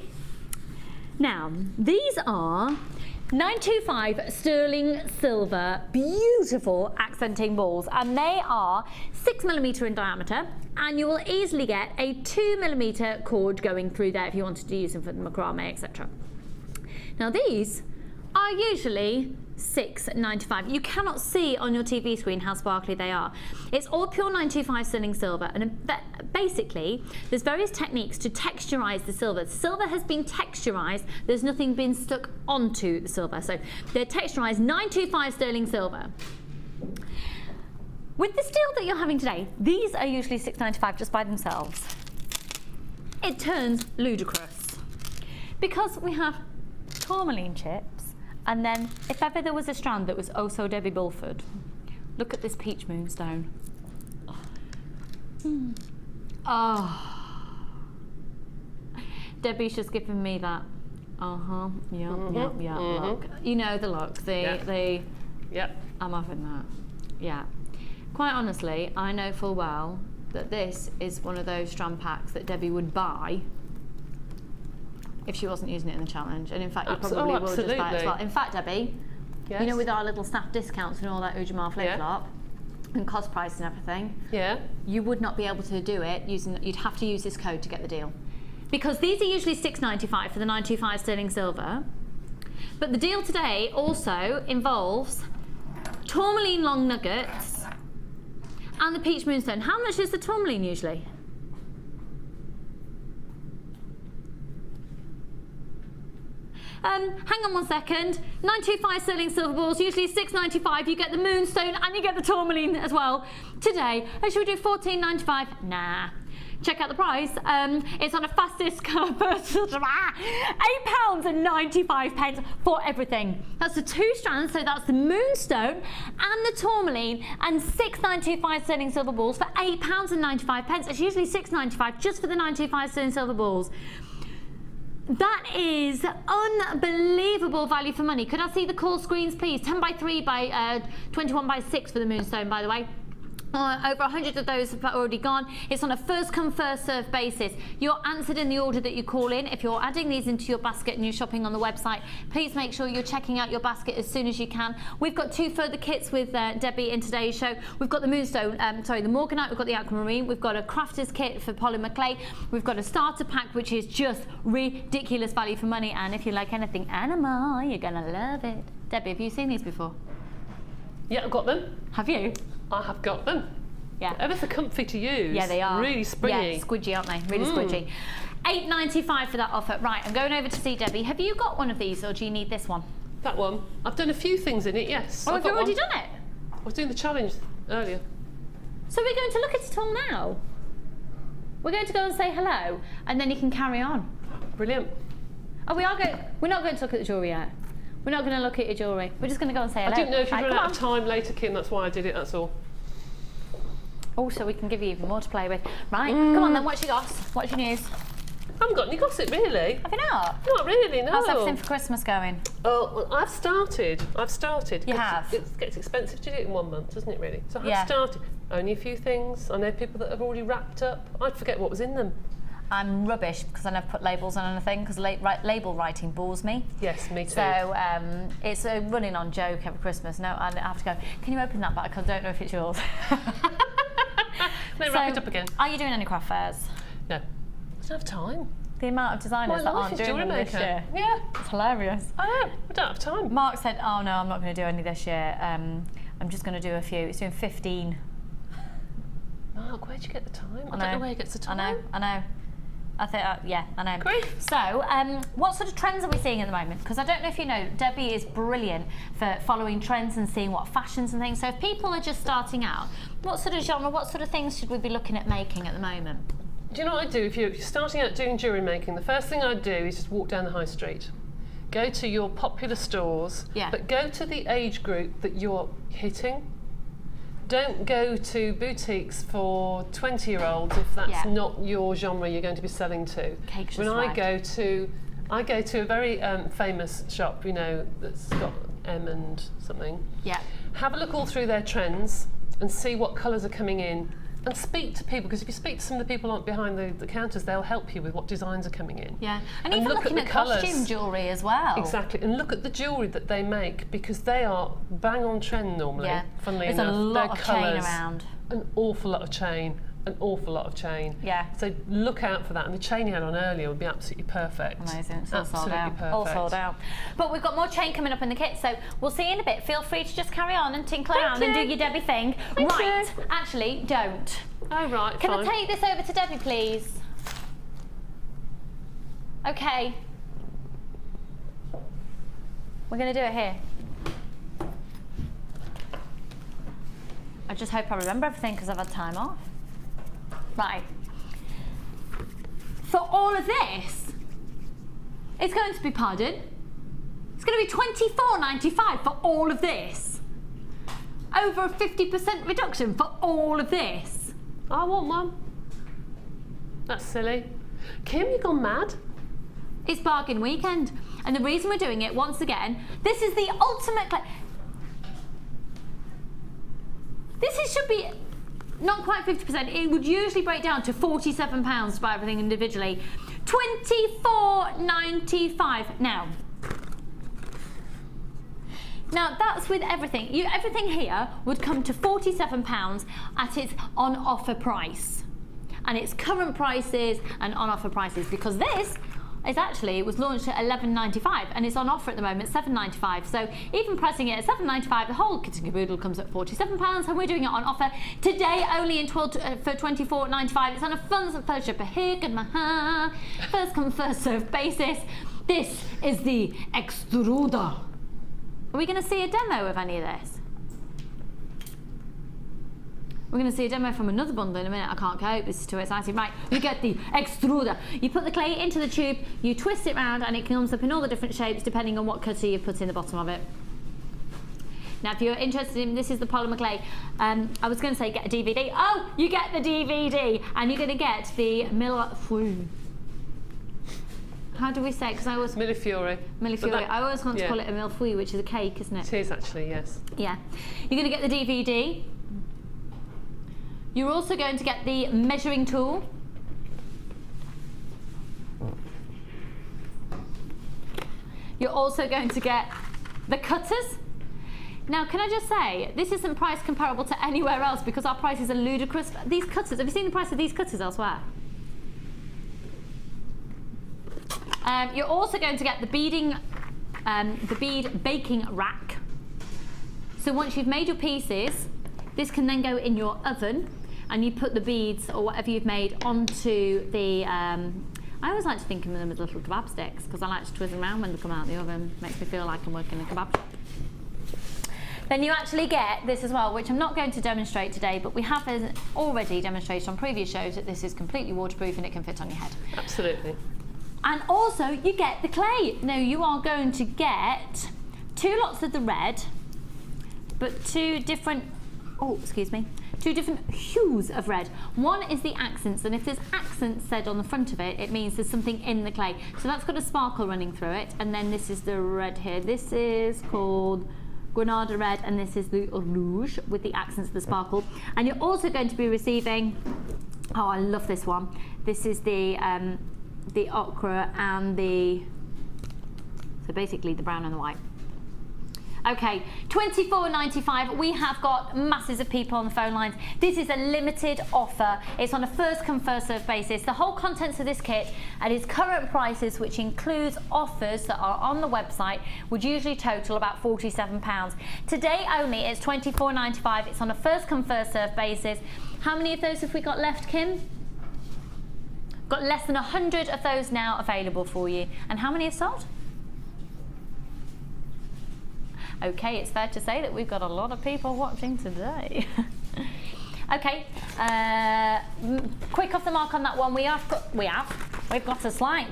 Now, these are 925 sterling silver, beautiful accenting balls, and they are 6mm in diameter, and you will easily get a 2mm cord going through there if you wanted to use them for the macrame, etc. Now these are usually $6.95. You cannot see on your TV screen how sparkly they are. It's all pure 925 sterling silver, and basically there's various techniques to texturize the silver. Silver has been texturized, there's nothing been stuck onto the silver, so they're texturized 925 sterling silver. With the steel that you're having today, these are usually $6.95 just by themselves. It turns ludicrous because we have tourmaline chips, and then if ever there was a strand that was oh so Debbie Bulford, look at this peach moonstone. Oh, Debbie's just given me that. Yeah. Look, you know the look. I'm having that. Yeah. Quite honestly, I know full well that this is one of those strand packs that Debbie would buy if she wasn't using it in the challenge, and in fact you probably will just buy it as well. In fact, Debbie, you know, with our little staff discounts and all that Ujamar flip-flop and cost price and everything, you would not be able to do it using, you'd have to use this code to get the deal. Because these are usually $6.95 for the 925 sterling silver, but the deal today also involves tourmaline long nuggets and the peach moonstone. How much is the tourmaline usually? Hang on one second. 925 sterling silver balls, usually $6.95. You get the moonstone and you get the tourmaline as well. Today, should we do $14.95? Nah. Check out the price. It's on a fastest £8.95 for everything. That's the 2 strands, so that's the moonstone and the tourmaline, and 6.925 sterling silver balls for £8.95. It's usually $6.95 just for the 925 sterling silver balls. That is unbelievable value for money. Could I see the call screens, please? 10 by 3 by 21 by 6 for the moonstone, by the way. Over 100 of those have already gone. It's on a first come first serve basis. You're answered in the order that you call in. If you're adding these into your basket and you're shopping on the website, please make sure you're checking out your basket as soon as you can. We've got 2 further kits with Debbie in today's show. We've got the moonstone, the morganite, we've got the aquamarine, we've got a crafter's kit for polymer clay, we've got a starter pack which is just ridiculous value for money, and if you like anything animal, you're gonna love it. Debbie, have you seen these before? Yeah, I've got them. Have you? I have got them. Yeah. Ever so comfy to use. Yeah, they are. Really springy. Yeah, squidgy, aren't they? Really squidgy. $8.95 for that offer. Right, I'm going over to see Debbie. Have you got one of these, or do you need this one? That one. I've done a few things in it, yes. Oh, have you already done it? I was doing the challenge earlier. So we're going to look at it all now? We're going to go and say hello, and then you can carry on. Brilliant. Oh, we're not going to look at the jewellery yet. We're not going to look at your jewellery. We're just going to go and say hello. I didn't know if you'd run out of time later, Kim. That's why I did it, that's all. Oh, so we can give you even more to play with. Right, come on then, what's your goss? What's your news? I haven't got any gossip, really. Have you not? Not really, no. How's everything for Christmas going? Oh, well, I've started. You have? It gets expensive to do it in 1 month, doesn't it, really? So I've started. Only a few things. I know people that have already wrapped up. I'd forget what was in them. I'm rubbish because I never put labels on anything because label writing bores me. Yes, me too. So it's a running on joke every Christmas. No, I have to go, can you open that back? I don't know if it's yours. Then wrap it up again. Are you doing any craft fairs? No. I don't have time. The amount of designers that aren't doing them this year. Yeah. It's hilarious. I know. I don't have time. Mark said, oh no, I'm not going to do any this year. I'm just going to do a few. It's doing 15. Mark, where'd you get the time? I don't know where he gets the time. I know. I think, yeah, I know. Great. So, what sort of trends are we seeing at the moment? Because I don't know if you know, Debbie is brilliant for following trends and seeing what fashions and things. So if people are just starting out, what sort of genre, what sort of things should we be looking at making at the moment? Do you know what I do? If you're starting out doing jewellery making, the first thing I'd do is just walk down the high street. Go to your popular stores, but go to the age group that you're hitting. Don't go to boutiques for 20-year-olds if that's not your genre you're going to be selling to. When I go to a very famous shop, you know, that's got M and something. Yeah. Have a look all through their trends and see what colours are coming in And speak to people, because if you speak to some of the people behind the counters, they'll help you with what designs are coming in. Yeah, and even look looking at the costume colours. jewellery as well. Exactly, and look at the jewellery that they make, because they are bang on trend normally. Yeah, Funnily there's enough, a lot their of chain colours, around. an awful lot of chain. An awful lot of chain. Yeah. So look out for that. And the chain you had on earlier would be absolutely perfect. Amazing. It's all sold Absolutely out. perfect. All sold out. But we've got more chain coming up in the kit, so we'll see you in a bit. Feel free to just carry on and tinkle around and do your Debbie thing. Right. Actually, don't. Oh, right. Can fine. I take this over to Debbie, please? Okay. We're going to do it here. I just hope I remember everything because I've had time off. Right. For all of this, it's going to be, pardon? It's going to be $24.95 for all of this. Over a 50% reduction for all of this. I want one. That's silly. Kim, you gone mad? It's bargain weekend. And the reason we're doing it, once again, this is the ultimate... should be not quite 50%. It would usually break down to £47 to buy everything individually. $24.95 now. Now that's with everything. Everything here would come to £47 at its on offer price. And its current prices and on offer prices, because this is actually, it was launched at $11.95 and it's on offer at the moment at $7.95. So even pricing it at $7.95, the whole kit and caboodle comes at £47, and we're doing it on offer today only for $24.95. It's on a funds pleasure per hig and maha, first come first served basis. This is the extruder. Are we going to see a demo of any of this? We're going to see a demo from another bundle in a minute. I can't cope, this is too exciting. Right, you get the extruder. You put the clay into the tube, you twist it round, and it comes up in all the different shapes depending on what cutter you put in the bottom of it. Now, if you're interested in, this is the polymer clay. I was going to say get a DVD. Oh, you get the DVD, and you're going to get the millefeuille. How do we say it? Because I always... Millefiori. Millefiori. I always want to call it a millefeuille, which is a cake, isn't it? It is actually, yes. Yeah. You're going to get the DVD. You're also going to get the measuring tool. You're also going to get the cutters. Now, can I just say, this isn't price comparable to anywhere else because our prices are ludicrous. These cutters, have you seen the price of these cutters elsewhere? You're also going to get the bead baking rack. So once you've made your pieces, this can then go in your oven, and you put the beads or whatever you've made onto the, I always like to think of them as little kebab sticks because I like to twist them around when they come out of the oven. Makes me feel like I'm working in a kebab shop. Then you actually get this as well, which I'm not going to demonstrate today, but we have already demonstrated on previous shows that this is completely waterproof and it can fit on your head. Absolutely. And also you get the clay. Now you are going to get 2 lots of the red, but 2 different hues of red. One is the accents, and if there's accents said on the front of it, it means there's something in the clay. So that's got a sparkle running through it, and then this is the red here. This is called Granada Red, and this is the Rouge with the accents of the sparkle. And you're also going to be receiving, oh, I love this one. This is the ochre and so basically the brown and the white. Okay, $24.95. We have got masses of people on the phone lines. This is a limited offer. It's on a first come first served basis. The whole contents of this kit at its current prices, which includes offers that are on the website, would usually total about £47. Today only it's $24.95. It's on a first come first served basis. How many of those have we got left, Kim? Got less than 100 of those now available for you. And how many have sold? Okay, it's fair to say that we've got a lot of people watching today. Okay, quick off the mark on that one. We have got a slight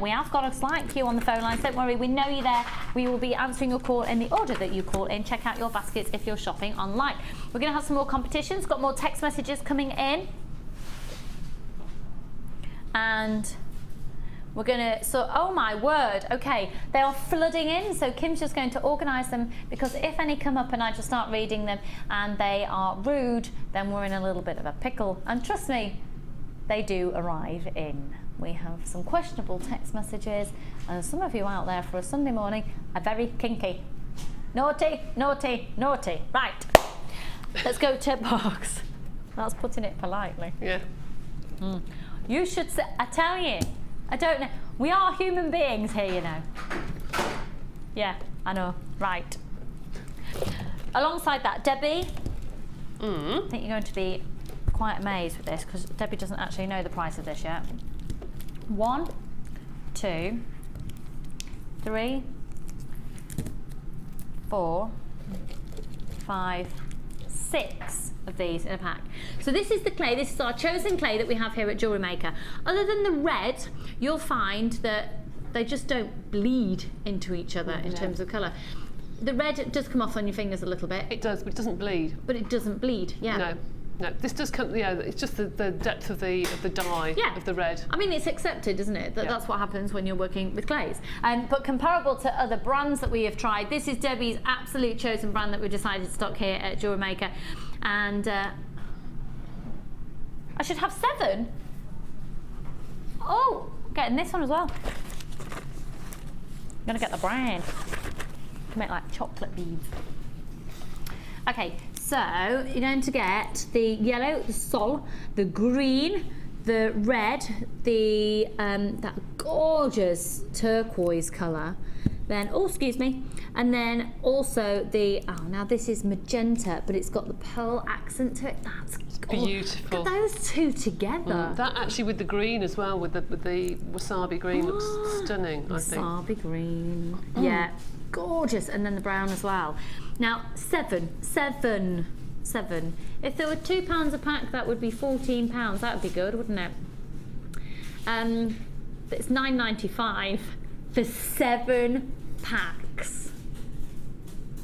queue on the phone lines. Don't worry, we know you're there. We will be answering your call in the order that you call in. Check out your baskets if you're shopping online. We're going to have some more competitions. Got more text messages coming in, and We're gonna, so, oh my word, okay, they are flooding in, so Kim's just going to organise them, because if any come up and I just start reading them and they are rude, then we're in a little bit of a pickle. And trust me, they do arrive in. We have some questionable text messages, and some of you out there for a Sunday morning are very kinky. Naughty, naughty, naughty. Right, let's go to box. That's putting it politely. Yeah. You should say, I tell you, I don't know. We are human beings here, you know. Yeah, I know. Right. Alongside that, Debbie, I think you're going to be quite amazed with this, because Debbie doesn't actually know the price of this yet. 1, 2, 3, 4, 5, 6 of these in a pack. So this is the clay, this is our chosen clay that we have here at Jewellery Maker. Other than the red, you'll find that they just don't bleed into each other in terms of colour. The red does come off on your fingers a little bit. It does, but it doesn't bleed. But it doesn't bleed, yeah. No, this does come, yeah, it's just the depth of the dye, of the red. I mean, it's accepted, isn't it? That's what happens when you're working with clays. But comparable to other brands that we have tried, this is Debbie's absolute chosen brand that we decided to stock here at Jewellery Maker. And I should have 7. Oh, getting this one as well. I'm gonna get the brand. To make like chocolate beads. Okay. So you're going to get the yellow, the sol, the green, the red, the that gorgeous turquoise colour. Then, oh, excuse me, and then also the, oh, now this is magenta, but it's got the pearl accent to it. That's beautiful. Look at those two together. That actually with the green as well, with the wasabi green looks stunning. I think. Wasabi green, yeah, gorgeous, and then the brown as well. Now, 7. If there were £2 a pack, that would be £14. That would be good, wouldn't it? It's £9.95 for 7 packs.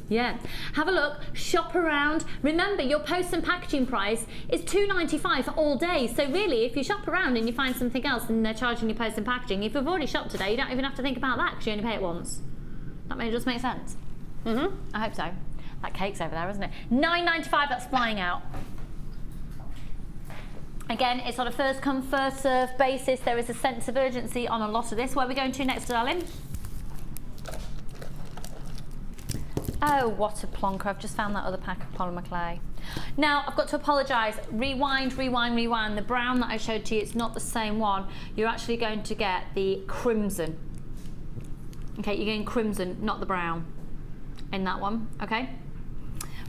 Yeah, have a look, shop around. Remember, your post and packaging price is £2.95 all day. So really, if you shop around and you find something else and they're charging you post and packaging, if you've already shopped today, you don't even have to think about that because you only pay it once. That may just make sense. I hope so. That cake's over there, isn't it? £9.95, that's flying out. Again, it's on a first come, first serve basis. There is a sense of urgency on a lot of this. Where are we going to next, darling? Oh, what a plonker. I've just found that other pack of polymer clay. Now, I've got to apologise. Rewind. The brown that I showed to you, it's not the same one. You're actually going to get the crimson. Okay, you're getting crimson, not the brown in that one, okay?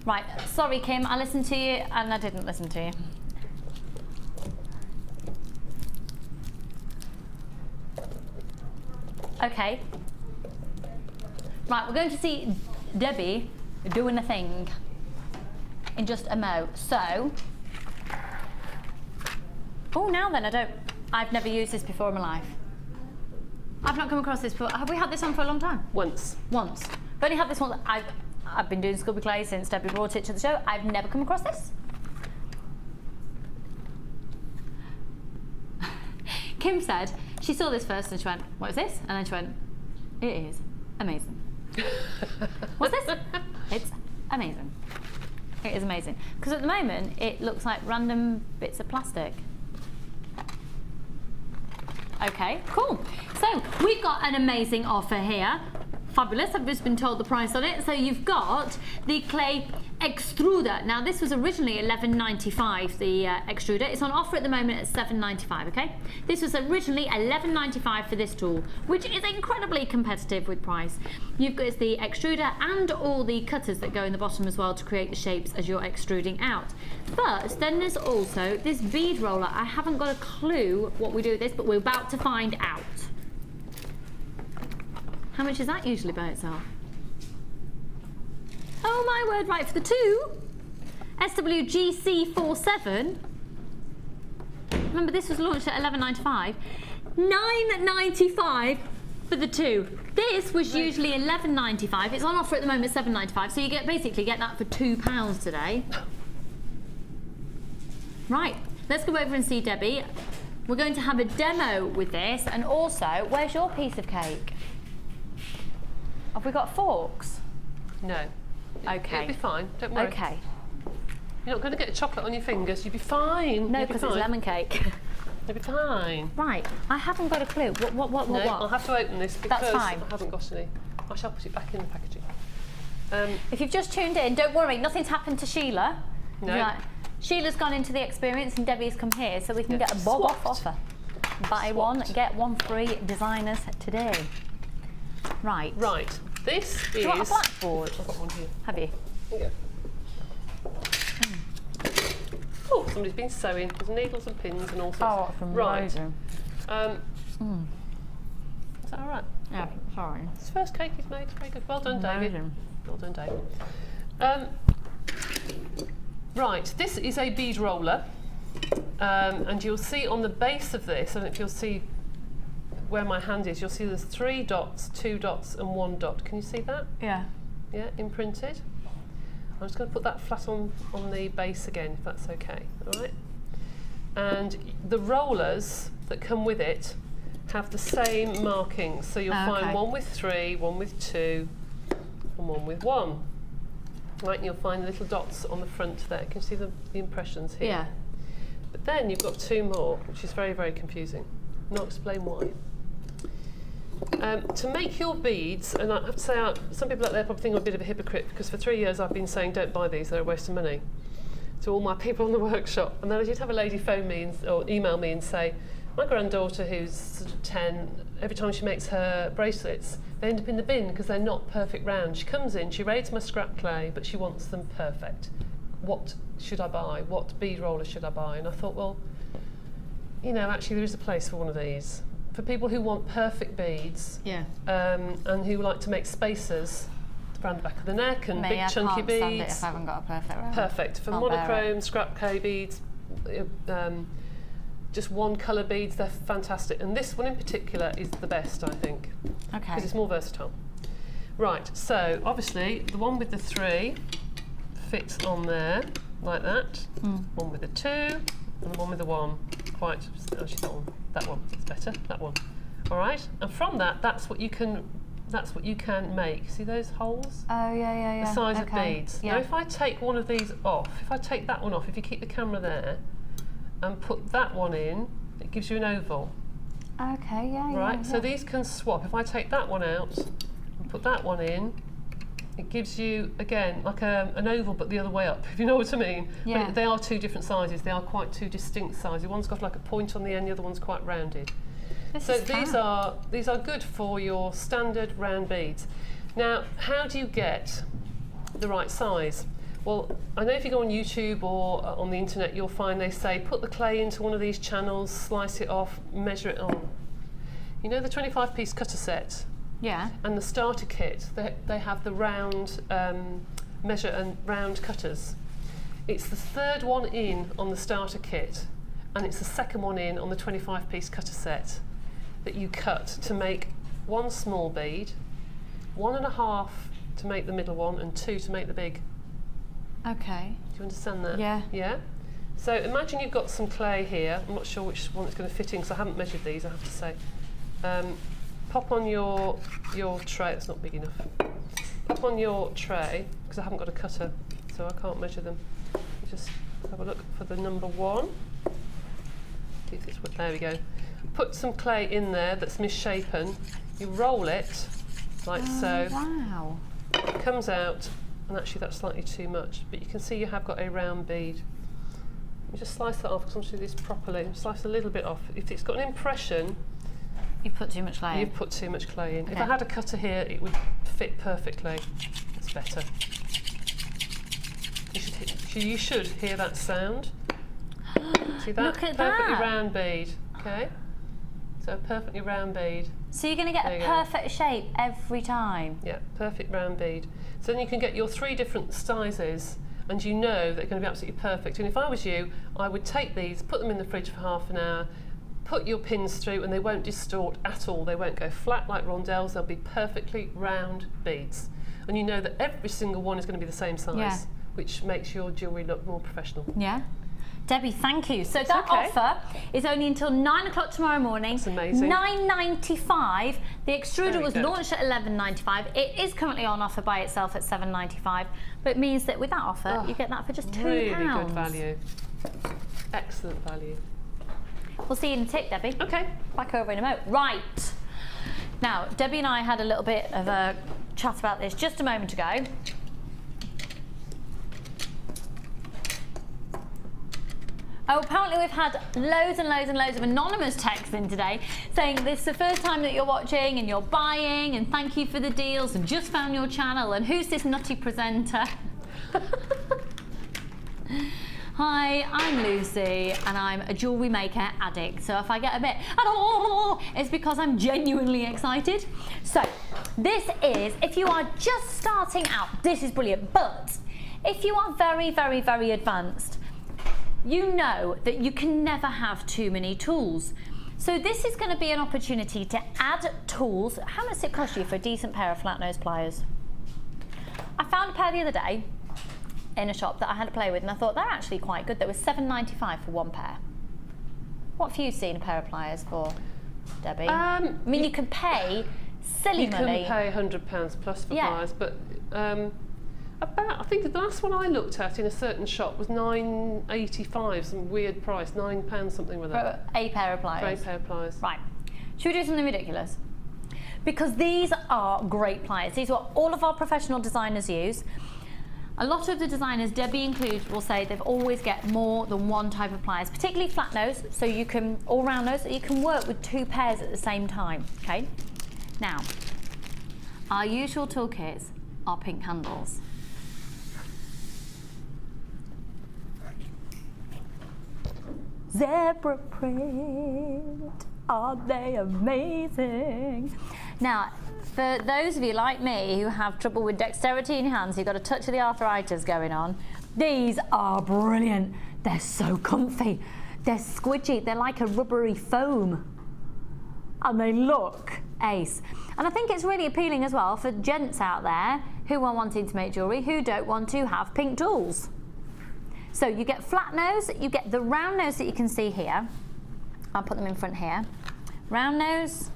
Right, sorry Kim, I listened to you and I didn't listen to you. Okay. Right, we're going to see Debbie doing a thing in just a mo. So, oh, now then, I've never used this before in my life. I've not come across this before. Have we had this on for a long time? Once. I've only had this one. I've been doing sculpture clay since Debbie brought it to the show. I've never come across this. Kim said she saw this first and she went, "What is this?" And then she went, "It is amazing." What's this? It's amazing. It is amazing. Because at the moment it looks like random bits of plastic. Okay, cool. So we've got an amazing offer here. Fabulous, I've just been told the price on it. So you've got the clay extruder. Now this was originally $11.95, the extruder. It's on offer at the moment at $7.95, okay? This was originally $11.95 for this tool, which is incredibly competitive with price. You've got the extruder and all the cutters that go in the bottom as well to create the shapes as you're extruding out. But then there's also this bead roller. I haven't got a clue what we do with this, but we're about to find out. How much is that usually by itself? Oh my word, right, for the two, SWGC47, remember this was launched at $11.95, $9.95 for the two. This was usually $11.95, it's on offer at the moment at $7.95, so you basically get that for £2 today. Right, let's go over and see Debbie. We're going to have a demo with this, and also, where's your piece of cake? Have we got forks? No. Okay. It'll be fine, don't worry. Okay. You're not going to get chocolate on your fingers, you'll be fine. No, because it's lemon cake. You'll be fine. Right, I haven't got a clue. What? I'll have to open this because That's fine. I haven't got any. I shall put it back in the packaging. If you've just tuned in, don't worry, nothing's happened to Sheila. No. Sheila's gone into the experience and Debbie's come here, so we can get a bob off offer. Buy one, get one free, designers today. Right. Right, this is... Do you want a blackboard? I've got one here. Have you? Yeah. Oh, somebody's been sewing. There's needles and pins and all sorts. Oh, right. Is that all right? Yeah, sorry. It's the first cake he's made. It's very good. Well done, David. Well done, David. Right, this is a bead roller, and you'll see on the base of this, I don't know if you'll see where my hand is, you'll see there's 3 dots, 2 dots and 1 dot. Can you see that? Yeah. Yeah, imprinted. I'm just going to put that flat on the base again, if that's okay. All right. And the rollers that come with it have the same markings. So you'll find one with 3, one with 2, and one with 1. Right, and you'll find the little dots on the front there. Can you see the impressions here? Yeah. But then you've got 2 more, which is very, very confusing. And I'll explain why. To make your beads, and I have to say, some people out there probably think I'm a bit of a hypocrite because for 3 years I've been saying don't buy these, they're a waste of money to all my people in the workshop. And then I did have a lady phone me or email me and say, my granddaughter who's sort of 10, every time she makes her bracelets, they end up in the bin because they're not perfect round. She comes in, she raids my scrap clay, but she wants them perfect. What should I buy? What bead roller should I buy? And I thought, well, you know, actually there is a place for one of these. For people who want perfect beads, and who like to make spacers around the back of the neck and big chunky beads. I can't stand it if I haven't got a perfect round. Perfect. For monochrome, scrap clay beads, just one colour beads, they're fantastic. And this one in particular is the best, I think. Okay. Because it's more versatile. Right, so obviously the one with the 3 fits on there, like that. One with the 2, and the one with the 1. Actually that one, it's better, that one. All right, and from that, that's what you can make. See those holes? Oh, yeah. The size of beads. Yeah. Now if I take one of these off, if I take that one off, if you keep the camera there, and put that one in, it gives you an oval. Okay, yeah. Right, so these can swap. If I take that one out and put that one in, it gives you, again, like an oval but the other way up, if you know what I mean. Yeah. But they are 2 different sizes. They are quite 2 distinct sizes. One's got like a point on the end, the other one's quite rounded. So these are good for your standard round beads. Now, how do you get the right size? Well, I know if you go on YouTube or on the internet, you'll find they say put the clay into one of these channels, slice it off, measure it on. You know the 25-piece cutter set? Yeah. And the starter kit, they have the round measure and round cutters. It's the 3rd one in on the starter kit, and it's the 2nd one in on the 25-piece cutter set that you cut to make 1 small bead, 1.5 to make the middle one, and 2 to make the big. Okay. Do you understand that? Yeah. Yeah? So imagine you've got some clay here. I'm not sure which one it's going to fit in because I haven't measured these, I have to say. Pop on your tray, it's not big enough. Pop on your tray, because I haven't got a cutter, so I can't measure them. You just have a look for the number 1. See if it's, there we go. Put some clay in there that's misshapen. You roll it, like so. Wow. It comes out, and actually that's slightly too much, but you can see you have got a round bead. You just slice that off, because I want to do this properly. Slice a little bit off. If it's got an impression, you put too much clay in. You've put too much clay in. Okay. If I had a cutter here, it would fit perfectly. It's better. You should hear that sound. See that? Look at perfectly that. round bead. Okay. So a perfectly round bead. So you're going to get a perfect shape every time. Yeah, perfect round bead. So then you can get your 3 different sizes, and you know they're going to be absolutely perfect. And if I was you, I would take these, put them in the fridge for half an hour, put your pins through, and they won't distort at all. They won't go flat like rondelles. They'll be perfectly round beads. And you know that every single one is going to be the same size, which makes your jewellery look more professional. Yeah. Debbie, thank you. So that offer is only until 9 o'clock tomorrow morning. That's amazing. $9.95. The extruder was launched at $11.95. It is currently on offer by itself at $7.95. But it means that with that offer, you get that for just £2. Really good value. Excellent value. We'll see you in a tick, Debbie. Okay. Back over in a moment. Right. Now, Debbie and I had a little bit of a chat about this just a moment ago. Oh, apparently we've had loads and loads and loads of anonymous texts in today saying this is the first time that you're watching and you're buying and thank you for the deals and just found your channel and who's this nutty presenter? Hi, I'm Lucy and I'm a jewellery maker addict. So if I get a bit, it's because I'm genuinely excited. So this is, if you are just starting out, this is brilliant. But if you are very, very, very advanced, you know that you can never have too many tools. So this is going to be an opportunity to add tools. How much does it cost you for a decent pair of flat nose pliers? I found a pair the other day in a shop that I had to play with and I thought they're actually quite good. They were $7.95 for one pair. What have you seen a pair of pliers for, Debbie? I mean, you can pay silly money. You can pay £100 plus for pliers, but I think the last one I looked at in a certain shop was $9.85, some weird price, £9 something with that. For a pair of pliers? For a pair of pliers. Right. Should we do something ridiculous? Because these are great pliers. These are what all of our professional designers use. A lot of the designers, Debbie included, will say they've always get more than one type of pliers, particularly flat nose, so you can, all round nose, so you can work with two pairs at the same time, okay? Now, our usual toolkits are pink handles. Zebra print, are they amazing? Now, for those of you like me who have trouble with dexterity in your hands, you've got a touch of the arthritis going on, these are brilliant. They're so comfy. They're squidgy. They're like a rubbery foam. And they look ace. And I think it's really appealing as well for gents out there who are wanting to make jewellery who don't want to have pink tools. So you get flat nose, you get the round nose that you can see here. I'll put them in front here. Round nose.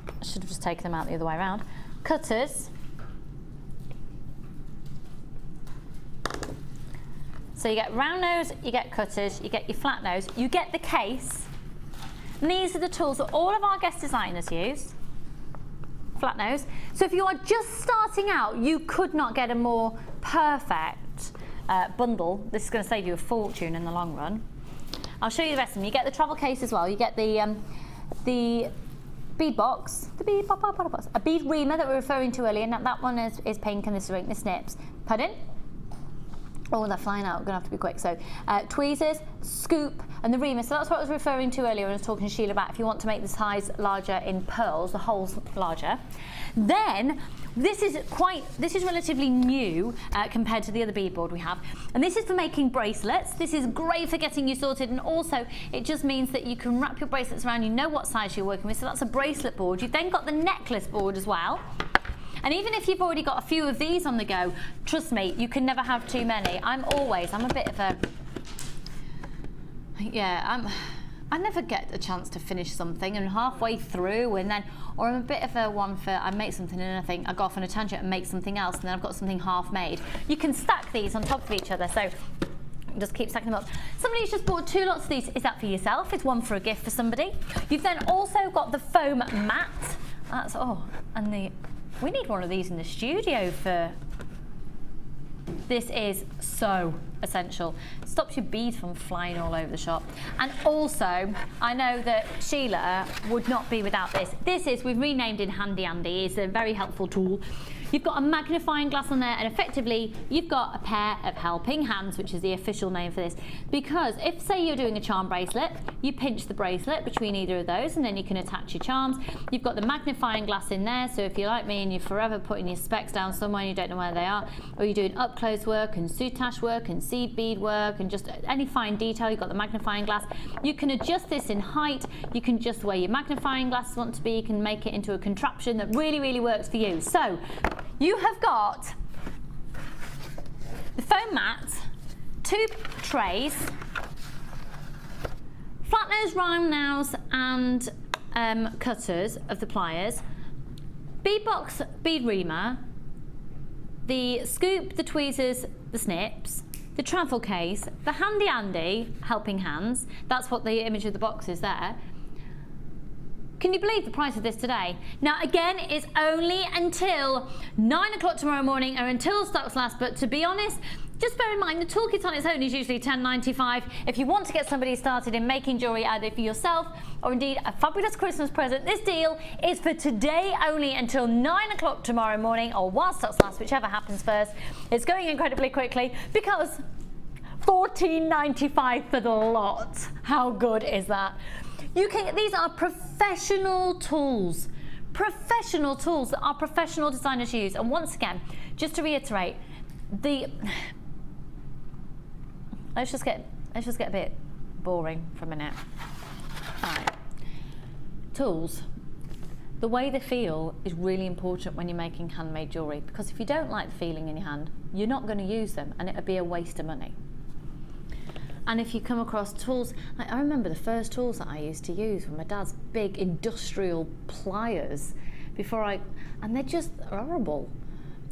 I should have just taken them out the other way around. Cutters. So you get round nose, you get cutters, you get your flat nose, you get the case. And these are the tools that all of our guest designers use. Flat nose. So if you are just starting out, you could not get a more perfect bundle. This is going to save you a fortune in the long run. I'll show you the rest of them. You get the travel case as well. You get the bead box, a bead reamer that we were referring to earlier. Now that one is pink and this is ink, the snips. Pardon? Oh, they're flying out, gonna have to be quick. So tweezers, scoop, and the reamer. So that's what I was referring to earlier when I was talking to Sheila about if you want to make the size larger in pearls, the holes larger. Then this is relatively new compared to the other beadboard we have, and this is for making bracelets. This is great for getting you sorted, and also it just means that you can wrap your bracelets around. You know what size you're working with, so that's a bracelet board. You've then got the necklace board as well. And even if you've already got a few of these on the go, trust me, you can never have too many. I'm a bit of a, I never get a chance to finish something and halfway through and then, or I'm a bit of a one for, I make something and I think I go off on a tangent and make something else and then I've got something half made. You can stack these on top of each other, so just keep stacking them up. Somebody's just bought 2 lots of these. Is that for yourself? It's one for a gift for somebody. You've then also got the foam mat. That's, we need one of these in the studio for, this is so essential. Stops your bead from flying all over the shop. And also, I know that Sheila would not be without this. This is, we've renamed it Handy Andy. It's a very helpful tool. You've got a magnifying glass on there, and effectively you've got a pair of helping hands, which is the official name for this. Because if, say, you're doing a charm bracelet, you pinch the bracelet between either of those, and then you can attach your charms. You've got the magnifying glass in there, so if you're like me and you're forever putting your specs down somewhere and you don't know where they are, or you're doing up close work and soutache work and seed bead work and just any fine detail, you've got the magnifying glass. You can adjust this in height. You can adjust where your magnifying glass wants to be. You can make it into a contraption that really, really works for you. So you have got the foam mat, 2 trays, flat nose, round nose and cutters of the pliers, bead box, bead reamer, the scoop, the tweezers, the snips, the travel case, the handy Andy helping hands. That's what the image of the box is there. Can you believe the price of this today? Now again, it's only until 9 o'clock tomorrow morning or until stocks last, but to be honest, just bear in mind the toolkit on its own is usually £10.95. If you want to get somebody started in making jewellery either for yourself or indeed a fabulous Christmas present, this deal is for today only until 9 o'clock tomorrow morning or while stocks last, whichever happens first. It's going incredibly quickly because £14.95 for the lot. How good is that? These are professional tools that our professional designers use. And once again, just to reiterate, let's just get a bit boring for a minute. Right. Tools, the way they feel is really important when you're making handmade jewellery, because if you don't like the feeling in your hand, you're not going to use them and it'll be a waste of money. And if you come across tools, like I remember the first tools that I used to use were my dad's big industrial pliers and they're just horrible.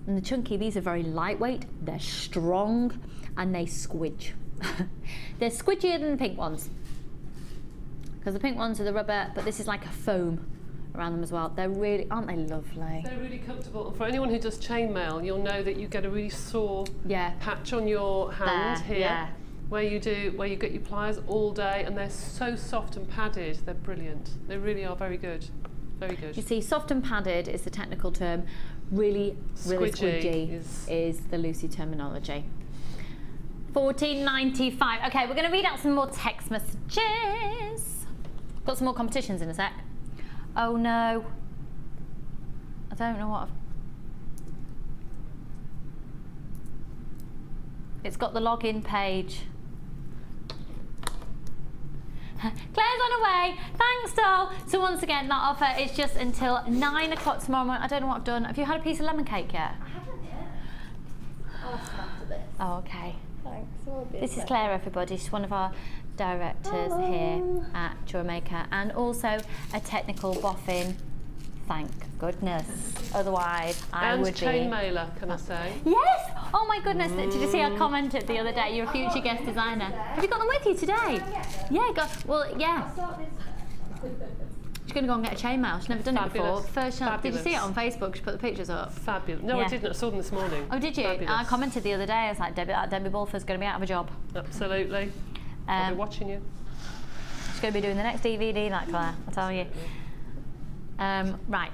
And the chunky, these are very lightweight, they're strong, and they squidge. They're squidgier than the pink ones, because the pink ones are the rubber, but this is like a foam around them as well. They're really, aren't they lovely? They're really comfortable. For anyone who does chainmail, you'll know that you get a really sore patch on your hand here. Yeah. Where you get your pliers all day, and they're so soft and padded. They're brilliant. They really are very good. Very good. You see, soft and padded is the technical term. Really squidgy is the Lucy terminology. £14.95. Okay, we're going to read out some more text messages. Got some more competitions in a sec. Oh no. I don't know what It's got the login page. Claire's on her way. Thanks, doll. So once again, that offer is just until 9 o'clock tomorrow morning. I don't know what I've done. Have you had a piece of lemon cake yet? I haven't yet. I'll have after this. Oh, okay. Thanks. This is Claire, everybody. She's one of our directors here at Jewellery Maker, and also a technical boffin. Thank goodness. Otherwise, I would be. And chain mailer, can I say? Yes! Oh my goodness! Did you see I commented the other day? You're a future guest designer. Have you got them with you today? Yeah. Yeah. She's going to go and get a chainmail. She's never done it before. First chance. Did you see it on Facebook? She put the pictures up. Fabulous. No, I didn't. I saw them this morning. Oh, did you? Fabulous. I commented the other day. I was like, Debbie Balfour's going to be out of a job. Absolutely. I'll be watching you. She's going to be doing the next DVD, that Claire. I'll tell you. Right.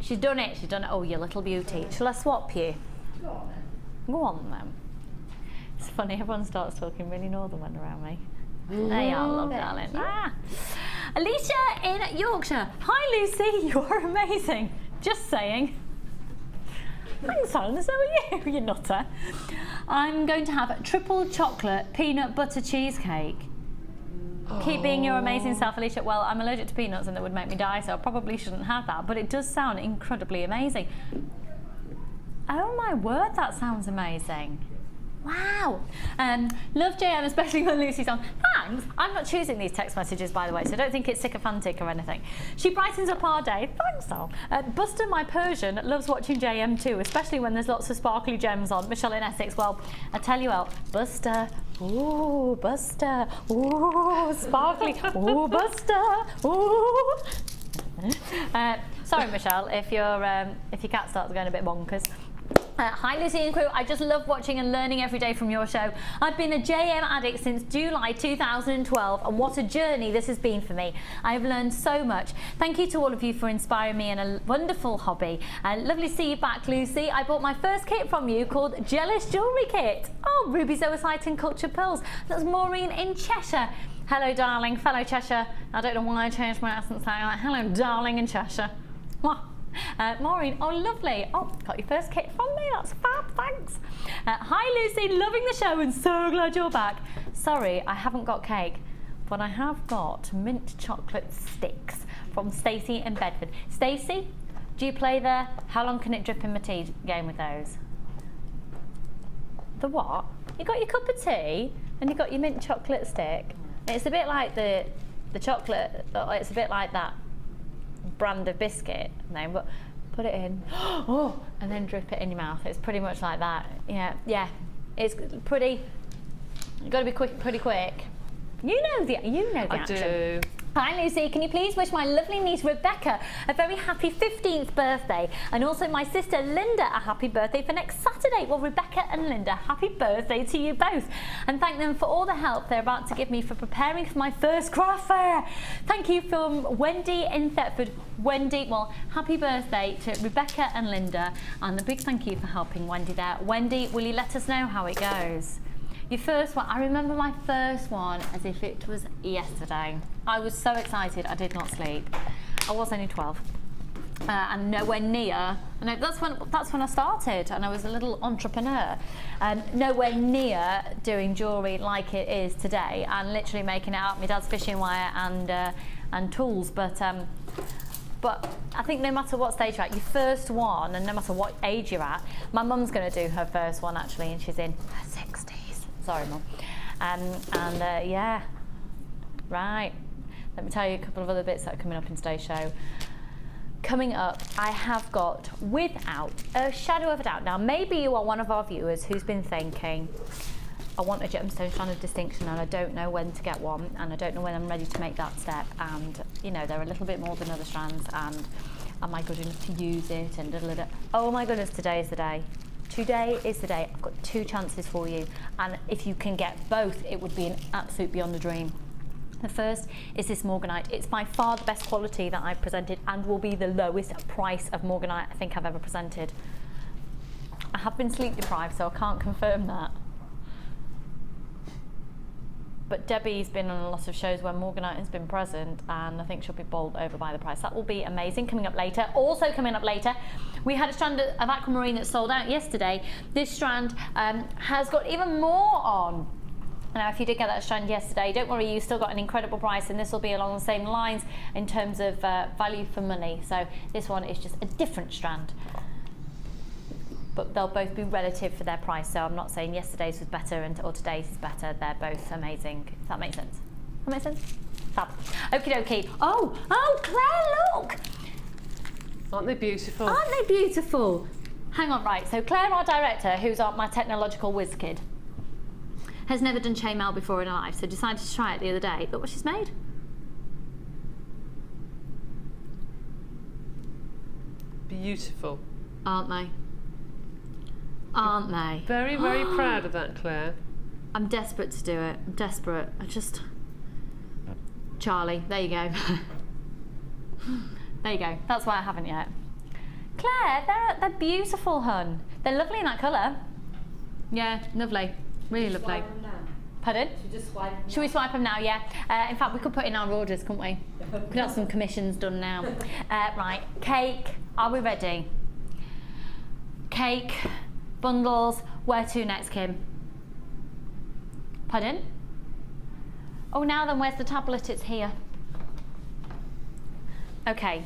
She's done it. Oh, you little beauty. Shall I swap you? Go on then. It's funny. Everyone starts talking really northern when they're around me. There you are, love, darling. Alicia in Yorkshire. Hi, Lucy. You're amazing. Just saying. Thanks, hon. So are you, you nutter. I'm going to have a triple chocolate peanut butter cheesecake. Keep being your amazing self, Alicia. Well, I'm allergic to peanuts and that would make me die, so I probably shouldn't have that, but it does sound incredibly amazing. Oh my word, that sounds amazing. Wow. Love JM, especially when Lucy's on. Thanks. I'm not choosing these text messages, by the way, so I don't think it's sycophantic or anything. She brightens up our day. Thanks, Al. Buster, my Persian, loves watching JM too, especially when there's lots of sparkly gems on. Michelle in Essex. Well, I tell you what, Buster. Ooh, Buster. Ooh, sparkly. Ooh, Buster. Ooh. Sorry, Michelle, if your cat starts going a bit bonkers. Hi Lucy and crew, I just love watching and learning every day from your show. I've been a JM addict since July 2012 and what a journey this has been for me. I've learned so much. Thank you to all of you for inspiring me in a wonderful hobby. Lovely to see you back, Lucy. I bought my first kit from you called Jealous Jewellery Kit. Oh, ruby zoisite and cultured pearls. That's Maureen in Cheshire. Hello darling, fellow Cheshire. I don't know why I changed my accent, saying like, hello darling in Cheshire. Maureen, oh lovely. Oh, got your first kit from me, that's fab, thanks. Hi Lucy, loving the show and so glad you're back. Sorry, I haven't got cake, but I have got mint chocolate sticks from Stacey in Bedford. Stacey, do you play the How Long Can It Drip in My Tea game with those? The what? you got your cup of tea and you got your mint chocolate stick. It's a bit like the chocolate, it's a bit like that brand of biscuit name, but put it in, and then drip it in your mouth. It's pretty much like that. Yeah. It's pretty. You've got to be pretty quick. You know the action. I do. Hi Lucy, can you please wish my lovely niece Rebecca a very happy 15th birthday, and also my sister Linda a happy birthday for next Saturday. Well, Rebecca and Linda, happy birthday to you both, and thank them for all the help they're about to give me for preparing for my first craft fair. Thank you from Wendy in Thetford. Wendy, well, happy birthday to Rebecca and Linda, and a big thank you for helping Wendy there. Wendy, will you let us know how it goes? Your first one, I remember my first one as if it was yesterday. I was so excited, I did not sleep. I was only 12. And nowhere near, that's when I started, and I was a little entrepreneur. Nowhere near doing jewellery like it is today, and literally making it out my dad's fishing wire and tools. But I think no matter what stage you're at, your first one, and no matter what age you're at, my mum's going to do her first one actually, and she's in her 60s. Sorry, Mum. Yeah, right. Let me tell you a couple of other bits that are coming up in today's show. Coming up, I have got, without a shadow of a doubt, now maybe you are one of our viewers who's been thinking, I want a gemstone strand of distinction and I don't know when to get one, and I don't know when I'm ready to make that step, and you know, they're a little bit more than other strands, and am I good enough to use it, and oh my goodness, today is the day. Today is the day. I've got 2 chances for you, and if you can get both, it would be an absolute beyond a dream. The first is this morganite. It's by far the best quality that I've presented, and will be the lowest price of morganite I think I've ever presented. I have been sleep deprived, so I can't confirm that. But Debbie's been on a lot of shows where morganite has been present, and I think she'll be bowled over by the price. That will be amazing. Coming up later. Also coming up later, we had a strand of aquamarine that sold out yesterday. This strand has got even more on. Now, if you did get that strand yesterday, don't worry, you still got an incredible price, and this will be along the same lines in terms of value for money. So this one is just a different strand, but they'll both be relative for their price. So I'm not saying yesterday's was better or today's is better. They're both amazing. If that makes sense. That makes sense? Fab. Okie dokie. Oh, Claire, look! Aren't they beautiful? Aren't they beautiful? Hang on, right. So Claire, our director, who's my technological whiz kid, has never done chainmail before in her life, so decided to try it the other day. Look what she's made. Beautiful. Aren't they? Aren't they? Very, very proud of that, Claire. I'm desperate to do it. I'm desperate. Charlie, there you go. There you go. That's why I haven't yet. Claire, they're beautiful, hun. They're lovely in that colour. Yeah, lovely. Really lovely. Pardon? Should we swipe them now? Yeah. In fact, we could put in our orders, couldn't we? Could have some commissions done now. Right. Cake. Are we ready? Cake. Bundles. Where to next, Kim? Pardon? Oh, now then, where's the tablet? It's here. Okay.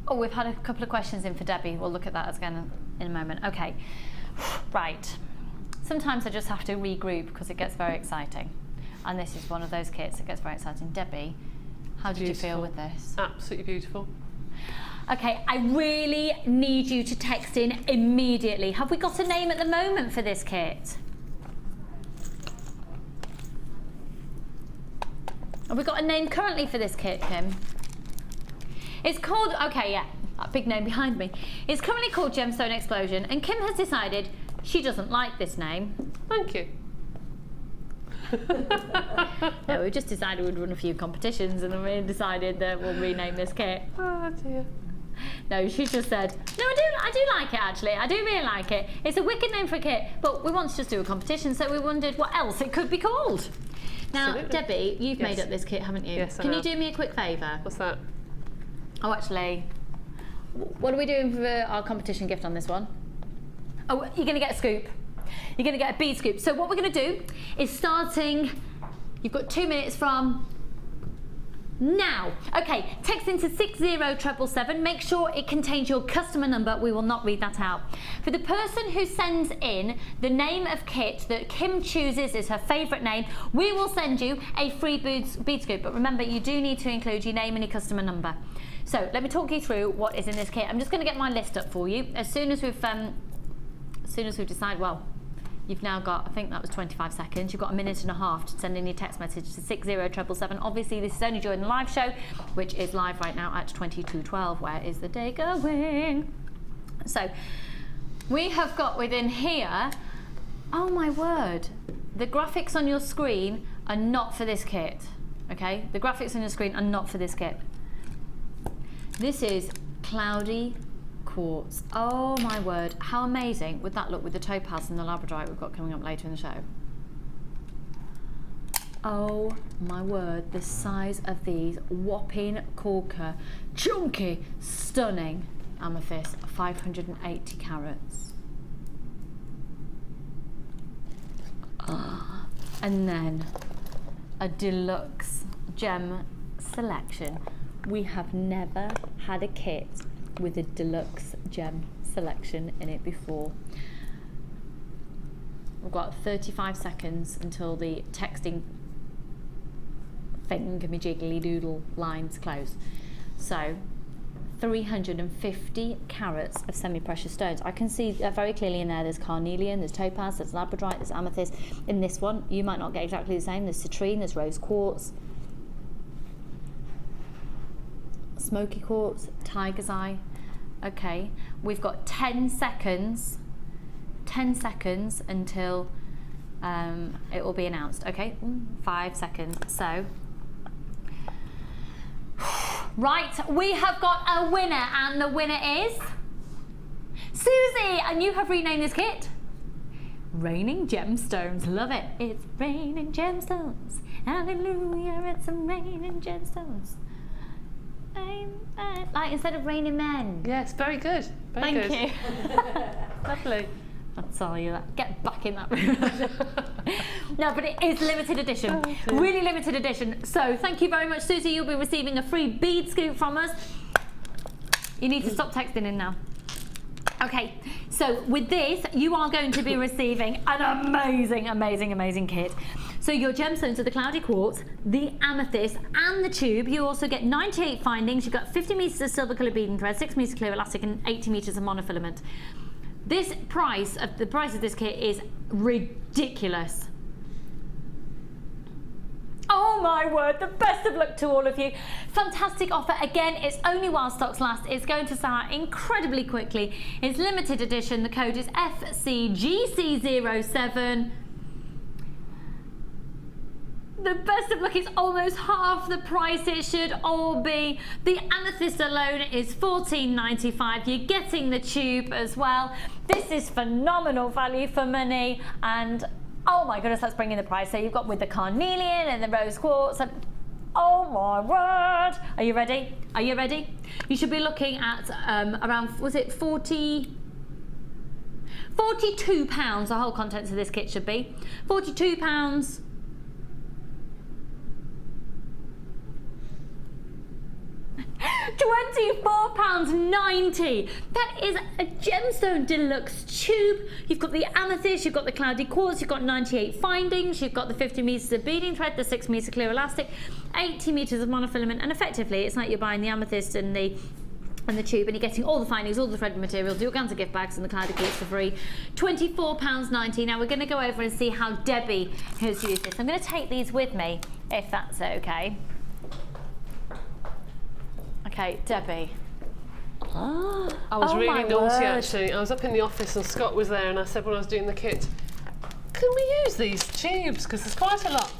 Oh, we've had a couple of questions in for Debbie. We'll look at that again in a moment. Okay. Right. Sometimes I just have to regroup because it gets very exciting. And this is one of those kits that gets very exciting. Debbie, how did you feel with this? Absolutely beautiful. Okay, I really need you to text in immediately. Have we got a name at the moment for this kit? Have we got a name currently for this kit, Kim? It's called, okay, yeah, that big name behind me. It's currently called Gemstone Explosion, and Kim has decided she doesn't like this name. Thank you. No, we just decided we'd run a few competitions, and then we decided that we'll rename this kit. Oh dear. No, she just said, no, I do like it actually. I do really like it. It's a wicked name for a kit, but we want to just do a competition, so we wondered what else it could be called. Now, absolutely. Debbie, you've made up this kit, haven't you? Yes, I Can have. you do me a quick favour? What's that? Oh, actually, what are we doing for our competition gift on this one? Oh, you're going to get a scoop. You're going to get a bead scoop. So what we're going to do is starting, you've got 2 minutes from now. Okay, text into 60777. Make sure it contains your customer number. We will not read that out. For the person who sends in the name of kit that Kim chooses is her favourite name, we will send you a free bead scoop. But remember, you do need to include your name and your customer number. So let me talk you through what is in this kit. I'm just going to get my list up for you. As soon as we've decided, well, you've now got, I think that was 25 seconds. You've got a minute and a half to send in your text message to 60777. Obviously, this is only during the live show, which is live right now at 22:12. Where is the day going? So we have got within here, oh my word, the graphics on your screen are not for this kit. Okay, the graphics on your screen are not for this kit. This is cloudy quartz. Oh my word, how amazing would that look with the topaz and the labradorite we've got coming up later in the show? Oh my word, the size of these whopping corker, chunky, stunning amethyst, 580 carats. And then a deluxe gem selection. We have never had a kit with a deluxe gem selection in it before. We've got 35 seconds until the texting jiggly doodle lines close. So 350 carats of semi-precious stones. I can see very clearly in there there's carnelian, there's topaz, there's labradorite, there's amethyst. In this one you might not get exactly the same. There's citrine, there's rose quartz, smoky quartz, tiger's eye. Okay, we've got 10 seconds until it will be announced. Okay, 5 seconds. So right, we have got a winner, and the winner is Susie, and you have renamed this kit Raining Gemstones. Love it. It's raining gemstones. Hallelujah, it's a raining gemstones. Like instead of raining men. Yes, very good. Very Thank good. you. Lovely. That's all you get back in that room. No, but it is limited edition. Really limited edition. So thank you very much, Susie. You'll be receiving a free bead scoop from us. You need to stop texting in now. Okay, so with this, you are going to be receiving an amazing, amazing, amazing kit. So your gemstones are the cloudy quartz, the amethyst, and the tube. You also get 98 findings. You've got 50 meters of silver colour beading thread, 6 meters clear elastic, and 80 meters of monofilament. The price of this kit is ridiculous. Oh my word, the best of luck to all of you. Fantastic offer. Again, it's only while stocks last. It's going to sell out incredibly quickly. It's limited edition. The code is FCGC07. The best of luck is almost half the price it should all be. The amethyst alone is $14.95. You're getting the tube as well. This is phenomenal value for money, and oh my goodness, let's bring in the price. So you've got with the carnelian and the rose quartz. And oh my word! Are you ready? Are you ready? You should be looking at around, was it 42 pounds? The whole contents of this kit should be 42 pounds. £24.90. That is a gemstone deluxe tube. You've got the amethyst, you've got the cloudy quartz, you've got 98 findings, you've got the 50 meters of beading thread, the 6 meter clear elastic, 80 meters of monofilament, and effectively it's like you're buying the amethyst and the tube, and you're getting all the findings, all the thread materials, the organza gift bags, and the cloudy quartz for free. £24.90. Now we're going to go over and see how Debbie has used this. I'm going to take these with me, if that's okay. Okay, Debbie. I was really naughty actually. I was up in the office and Scott was there, and I said when I was doing the kit, can we use these tubes? Because there's quite a lot.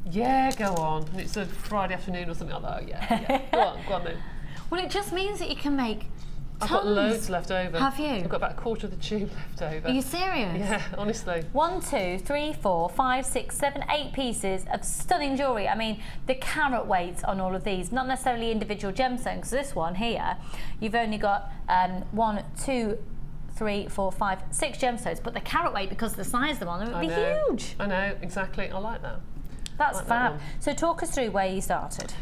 Yeah, go on. And it's a Friday afternoon or something like that. Yeah. Go on then. Well, it just means that you can make tons. I've got loads left over. Have you? I've got about a quarter of the tube left over. Are you serious? Yeah, honestly. 1, 2, 3, 4, 5, 6, 7, 8 pieces of stunning jewellery. I mean, the carat weight on all of these, not necessarily individual gemstones, because this one here, you've only got 1, 2, 3, 4, 5, 6 gemstones, but the carat weight, because of the size of them on them, would be huge. I know, exactly. I like that. That's fab. So talk us through where you started.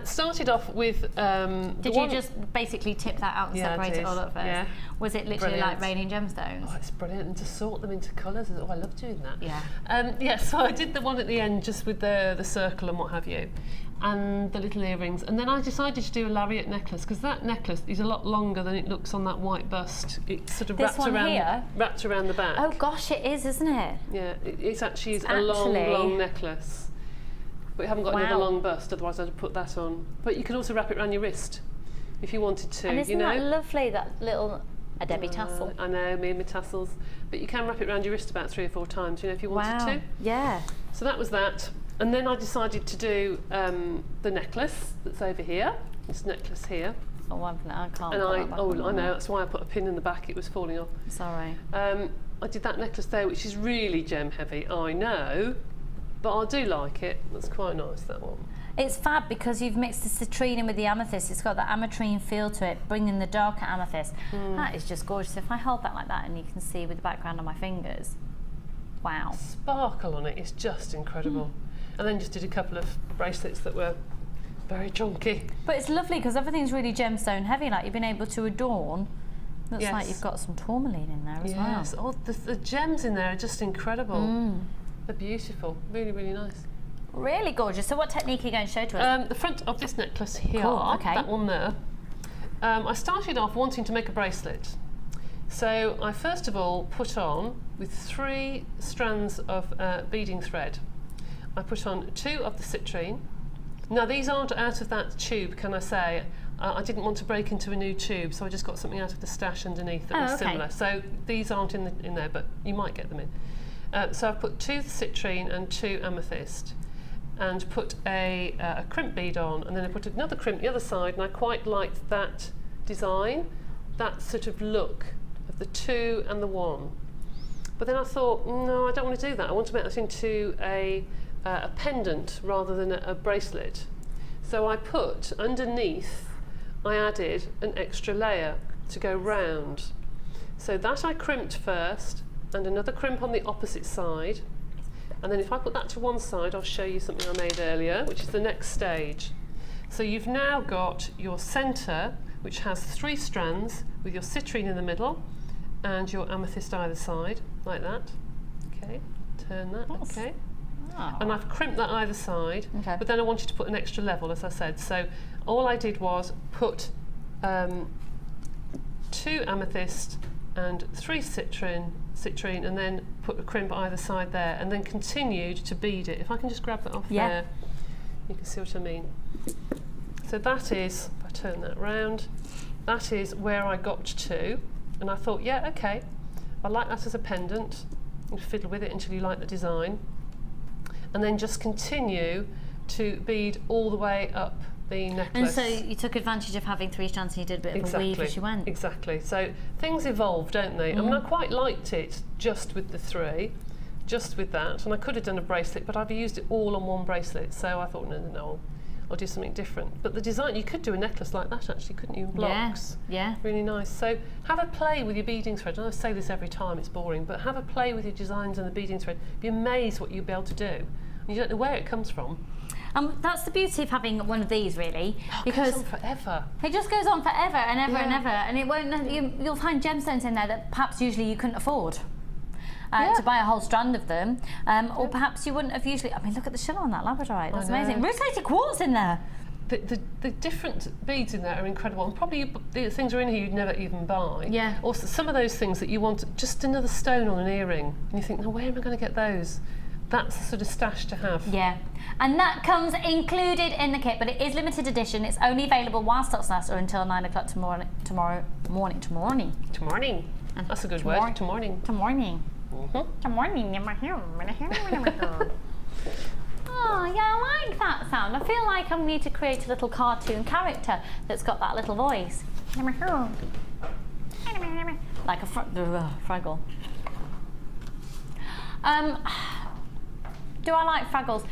Started off with. Did you just basically tip that out and separate it all up first? Yeah. Was it literally like raining gemstones? Oh, it's brilliant, and to sort them into colours. Oh, I love doing that. Yeah. So I did the one at the end just with the circle and what have you, and the little earrings, and then I decided to do a lariat necklace because that necklace is a lot longer than it looks on that white bust. It's sort of wrapped around the back. Oh gosh, it is, isn't it? Yeah, it's actually a long necklace. But we haven't got another long bust, otherwise I'd put that on. But you can also wrap it around your wrist if you wanted to. And isn't that lovely, that little Debbie tassel? I know, me and my tassels. But you can wrap it around your wrist about 3 or 4 times, if you wanted to. Yeah. So that was that. And then I decided to do the necklace that's over here. This necklace here. Oh, I can't. And I know, that's why I put a pin in the back, it was falling off. Sorry. I did that necklace there, which is really gem heavy, I know. But I do like it. That's quite nice, that one. It's fab because you've mixed the citrine in with the amethyst. It's got that ametrine feel to it, bringing the darker amethyst. That is just gorgeous. If I hold that like that and you can see with the background on my fingers, wow. Sparkle on it is just incredible. And then just did a couple of bracelets that were very chunky. But it's lovely because everything's really gemstone heavy, like you've been able to adorn. Looks like you've got some tourmaline in there as well. Yes, the gems in there are just incredible. They're beautiful, really, really nice. Really gorgeous. So what technique are you going to show to us? The front of this necklace here, okay. that one there. I started off wanting to make a bracelet. So I first of all put on with 3 strands of beading thread. I put on 2 of the citrine. Now these aren't out of that tube, can I say. I didn't want to break into a new tube, so I just got something out of the stash underneath that was similar. So these aren't in there, but you might get them in. So I've put 2 citrine and 2 amethyst, and put a crimp bead on, and then I put another crimp the other side, and I quite liked that design, that sort of look of the 2 and the 1. But then I thought, no, I don't want to do that. I want to make that into a pendant rather than a bracelet. So I put underneath, I added an extra layer to go round. So that I crimped first, and another crimp on the opposite side, and then if I put that to one side, I'll show you something I made earlier, which is the next stage. So you've now got your centre, which has 3 strands with your citrine in the middle and your amethyst either side, like that. Okay, turn that, okay. And I've crimped that either side, but then I wanted to put an extra level, as I said. So all I did was put 2 amethyst and 3 citrine, and then put a crimp either side there, and then continued to bead it. If I can just grab that off there, you can see what I mean. So that is, if I turn that round, that is where I got to, and I thought, yeah, okay, I like that as a pendant. You fiddle with it until you like the design, and then just continue to bead all the way up the necklace. And so you took advantage of having 3 strands and you did a bit of a weave as you went. Exactly. So things evolve, don't they? I mean, I quite liked it just with the 3, just with that, and I could have done a bracelet, but I've used it all on one bracelet, so I thought, no, I'll do something different. But the design, you could do a necklace like that actually, couldn't you, in blocks? Yeah. Really nice. So have a play with your beading thread. I say this every time, it's boring, but have a play with your designs and the beading thread. Be amazed what you'll be able to do. And you don't know where it comes from. That's the beauty of having one of these, really, because it goes on forever. It just goes on forever and ever and ever, and it won't. You'll find gemstones in there that perhaps usually you couldn't afford to buy a whole strand of them, or perhaps you wouldn't have usually. I mean, look at the shell on that labradorite. That's amazing. Rotated quartz in there. The different beads in there are incredible, and probably the things are in here you'd never even buy. Yeah. Also, some of those things that you want, just another stone on an earring, and you think, now where am I going to get those? That's the sort of stash to have. Yeah, and that comes included in the kit, but it is limited edition. It's only available while stocks last or until 9 o'clock tomorrow morning. That's a good word. Tomorrow. Oh, yeah, I like that sound. I feel like I need to create a little cartoon character that's got that little voice. Like a Fraggle. Do I like Fraggles?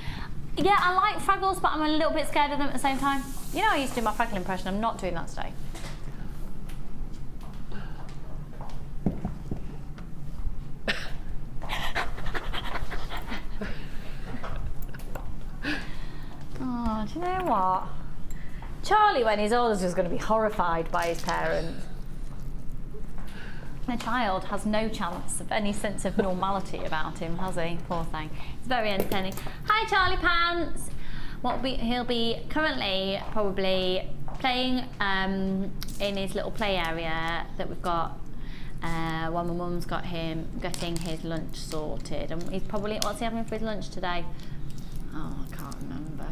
Yeah, I like Fraggles, but I'm a little bit scared of them at the same time. You know, I used to do my Fraggle impression. I'm not doing that today. Oh, do you know what? Charlie, when he's old, is just going to be horrified by his parents. The child has no chance of any sense of normality about him, has he? Poor thing. It's very entertaining. Hi, Charlie Pants. He'll be currently probably playing in his little play area that we've got while my mum's got him getting his lunch sorted. And he's probably, what's he having for his lunch today? Oh, I can't remember.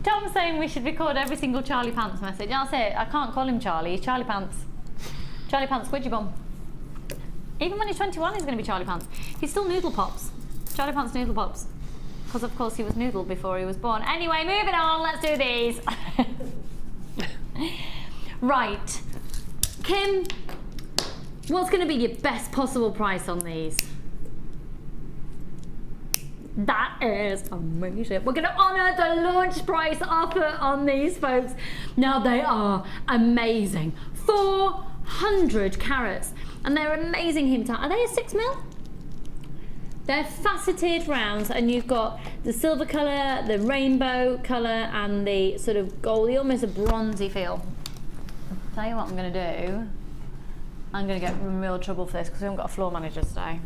Tom's saying we should record every single Charlie Pants message. That's it. I can't call him Charlie. He's Charlie Pants. Charlie Pants Squidgy Bum. Even when he's 21, he's going to be Charlie Pants. He's still Noodle Pops. Charlie Pants Noodle Pops. Because, of course, he was Noodle before he was born. Anyway, moving on. Let's do these. Right. Kim, what's going to be your best possible price on these? That is amazing. We're going to honour the launch price offer on these, folks. Now, they are amazing. 400 carats. And they're amazing hematite. Are they a 6mm? They're faceted rounds, and you've got the silver colour, the rainbow colour, and the sort of goldy, almost a bronzy feel. I'll tell you what I'm going to do. I'm going to get in real trouble for this because we haven't got a floor manager today.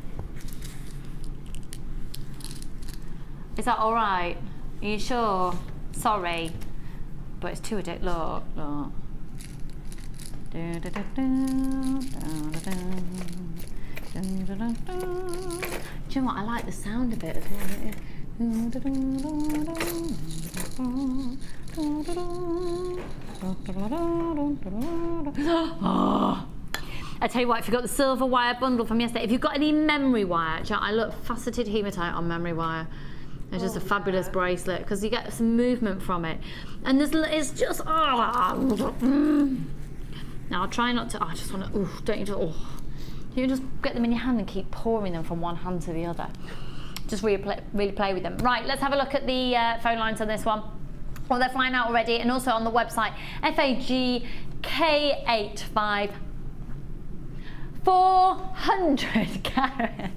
Is that all right? Are you sure? Sorry, but it's too addictive. Look, look. Do you know what? I like the sound of it as well. Oh. I tell you what, if you've got the silver wire bundle from yesterday, if you've got any memory wire, I look faceted hematite on memory wire. It's just a fabulous bracelet because you get some movement from it, and it's just Now I'll try not to. I just want to. Don't you just? You just get them in your hand and keep pouring them from one hand to the other. Just really play with them. Right, let's have a look at the phone lines on this one. Well, they're flying out already, and also on the website FAGK85 400 carats.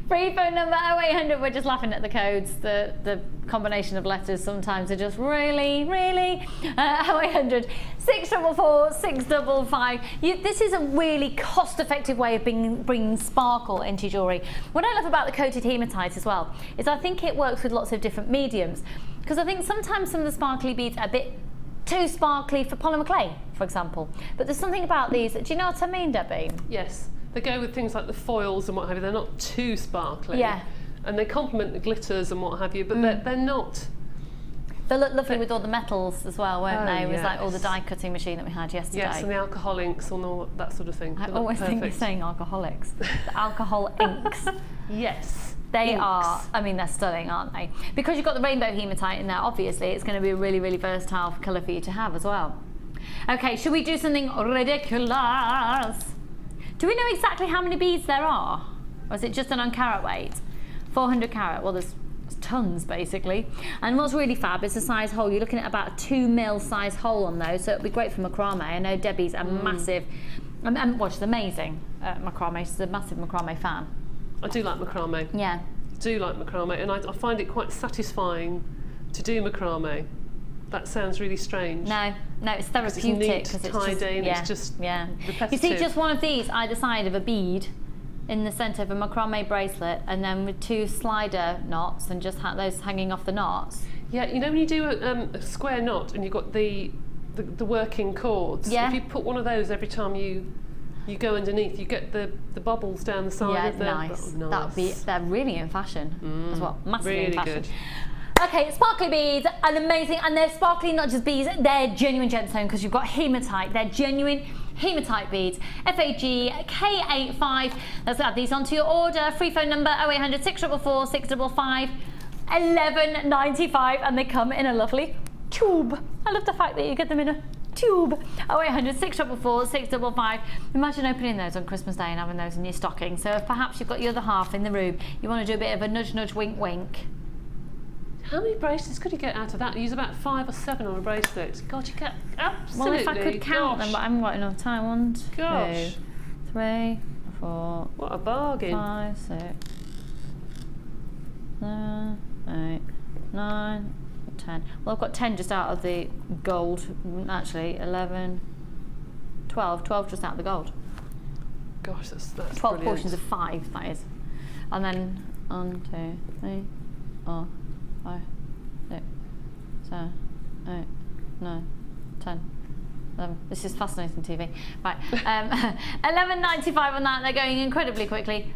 Free phone number 0800. We're just laughing at the codes. The combination of letters sometimes are just really 0800 644 655. This is a really cost-effective way of bringing sparkle into jewellery. What I love about the coated hematite as well is I think it works with lots of different mediums, because I think sometimes some of the sparkly beads are a bit too sparkly for polymer clay, for example. But there's something about these. Do you know what I mean, Debbie? Yes. They go with things like the foils and what have you. They're not too sparkly. Yeah. And they complement the glitters and what have you, but they're not. They look lovely with all the metals as well, weren't they? It was like all the Yes. die cutting machine that we had yesterday. Yes, and the alcohol inks and all that sort of thing. I They look always think you're perfect. saying alcoholics. The alcohol inks. Yes. They Inks. are, I mean, they're stunning, aren't they? Because you've got the rainbow hematite in there, obviously, it's going to be a really versatile colour for you to have as well. Okay, should we do something ridiculous? Do we know exactly how many beads there are? Or is it just an on carat weight? 400 carat, well there's tons basically. And what's really fab is the size hole. You're looking at about a 2mm size hole on those, so it'll be great for macrame. I know Debbie's a massive, well, she's amazing at macrame. She's a massive macrame fan. I do like macrame. Yeah. I do like macrame, and I find it quite satisfying to do macrame. That sounds really strange. No, it's therapeutic because it's neat, tidy, and it's just repetitive. You see, just one of these either side of a bead in the centre of a macrame bracelet, and then with 2 slider knots, and just those hanging off the knots. Yeah, you know when you do a square knot and you've got the working cords. Yeah. If you put one of those every time you go underneath, you get the bubbles down the side of the. Nice. Oh, nice. They're really in fashion as well. Massively really in fashion. Good. Okay, sparkly beads, and amazing, and they're sparkly, not just beads, they're genuine gemstone because you've got hematite. They're genuine hematite beads. FAGK85. Let's add these onto your order. Free phone number 0800 644 655 1195, and they come in a lovely tube. I love the fact that you get them in a tube. 0800 644 655. Imagine opening those on Christmas Day and having those in your stocking. So if perhaps you've got your other half in the room, you want to do a bit of a nudge nudge wink wink. How many bracelets could you get out of that? You use about 5 or 7 on a bracelet. God, you get absolutely. Well, if I could count them, but I haven't got enough time. 1, 2, 3, 4. What a bargain. 5, 6, 7, 8, 9, 10. Well, I've got 10 just out of the gold. Actually, 11, 12. 12 just out of the gold. Gosh, that's 12 brilliant. portions of 5, that is. And then 1, 2, 3, 4, 5, 6, 7, 8, 9, 10. This is fascinating TV. Right, 11.95 on that. They're going incredibly quickly.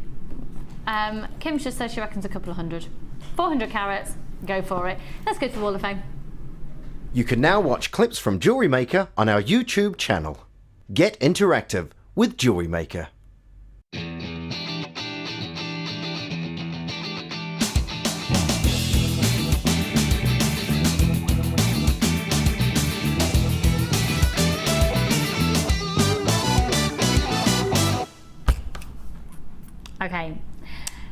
Kim just says she reckons a couple of hundred. 400 carats. Go for it. Let's go to the Wall of Fame. You can now watch clips from Jewellery Maker on our YouTube channel. Get interactive with Jewellery Maker. Okay,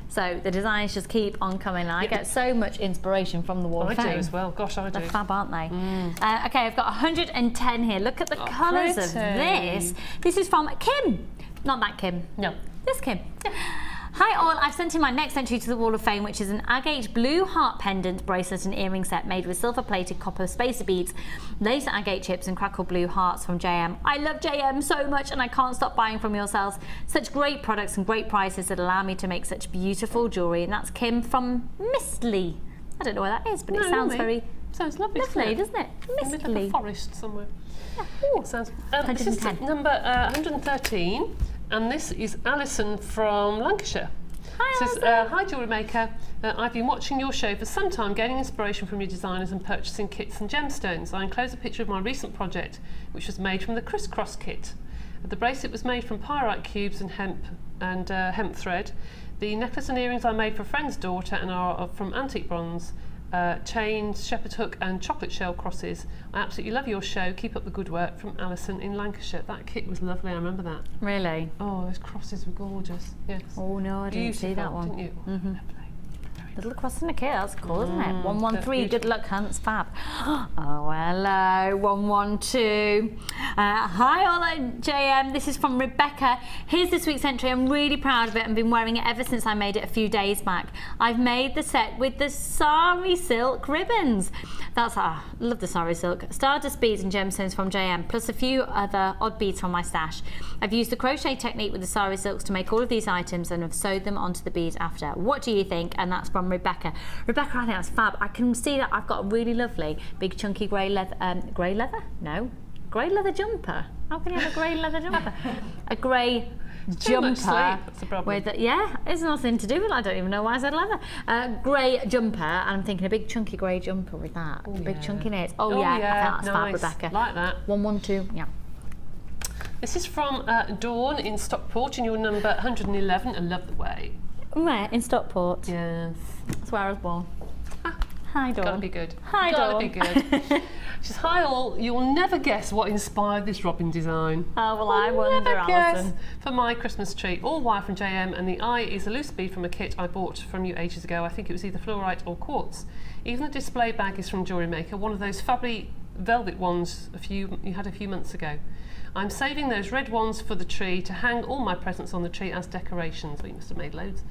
so the designs just keep on coming. I get so much inspiration from the Wall of Fame. I do as well. Gosh, I do. They're fab, aren't they? Okay, I've got 110 here. Look at the colours of this. This is from Kim. Not that Kim. No. This Kim. Hi all, I've sent in my next entry to the Wall of Fame, which is an agate blue heart pendant, bracelet and earring set made with silver-plated copper spacer beads, laser agate chips and crackle blue hearts from JM. I love JM so much and I can't stop buying from yourselves. Such great products and great prices that allow me to make such beautiful jewellery. And that's Kim from Mistley. I don't know where that is, but it sounds very... Sounds lovely, doesn't it? In the middle of a forest somewhere. Yeah. It sounds... this is number 113. And this is Alison from Lancashire. Hi, says, hi Jewellery Maker. I've been watching your show for some time, gaining inspiration from your designers and purchasing kits and gemstones. I enclose a picture of my recent project, which was made from the crisscross kit. The bracelet was made from pyrite cubes and hemp thread. The necklace and earrings I made for a friend's daughter and are from antique bronze. Chains, shepherd hook and chocolate shell crosses. I absolutely love your show. Keep up the good work. From Alison in Lancashire. That kit was lovely, I remember that. Really? Oh, those crosses were gorgeous. Yes. Oh no, I didn't see that one. Didn't you? Lovely. Little cross in the kit, that's cool, isn't it? 113, good luck, Hans, fab. Oh, hello, 112. Hi, all at JM, this is from Rebecca. Here's this week's entry, I'm really proud of it and been wearing it ever since I made it a few days back. I've made the set with the sari silk ribbons. That's, love the sari silk. Stardust beads and gemstones from JM, plus a few other odd beads from my stash. I've used the crochet technique with the sari silks to make all of these items and have sewed them onto the beads after. What do you think? And that's from Rebecca. Rebecca, I think that's fab. I can see that I've got a really lovely big chunky grey leather, grey leather jumper. How can you have a grey leather jumper? A grey jumper. That's the problem. With yeah, it's nothing to do with it. I don't even know why I said leather. Grey jumper, and I'm thinking a big chunky grey jumper with that. Oh, big yeah. chunky knits. Oh yeah, I think that's nice. fab, Rebecca. Like that. 112, yeah. This is from Dawn in Stockport, and your number 111. I love the way. Where? In Stockport? Yes. That's where I was born. Hi, Dawn. Gotta be good. Hi, Gotta Dawn. be good. She says, hi all, you'll never guess what inspired this robin design. Oh, well, I wonder, Alison. For my Christmas tree, all wire from JM, and the eye is a loose bead from a kit I bought from you ages ago. I think it was either fluorite or quartz. Even the display bag is from Jewellery Maker, one of those fabbly velvet ones you had a few months ago. I'm saving those red ones for the tree to hang all my presents on the tree as decorations. Well, you must have made loads.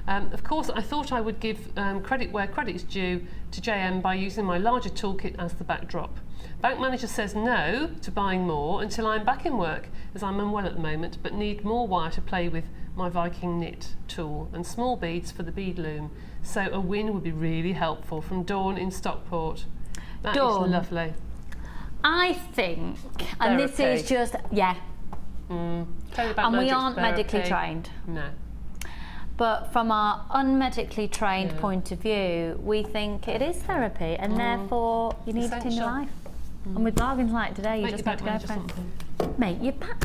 Of course, I thought I would give credit where credit is due to JM by using my larger toolkit as the backdrop. Bank manager says no to buying more until I'm back in work, as I'm unwell at the moment, but need more wire to play with my Viking knit tool and small beads for the bead loom. So a win would be really helpful. From Dawn in Stockport. That Dawn. is lovely. I think, and this is just, yeah. And we aren't medically trained. No. But from our unmedically trained point of view, we think it is therapy, and therefore you need it in your life. And with bargains like today, you just need to go for it. Make your bank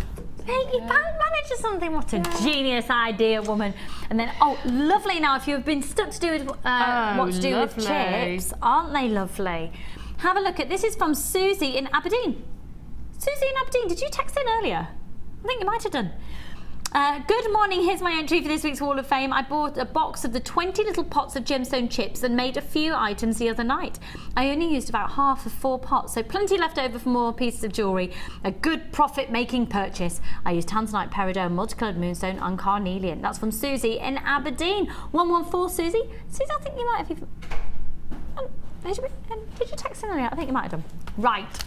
manager something. What a genius idea, woman. And then, oh, lovely. Now, if you've been stuck to do with what to do with chips, aren't they lovely? Have a look at this. Is from Susie in Aberdeen. Susie in Aberdeen, did you text in earlier? I think you might have done. Good morning, here's my entry for this week's Wall of Fame. I bought a box of the 20 little pots of gemstone chips and made a few items the other night. I only used about half of 4 pots, so plenty left over for more pieces of jewellery. A good profit-making purchase. I used tanzanite, peridot, multicoloured moonstone and carnelian. That's from Susie in Aberdeen. 114 Susie. Susie, I think you might have even... did you text in earlier? I think you might have done. Right.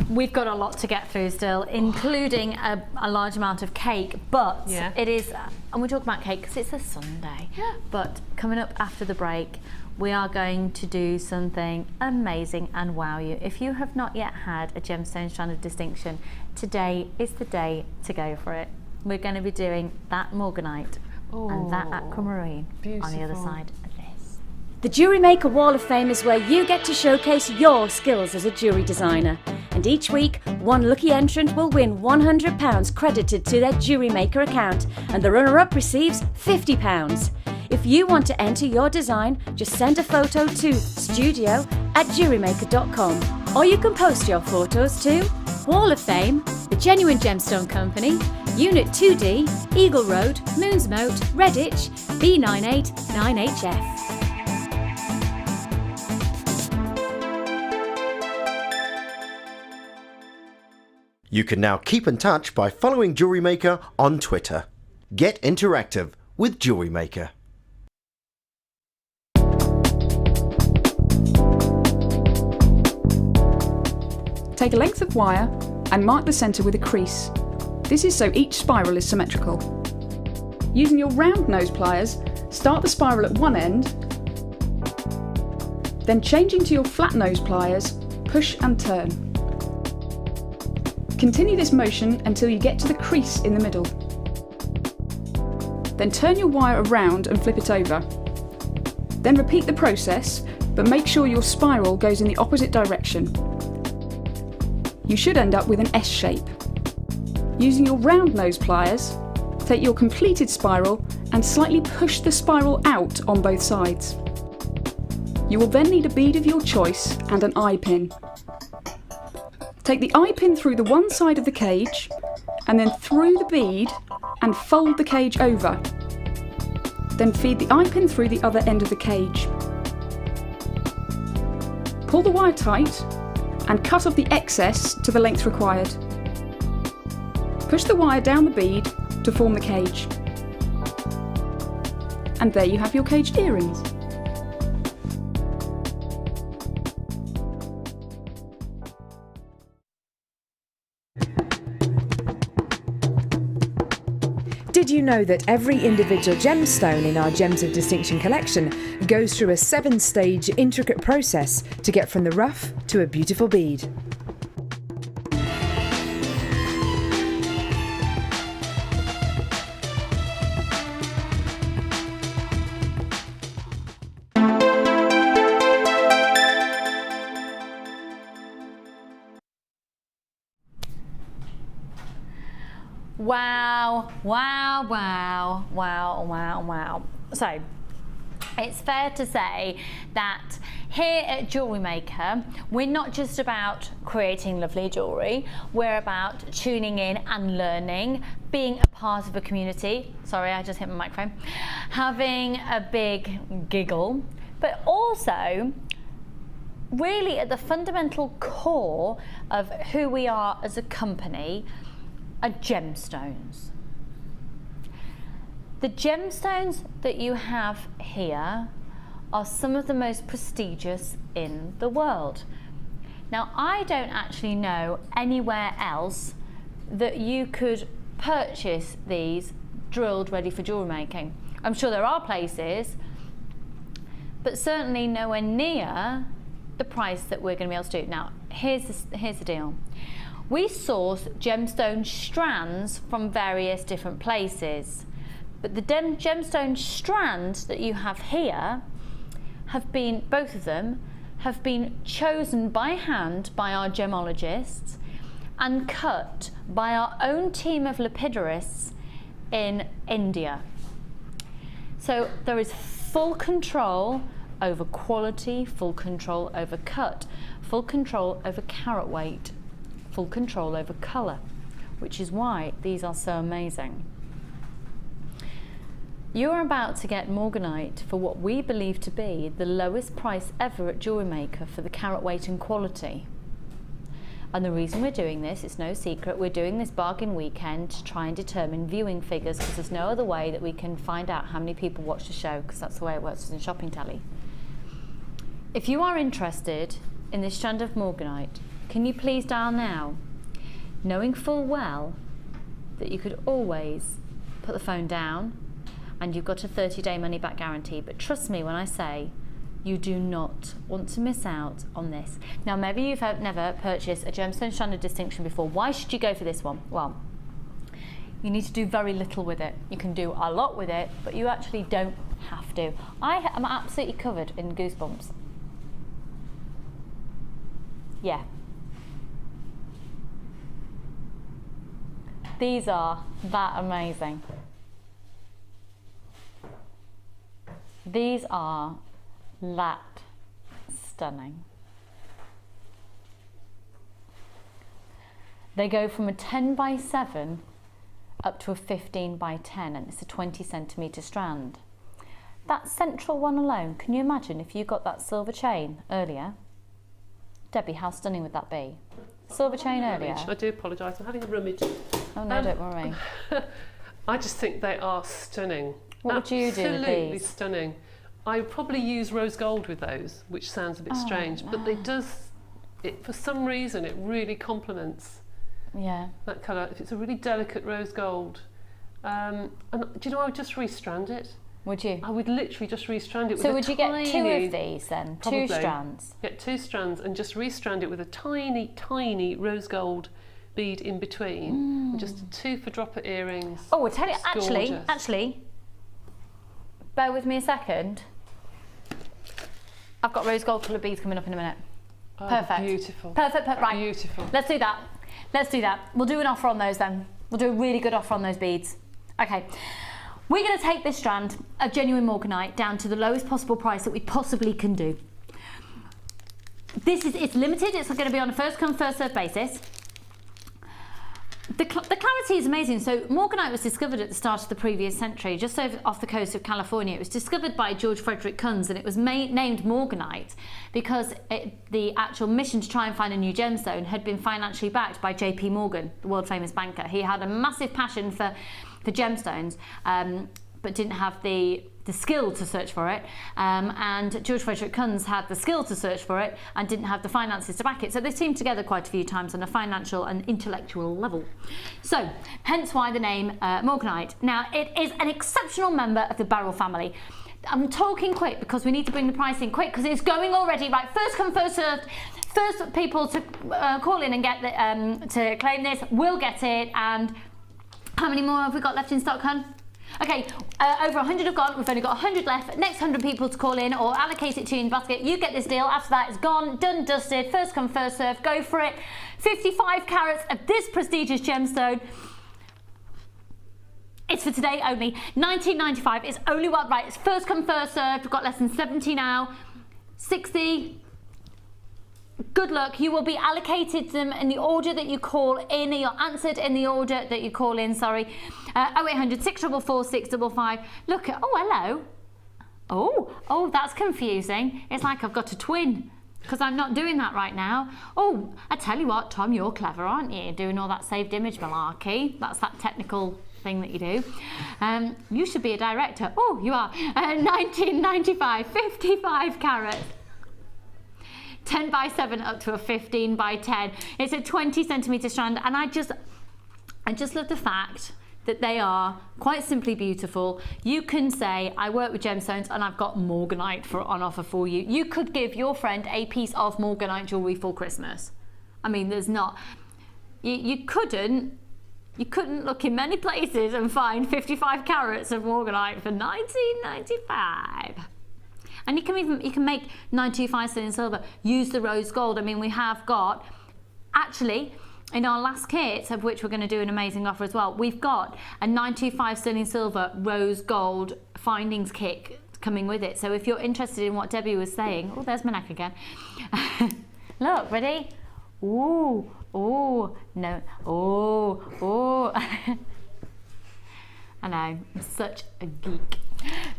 We've got a lot to get through still, including a large amount of cake, but it is, and we talk about cake because it's a Sunday, but coming up after the break, we are going to do something amazing and wow you. If you have not yet had a gemstone strand of distinction, today is the day to go for it. We're going to be doing that morganite and that aquamarine on the other side of this. The Jewellery Maker Wall of Fame is where you get to showcase your skills as a jewellery designer. And each week, one lucky entrant will win £100 credited to their Jewellery Maker account, and the runner-up receives £50. If you want to enter your design, just send a photo to studio@jewellerymaker.com, or you can post your photos to Wall of Fame, The Genuine Gemstone Company, Unit 2D, Eagle Road, Moonsmote, Redditch, B989HF. You can now keep in touch by following Jewellery Maker on Twitter. Get interactive with Jewellery Maker. Take a length of wire and mark the centre with a crease. This is so each spiral is symmetrical. Using your round nose pliers, start the spiral at one end, then changing to your flat nose pliers, push and turn. Continue this motion until you get to the crease in the middle. Then turn your wire around and flip it over. Then repeat the process, but make sure your spiral goes in the opposite direction. You should end up with an S shape. Using your round nose pliers, take your completed spiral and slightly push the spiral out on both sides. You will then need a bead of your choice and an eye pin. Take the eye pin through the one side of the cage and then through the bead and fold the cage over. Then feed the eye pin through the other end of the cage. Pull the wire tight and cut off the excess to the length required. Push the wire down the bead to form the cage. And there you have your caged earrings. Did you know that every individual gemstone in our Gems of Distinction collection goes through a 7-stage intricate process to get from the rough to a beautiful bead? Wow, wow, wow, wow, wow, wow. So, it's fair to say that here at Jewellery Maker, we're not just about creating lovely jewellery, we're about tuning in and learning, being a part of a community. Sorry, I just hit my microphone. Having a big giggle, but also really at the fundamental core of who we are as a company are gemstones. The gemstones that you have here are some of the most prestigious in the world. Now, I don't actually know anywhere else that you could purchase these drilled ready for jewellery making. I'm sure there are places, but certainly nowhere near the price that we're going to be able to do. Now, here's the deal. We source gemstone strands from various different places, but the gemstone strands that you have here have been, both of them, have been chosen by hand by our gemologists and cut by our own team of lapidarists in India. So there is full control over quality, full control over cut, full control over carat weight, full control over colour. which is why these are so amazing. You're about to get morganite for what we believe to be the lowest price ever at Jewellery Maker for the carat weight and quality. And the reason we're doing this, it's no secret, we're doing this bargain weekend to try and determine viewing figures, because there's no other way that we can find out how many people watch the show, because that's the way it works in shopping tally. If you are interested in this strand of morganite, can you please dial now, knowing full well that you could always put the phone down and you've got a 30-day money-back guarantee. But trust me when I say you do not want to miss out on this. Now, maybe you've never purchased a gemstone strand of distinction before. Why should you go for this one? Well, you need to do very little with it. You can do a lot with it, but you actually don't have to. I am absolutely covered in goosebumps. Yeah. These are that amazing. These are that stunning. They go from a 10 by 7 up to a 15 by 10, and it's a 20 centimetre strand. That central one alone, can you imagine if you got that silver chain earlier? Debbie, how stunning would that be? Silver chain earlier. I do apologise, I'm having a rummage. Oh no, don't worry. I just think they are stunning. What would you do with Absolutely these? stunning. I would probably use rose gold with those, which sounds a bit strange, but for some reason, it really complements that colour. If it's a really delicate rose gold. And do you know, I would just restrand it. Would you? I would literally just restrand it with So would you get 2 of these then? Probably. 2 strands? Get 2 strands and just restrand it with a tiny, tiny rose gold bead in between. And just 2 for dropper earrings. Oh, I'll tell you, It's actually, bear with me a second. I've got rose gold coloured beads coming up in a minute. Oh, perfect. Beautiful. Perfect, right. Beautiful. Let's do that. Let's do that. We'll do an offer on those then. We'll do a really good offer on those beads. Okay. We're going to take this strand of genuine morganite down to the lowest possible price that we possibly can do. It's limited. It's going to be on a first come, first served basis. The clarity is amazing. So morganite was discovered at the start of the previous century, just off the coast of California. It was discovered by George Frederick Kunz, and it was named morganite because the actual mission to try and find a new gemstone had been financially backed by J.P. Morgan, the world famous banker. He had a massive passion for gemstones, but didn't have the skill to search for it, and George Frederick Kunz had the skill to search for it and didn't have the finances to back it. So they teamed together quite a few times on a financial and intellectual level. So hence why the name morganite. Now it is an exceptional member of the beryl family. I'm talking quick because we need to bring the price in quick because it's going already. Right, first come, first served. First people to call in and get to claim this will get it. And how many more have we got left in stock, hun? Okay, over 100 have gone. We've only got 100 left. Next 100 people to call in or allocate it to you in the basket. You get this deal. After that, it's gone, done, dusted. First come, first served. Go for it. 55 carats of this prestigious gemstone. It's for today only. $19.95. It's only right. It's first come, first served. We've got less than 70 now. 60. Good luck. You will be allocated them in the order that you call in. You're answered in the order that you call in, sorry. 0800 644 655. Look at, oh, hello. Oh, that's confusing. It's like I've got a twin because I'm not doing that right now. Oh, I tell you what, Tom, you're clever, aren't you? Doing all that saved image malarkey. That's that technical thing that you do. You should be a director. Oh, you are. 1995, 55 carats. 10 by 7 up to a 15 by 10. It's a 20 centimetre strand, and I just love the fact that they are quite simply beautiful. You can say, I work with gemstones and I've got morganite on offer for you. You could give your friend a piece of morganite jewellery for Christmas. I mean, there's not, you couldn't look in many places and find 55 carats of morganite for $19.95. And you can make 925 sterling silver, use the rose gold. I mean, we have got, actually, in our last kit, of which we're going to do an amazing offer as well, we've got a 925 sterling silver rose gold findings kit coming with it. So if you're interested in what Debbie was saying, oh, there's my neck again. Look, ready? Ooh, Oh, no. Oh, oh. I know, I'm such a geek.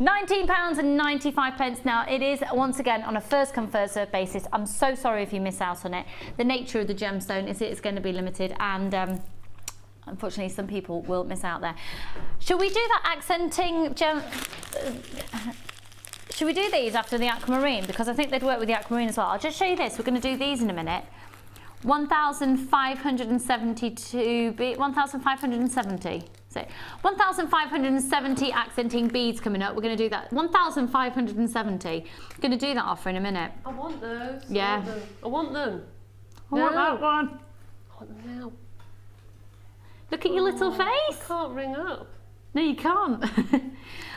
£19.95. Now, it is, once again, on a first come, first served basis. I'm so sorry if you miss out on it. The nature of the gemstone is it's going to be limited, and unfortunately, some people will miss out there. Shall we do that accenting should we do these after the aquamarine? Because I think they'd work with the aquamarine as well. I'll just show you this. We're going to do these in a minute. 1,570. So 1,570 accenting beads coming up. We're going to do that. 1,570. Going to do that offer in a minute. I want those. Yeah. I want them. I want that one. I want them now. Look at your little face. I can't ring up. No, you can't.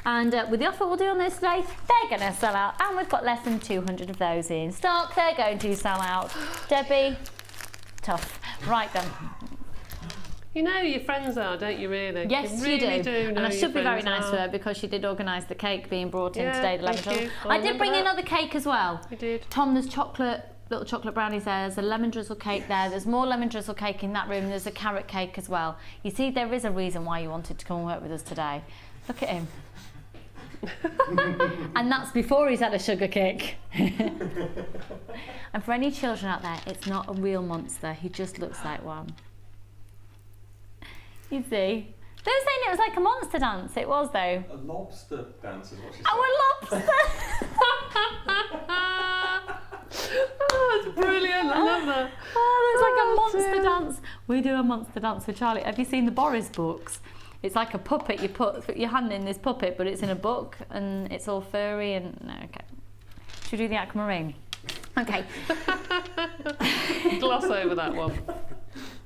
And with the offer we'll do on this today, they're going to sell out. And we've got less than 200 of those in stock. They're going to sell out. Debbie, tough. Right then. You know your friends are, don't you, really? Yes, you really do know and I should be very friends nice to her because she did organise the cake being brought in today, the lemon thank you. drizzle. I did bring another cake as well. You did. Tom, there's little chocolate brownies there, there's a lemon drizzle cake there, there's more lemon drizzle cake in that room, there's a carrot cake as well. You see, there is a reason why you wanted to come and work with us today. Look at him. And that's before he's had a sugar kick. And for any children out there, it's not a real monster, he just looks like one. You see? They were saying it was like a monster dance. It was, though. A lobster dance is what she said. Oh, a lobster! Oh, that's brilliant. I love that. Oh, it's like a monster dance. We do a monster dance for Charlie. Have you seen the Boris books? It's like a puppet. You put your hand in this puppet, but it's in a book, and it's all furry and... No, okay. Should we do the aquamarine? Okay. Gloss over that one.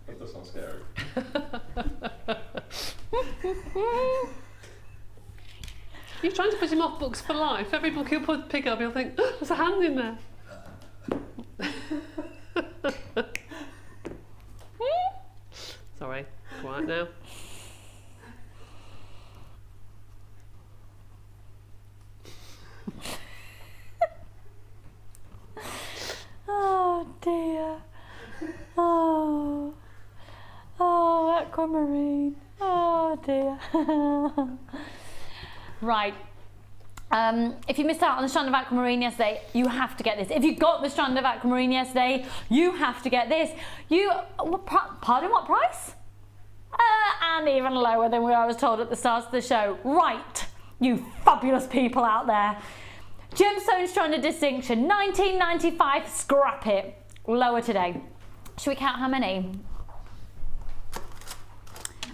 That does sound scary. You're trying to put him off books for life. Every book he'll pick up, he'll think, oh, there's a hand in there. Sorry, quiet now. Oh dear. Oh. Oh, aquamarine. Oh dear. Right. If you missed out on the strand of aquamarine yesterday, you have to get this. If you got the strand of aquamarine yesterday, you have to get this. Pardon, what price? And even lower than I was told at the start of the show. Right, you fabulous people out there. Gemstone strand of distinction, 1995. Scrap it. Lower today. Should we count how many?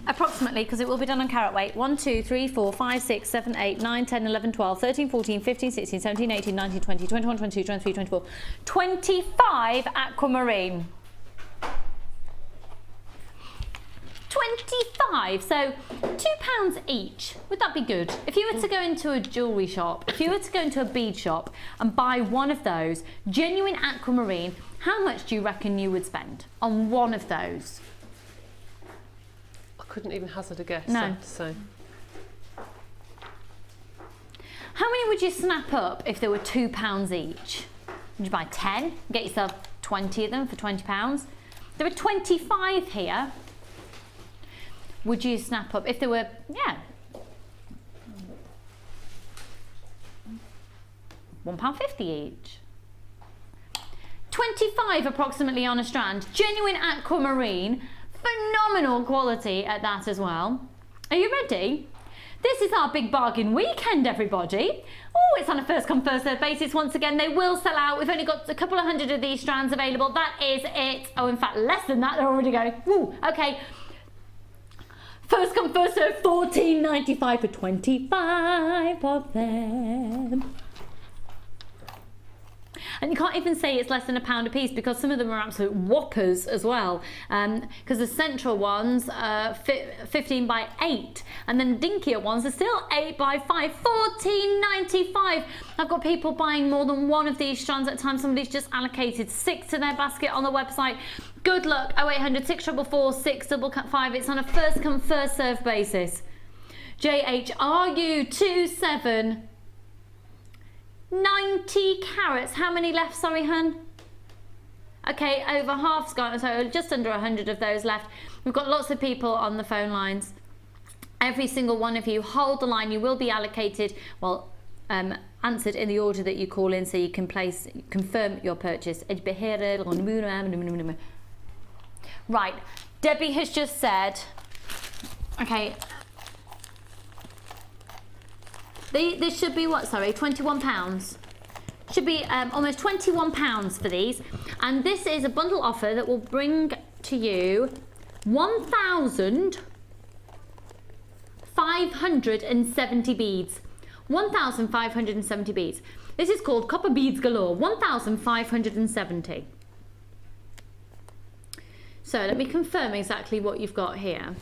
Approximately, because it will be done on carat weight. 1, 2, 3, 4, 5, 6, 7, 8, 9, 10, 11, 12, 13, 14, 15, 16, 17, 18, 19, 20, 21, 22, 23, 24. 25 aquamarine. 25, so £2 each. Would that be good? If you were to go into a jewellery shop, if you were to go into a bead shop and buy one of those, genuine aquamarine, how much do you reckon you would spend on one of those? Couldn't even hazard a guess. No. So. How many would you snap up if there were £2 each? Would you buy 10? Get yourself 20 of them for £20. There are 25 here. Would you snap up if there were, yeah, £1.50 each? 25 approximately on a strand. Genuine aquamarine. Phenomenal quality at that as well. Are you ready? This is our big bargain weekend, everybody. Oh, it's on a first come first served basis. Once again, they will sell out. We've only got a couple of hundred of these strands available. That is it. Oh, in fact, less than that. They're already going. Woo, okay. First come first served, $14.95 for 25 of them. And you can't even say it's less than £1 a piece because some of them are absolute whoppers as well. Because the central ones are 15 by 8, and then dinkier ones are still 8 by 5. $14.95. I've got people buying more than one of these strands at a time. Somebody's just allocated 6 to their basket on the website. Good luck. 0800 644 655. It's on a first come first served basis. JHRU27. 90 carats. How many left? Sorry, hun. Okay, over half's gone, so just under 100 of those left. We've got lots of people on the phone lines. Every single one of you, hold the line. You will be allocated, well, answered in the order that you call in, so you can confirm your purchase. Right, Debbie has just said, okay, this should be what, sorry, £21. Should be almost £21 for these. And this is a bundle offer that will bring to you 1,570 beads. 1,570 beads. This is called Copper Beads Galore, 1,570. So let me confirm exactly what you've got here.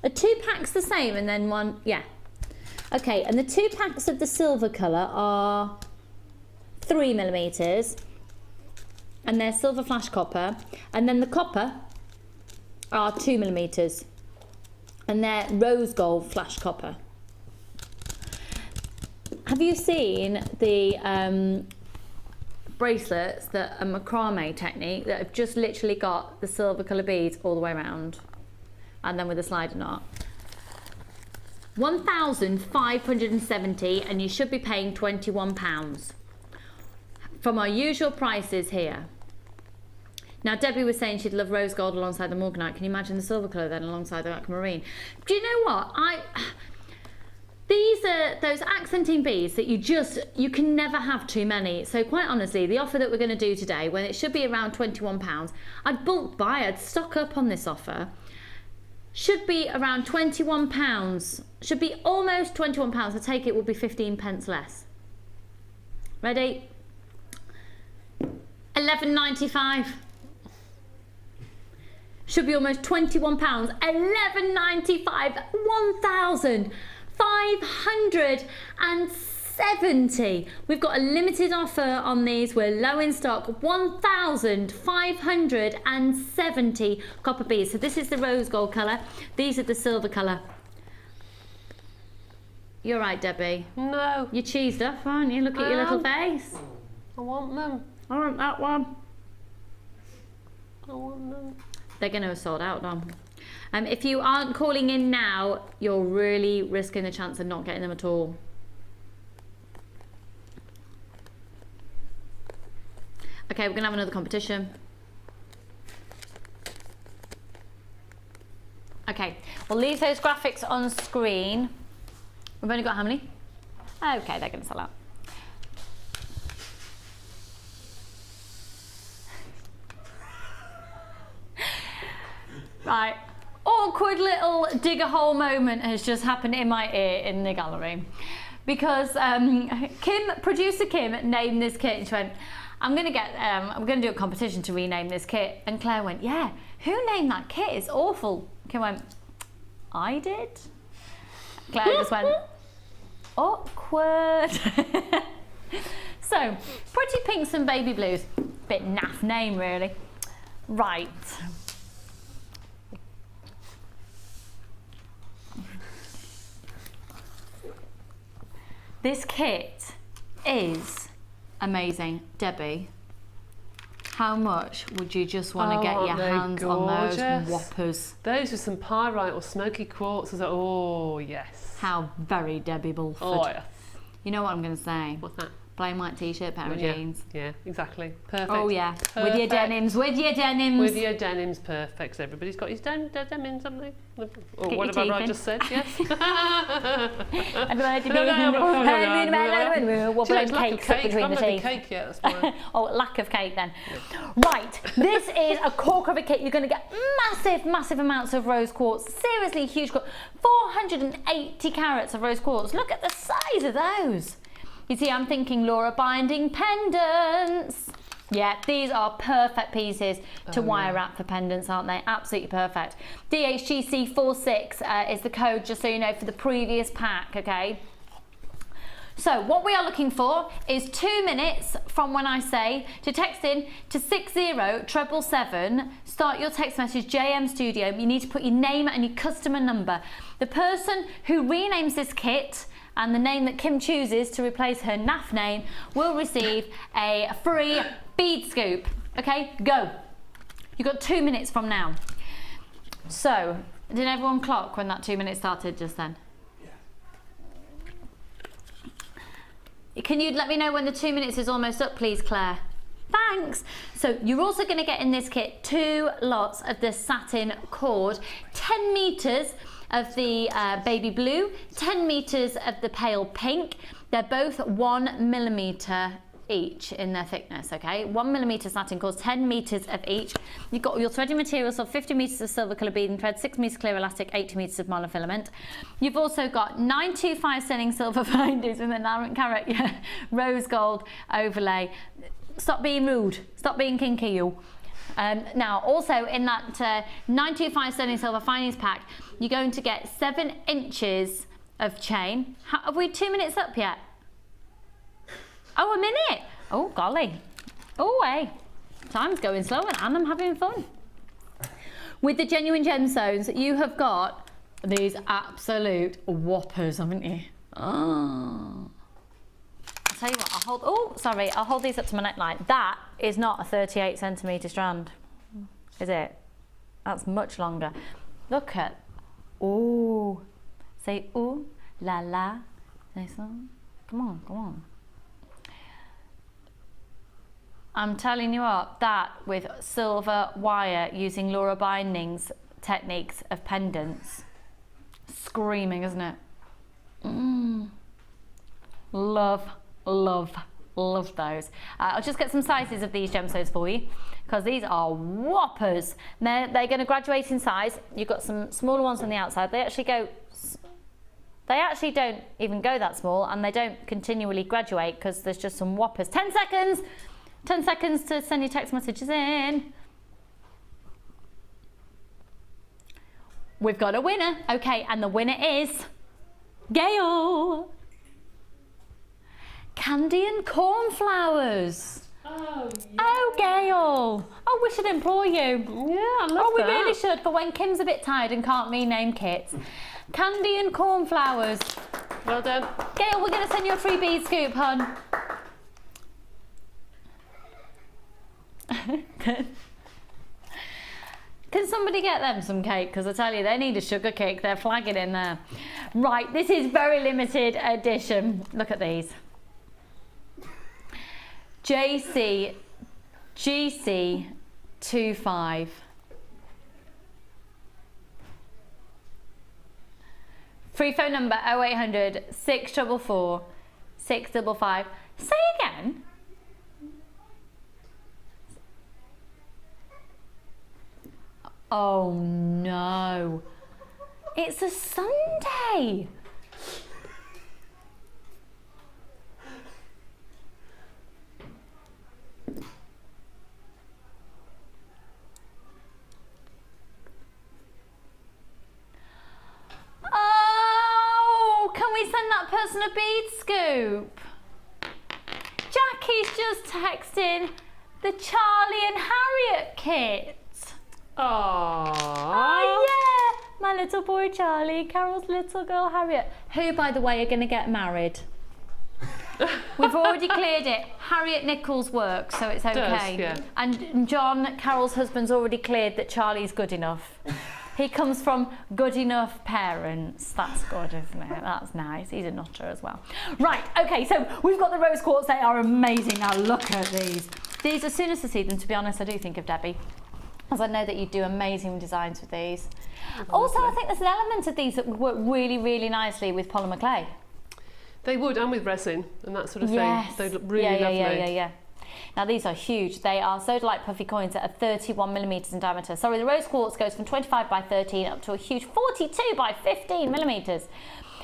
Are 2 packs the same and then one, yeah. Okay, and the 2 packs of the silver colour are 3mm, and they're silver flash copper, and then the copper are 2mm, and they're rose gold flash copper. Have you seen the bracelets that are macrame technique that have just literally got the silver colour beads all the way around, and then with a slider knot? 1,570, and you should be paying £21 from our usual prices here. Now, Debbie was saying she'd love rose gold alongside the morganite. Can you imagine the silver colour then alongside the aquamarine? Do you know what? These are those accenting beads that you can never have too many. So quite honestly, the offer that we're going to do today, when it should be around £21, I'd bulk buy, I'd stock up on this offer. Should be around £21. Should be almost £21. I take it will be 15 pence less. Ready? £11.95. Should be almost £21. £11.95. 1,570. We've got a limited offer on these. We're low in stock. 1,570 copper beads. So this is the rose gold colour. These are the silver colour. You're right, Debbie. No. You're cheesed up, aren't you? Look at your little face. I want them. I want that one. I want them. They're going to have sold out, Dom. If you aren't calling in now, you're really risking the chance of not getting them at all. Okay, we're going to have another competition. Okay, we'll leave those graphics on screen. We've only got how many? Okay, they're going to sell out. Right, awkward little dig a hole moment has just happened in my ear in the gallery, because producer Kim named this kit and she went, I'm gonna do a competition to rename this kit, and Claire went, yeah, who named that kit? It's awful. Kim went, I did. Claire just went, awkward. So, Pretty Pinks and Baby Blues, bit naff name really. Right. This kit is amazing. Debbie, how much would you just want to get your hands on those whoppers? Those with some pyrite or smoky quartz. Like, oh, yes. How very Debbie Bulford. Oh, yes. You know what I'm going to say? What's that? Plain white t-shirt, pair of jeans. Yeah, exactly. Perfect. Oh yeah, perfect. With your denims, with your denims. With your denims, perfect. So everybody's got his denims, haven't they? Or whatever I just said, yes. She likes lack of cake. Between the teeth. Cake yet, that's why. Oh, lack of cake then. Yeah. Right, this is a corker of a kit. You're going to get massive amounts of rose quartz. Seriously huge quartz. 480 carats of rose quartz. Look at the size of those. You see, I'm thinking Laura binding pendants. Yeah, these are perfect pieces to wire wrap for pendants, aren't they? Absolutely perfect. DHGC46 is the code, just so you know, for the previous pack, okay? So what we are looking for is 2 minutes from when I say to text in to 60777. Start your text message JM Studio. You need to put your name and your customer number. The person who renames this kit and the name that Kim chooses to replace her naff name will receive a free bead scoop. Okay, go. You've got 2 minutes from now. So, did everyone clock when that 2 minutes started just then? Yeah. Can you let me know when the 2 minutes is almost up, please, Claire? Thanks. So you're also going to get in this kit 2 lots of the satin cord, 10 meters of the baby blue, 10 meters of the pale pink. They're both 1 millimeter each in their thickness, okay? 1 millimeter satin cords, 10 meters of each. You've got your threading materials of 50 meters of silver colour beading thread, 6 meters clear elastic, 80 meters of monofilament. You've also got 925 sterling silver binders with an 9 carat rose gold overlay. Stop being rude, stop being kinky, you. Now, also in that 925 sterling silver findings pack, you're going to get 7 inches of chain. Have we 2 minutes up yet? Oh, a minute. Oh, golly. Oh, hey. Time's going slow and I'm having fun. With the genuine gemstones, you have got these absolute whoppers, haven't you? Oh. I'll tell you what, I'll hold these up to my neckline. That is not a 38 centimetre strand, is it? That's much longer. Look at, ooh. Say ooh, la la. Say so. Come on, come on. I'm telling you what, that with silver wire using Laura Binding's techniques of pendants. Screaming, isn't it? Love, love, love those. I'll just get some sizes of these gemstones for you because these are whoppers. They're going to graduate in size. You've got some smaller ones on the outside. They actually don't even go that small and they don't continually graduate because there's just some whoppers. 10 seconds! 10 seconds to send your text messages in. We've got a winner. Okay, and the winner is Gail. Candy and cornflowers. Oh, yeah. Oh, Gail. Oh, we should employ you. Yeah, I love that. We really should, for when Kim's a bit tired and can't rename kits. Candy and cornflowers. Well done. Gail, we're going to send you a free bead scoop, hon. Can somebody get them some cake? Because I tell you, they need a sugar cake. They're flagging in there. Right, this is very limited edition. Look at these. GC25. Free phone number 0800 644 655. Say again. Oh no, it's a Sunday. Oh, can we send that person a bead scoop? Jackie's just texting the Charlie and Harriet kit. Aww. Oh yeah, my little boy Charlie, Carol's little girl Harriet, who by the way are going to get married. We've already cleared it. Harriet Nichols works, so it's okay. Does, yeah. And John, Carol's husband's already cleared that Charlie's good enough. He comes from good enough parents. That's good, isn't it? That's nice. He's a nutter as well. Right, okay, so we've got the rose quartz. They are amazing. Now look at these. These, as soon as I see them, to be honest, I do think of Debbie, as I know that you do amazing designs with these. Also, I think there's an element of these that would work really, really nicely with polymer clay. They would, and with resin and that sort of yes. thing. They look really lovely. Yeah. Now these are huge. They are sodalite puffy coins that are 31 millimeters in diameter. Sorry, the rose quartz goes from 25 by 13 up to a huge 42 by 15 millimeters.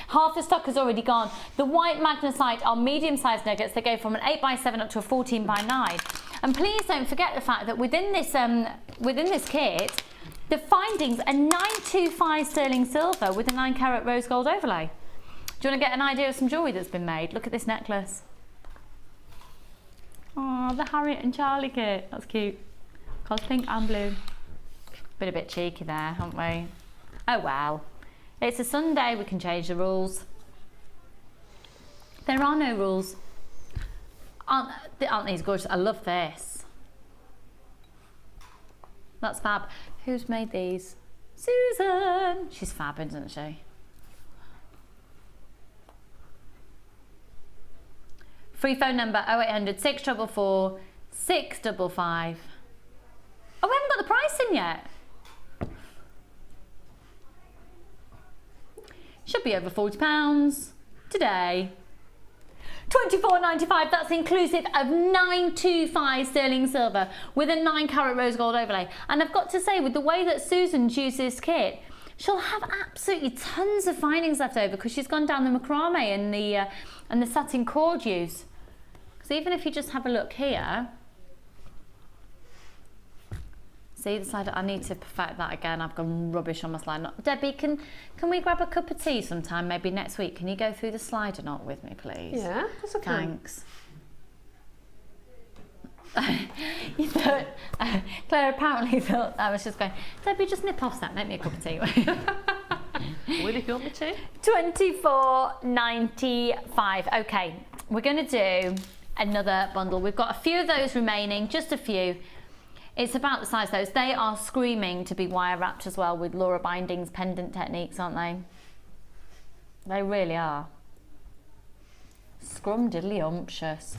Half the stock has already gone. The white magnesite are medium-sized nuggets. They go from an 8 by 7 up to a 14 by 9. And please don't forget the fact that within this kit, the findings are 925 sterling silver with a 9 carat rose gold overlay. Do you want to get an idea of some jewellery that's been made? Look at this necklace. Oh, the Harriet and Charlie kit. That's cute. Called pink and blue. Been a bit cheeky there, haven't we? Oh well. It's a Sunday, we can change the rules. There are no rules. Aren't these gorgeous? I love this. That's fab. Who's made these? Susan. She's fab, isn't she? Free phone number 0800 644 655. Oh, we haven't got the price in yet. Should be over £40 today. £24.95, that's inclusive of 925 sterling silver with a 9-carat rose gold overlay. And I've got to say, with the way that Susan's used this kit, she'll have absolutely tons of findings left over because she's gone down the macrame and the satin cord use. Because even if you just have a look here, see the slide, I need to perfect that again. I've gone rubbish on my slide knot. Debbie, can we grab a cup of tea sometime, maybe next week? Can you go through the slider knot with me, please? Yeah, of course I can. Thanks. You thought, Claire apparently thought I was just going, Debbie, just nip off that, make me a cup of tea. Will you want me to? £24.95. Okay, we're going to do another bundle. We've got a few of those remaining, just a few. It's about the size of those. They are screaming to be wire wrapped as well with Laura Binding's pendant techniques, aren't they? They really are. Scrum-diddly-umptious.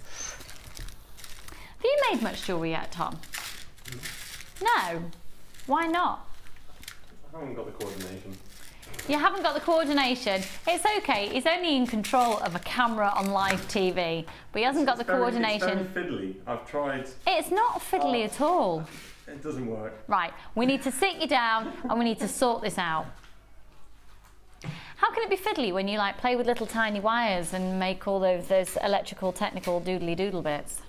Have you made much jewellery yet, Tom? No? Why not? I haven't got the coordination. You haven't got the coordination. It's okay. He's only in control of a camera on live TV, but he hasn't got the coordination. It's very fiddly. I've tried. It's not fiddly at all. It doesn't work. Right, we need to sit you down and we need to sort this out. How can it be fiddly when you like play with little tiny wires and make all those electrical technical doodly doodle bits?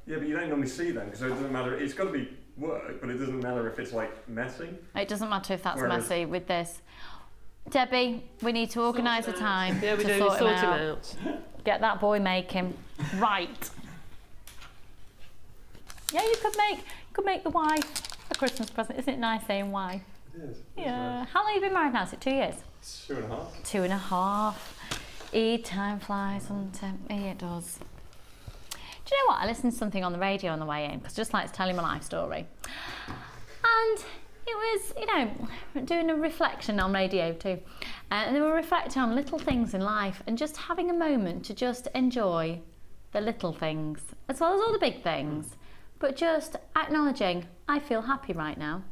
Yeah, but you don't normally see them, so it doesn't matter. It's got to be work, but it doesn't matter if it's like messy. It doesn't matter if that's messy with this. Debbie, we need to organise a time to sort him out. Get that boy making. Right. Yeah, you could make the wife a Christmas present. Isn't it nice saying wife? It is. Yeah. Nice. How long have you been married now? Is it 2 years? 2.5. 2.5. Time flies on me, it does. Do you know what? I listened to something on the radio on the way in because I just like to tell you my life story. And it was, you know, doing a reflection on radio too. And they were reflecting on little things in life and just having a moment to just enjoy the little things as well as all the big things. But just acknowledging, I feel happy right now.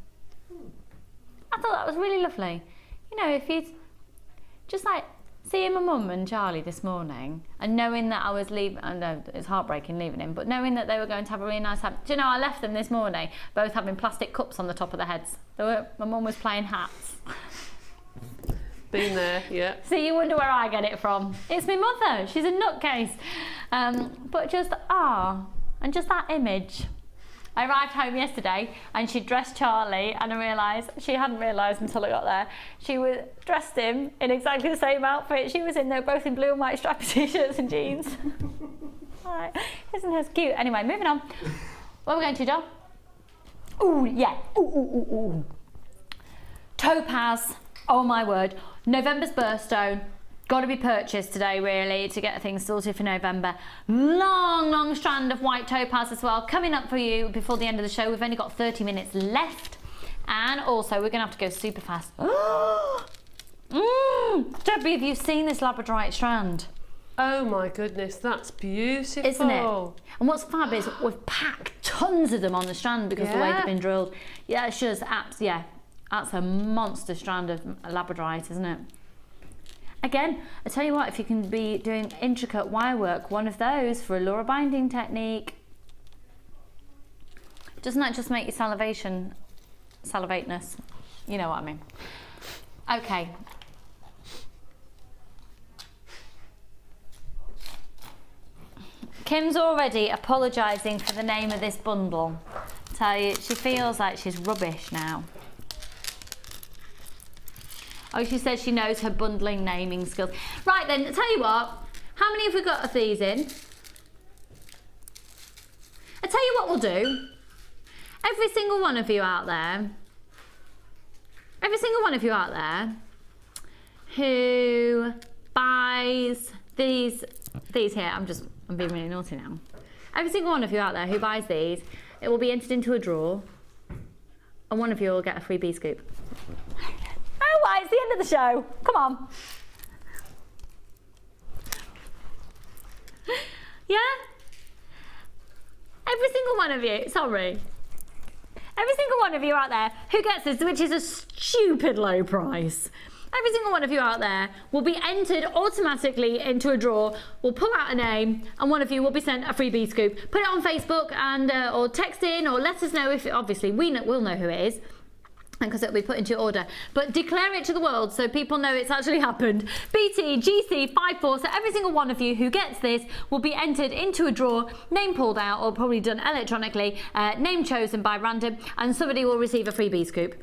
I thought that was really lovely. You know, if you just like seeing my mum and Charlie this morning and knowing that I was leaving, I know it's heartbreaking leaving him, but knowing that they were going to have a really nice time. Do you know, I left them this morning both having plastic cups on the top of their heads. My mum was playing hats. Been there, yeah. So you wonder where I get it from. It's my mother, she's a nutcase. But just, and just that image. I arrived home yesterday and she dressed Charlie, and I realised, she hadn't realised until I got there, she was dressed him in exactly the same outfit she was in. They were both in blue and white strappy t-shirts and jeans. Right. Isn't this cute? Anyway, moving on. Where are we going to, John? Ooh, yeah. Ooh. Topaz. Oh my word. November's birthstone. Got to be purchased today, really, to get things sorted for November. Long strand of white topaz as well, coming up for you before the end of the show. We've only got 30 minutes left. And also, we're going to have to go super fast. Debbie, have you seen this labradorite strand? Oh my goodness, that's beautiful. Isn't it? And what's fab is we've packed tons of them on the strand because of the way they've been drilled. Yeah, it's just, that's a monster strand of labradorite, isn't it? Again, I tell you what, if you can be doing intricate wire work, one of those for a Laura binding technique. Doesn't that just make you salivateness? You know what I mean. Okay. Kim's already apologising for the name of this bundle. Tell you, she feels like she's rubbish now. Oh, she says she knows her bundling naming skills. Right then, I'll tell you what. How many have we got of these in? I'll tell you what we'll do. Every single one of you out there who buys these here, I'm being really naughty now. Every single one of you out there who buys these, it will be entered into a draw and one of you will get a free bee scoop. Oh, why? It's the end of the show. Come on. Yeah? Every single one of you, sorry. Every single one of you out there who gets this, which is a stupid low price. Every single one of you out there will be entered automatically into a draw. We'll pull out a name and one of you will be sent a free bee scoop. Put it on Facebook and or text in or let us know if, obviously, we'll know who it is, because it'll be put into your order. But declare it to the world so people know it's actually happened. BTGC54, so every single one of you who gets this will be entered into a draw, name pulled out or probably done electronically, name chosen by random, and somebody will receive a free bee scoop.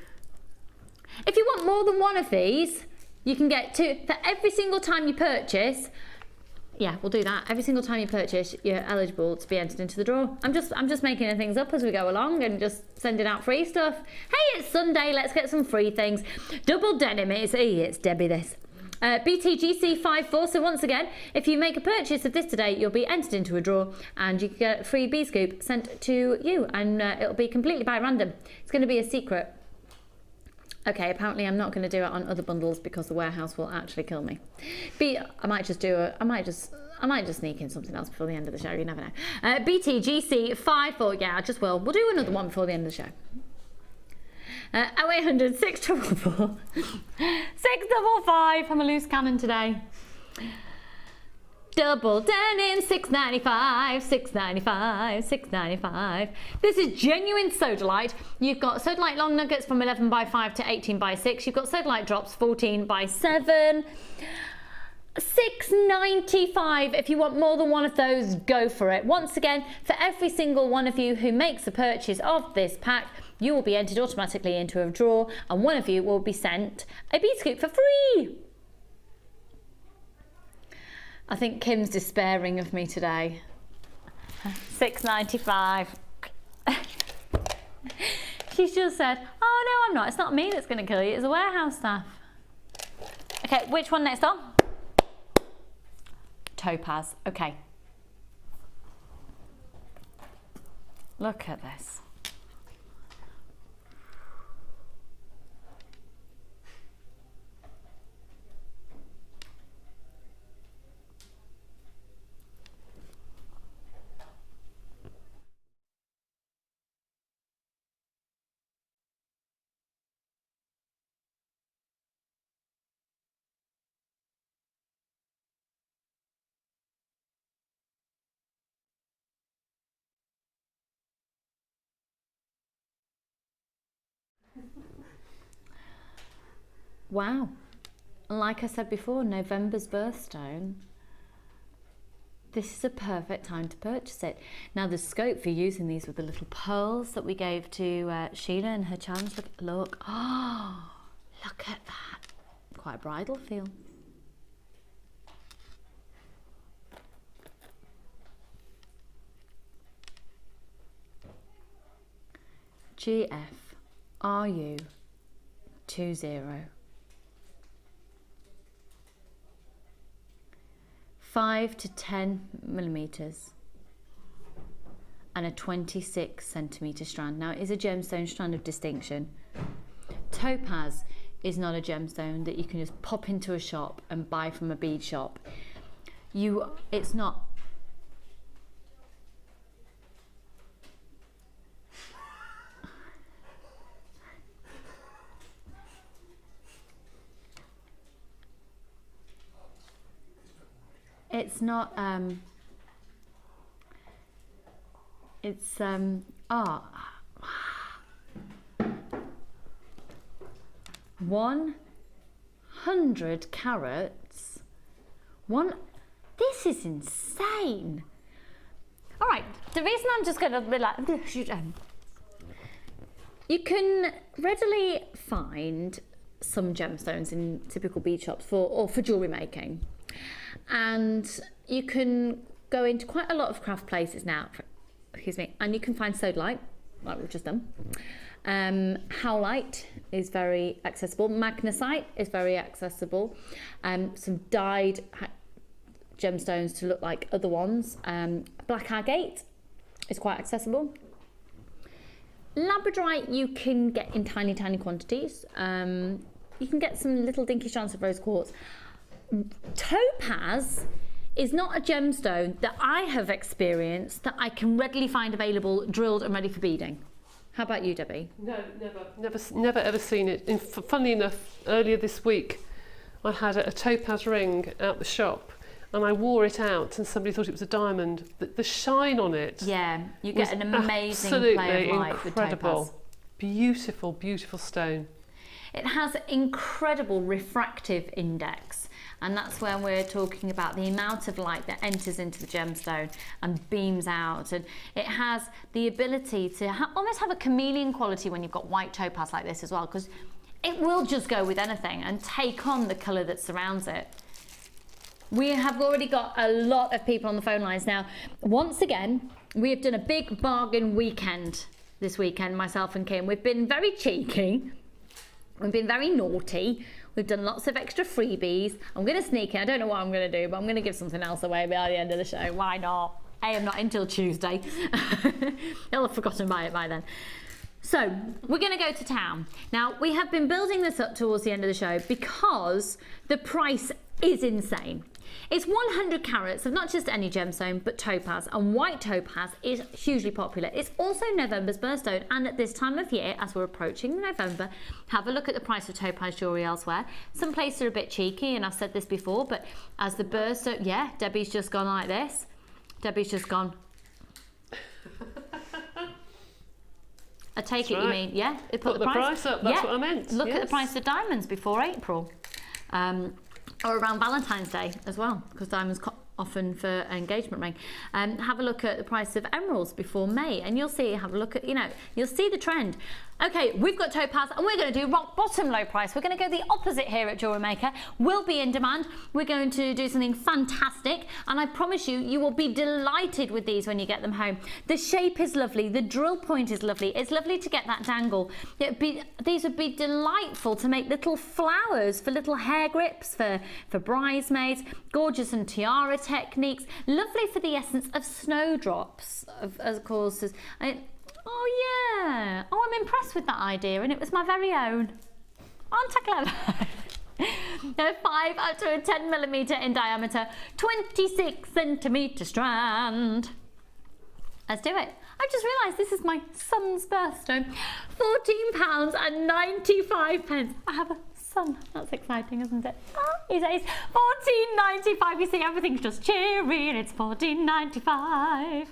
If you want more than one of these, you can get two. For every single time you purchase, yeah, we'll do that. Every single time you purchase, you're eligible to be entered into the draw. I'm just making things up as we go along and just sending out free stuff. Hey, it's Sunday, let's get some free things. Double denim, it's Debbie this. BTGC54, so once again, if you make a purchase of this today, you'll be entered into a draw and you can get a free bee scoop sent to you, and it'll be completely by random. It's going to be a secret. Okay, apparently I'm not going to do it on other bundles because the warehouse will actually kill me. I might just sneak in something else before the end of the show, you never know. BTGC54, yeah, I just will. We'll do another one before the end of the show. 0800 644 655. I'm a loose cannon today. Double denim, $6.95, $6.95, $6.95. This is genuine sodalite. You've got sodalite long nuggets from 11x5 to 18x6. You've got sodalite drops 14x7. $6.95. If you want more than one of those, go for it. Once again, for every single one of you who makes a purchase of this pack, you will be entered automatically into a draw, and one of you will be sent a bee scoop for free. I think Kim's despairing of me today. $6.95. She's just said, oh no, I'm not. It's not me that's going to kill you. It's the warehouse staff. Okay, which one next on? Topaz. Okay. Look at this. Wow. Like I said before, November's birthstone. This is a perfect time to purchase it. Now the scope for using these with the little pearls that we gave to Sheila and her challenge. Look. Oh, look at that. Quite a bridal feel. GFRU20. 5 to 10 millimeters and a 26 centimeter strand. Now it is a gemstone strand of distinction. Topaz is not a gemstone that you can just pop into a shop and buy from a bead shop. It's not. It's not, it's, 100 carats. This is insane. All right, the reason I'm just going to be like, you can readily find some gemstones in typical bead shops for jewellery making. And you can go into quite a lot of craft places now, and you can find sodalite, like we've just done. Howlite is very accessible. Magnesite is very accessible. Some dyed gemstones to look like other ones. Black agate is quite accessible. Labradorite you can get in tiny, tiny quantities. You can get some little dinky strands of rose quartz. Topaz is not a gemstone that I have experienced that I can readily find available, drilled and ready for beading. How about you, Debbie? No, never ever seen it. Funnily enough, earlier this week, I had a topaz ring out the shop, and I wore it out, and somebody thought it was a diamond. The shine on it. Yeah, you get an amazing play of light with topaz. Beautiful, beautiful stone. It has incredible refractive index, and that's when we're talking about the amount of light that enters into the gemstone and beams out, and it has the ability to almost have a chameleon quality when you've got white topaz like this as well, because it will just go with anything and take on the colour that surrounds it. We have already got a lot of people on the phone lines now. Once again, we have done a big bargain weekend this weekend, myself and Kim. We've been very cheeky. We've been very naughty. We've done lots of extra freebies. I'm going to sneak in. I don't know what I'm going to do, but I'm going to give something else away by the end of the show. Why not? I'm not until Tuesday. They'll have forgotten about it by then. So we're going to go to town. Now, we have been building this up towards the end of the show because the price is insane. It's 100 carats of not just any gemstone, but topaz, and white topaz is hugely popular. It's also November's birthstone, and at this time of year, as we're approaching November, have a look at the price of topaz jewellery elsewhere. Some places are a bit cheeky, and I've said this before, but as the birthstone, yeah, Debbie's just gone like this. Debbie's just gone. I take it you mean, yeah? Put the price up, that's what I meant. Look at the price of diamonds before April. Or around Valentine's Day as well, because diamonds often for an engagement ring. Have a look at the price of emeralds before May, and you'll see, have a look at, you'll see the trend. Okay, we've got topaz, and we're going to do rock bottom low price. We're going to go the opposite here at Jewellery Maker. Will be in demand. We're going to do something fantastic, and I promise you, you will be delighted with these when you get them home. The shape is lovely. The drill point is lovely. It's lovely to get that dangle. These would be delightful to make little flowers for little hair grips, for bridesmaids. Gorgeous and tiara techniques. Lovely for the essence of snowdrops, of course. Oh yeah, oh I'm impressed with that idea, and it was my very own. Aren't I clever? They're 5 up to a 10mm in diameter, 26 centimetre strand. Let's do it. I just realised this is my son's birthstone. £14.95. I have a son. That's exciting, isn't it? He's £14.95. You see, everything's just cheery, and it's £14.95.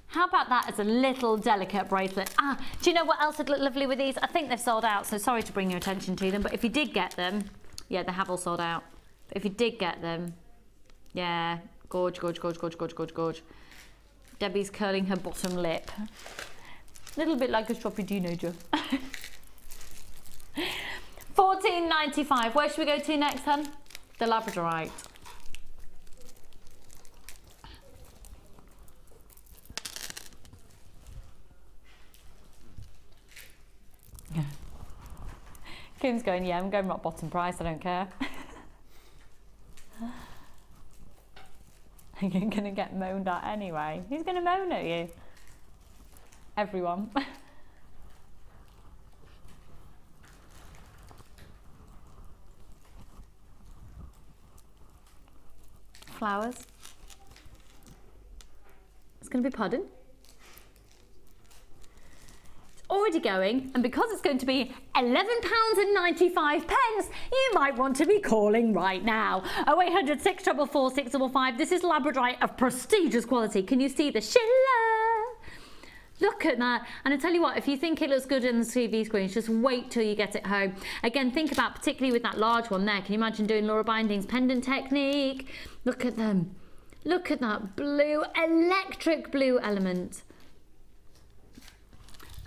How about that as a little delicate bracelet? Do you know what else would look lovely with these? I think they've sold out, so sorry to bring your attention to them, but if you did get them, yeah, they have all sold out. But if you did get them, yeah, gorge, gorge, gorge, gorge, gorge, gorge, gorge. Debbie's curling her bottom lip. A little bit like a stroppy teenager. £14.95. Where should we go to next, hun? The Labradorite. Kim's going, yeah, I'm going rock bottom price, I don't care. You're going to get moaned at anyway. Who's going to moan at you? Everyone. Flowers. It's going to be pudding. Already going, and because it's going to be £11.95, you might want to be calling right now. 0800 644 655. This is Labradorite of prestigious quality. Can you see the Sheila? Look at that. And I tell you what, if you think it looks good on the TV screen, just wait till you get it home. Again, think about, particularly with that large one there, can you imagine doing Laura Binding's pendant technique? Look at them. Look at that blue, electric blue element.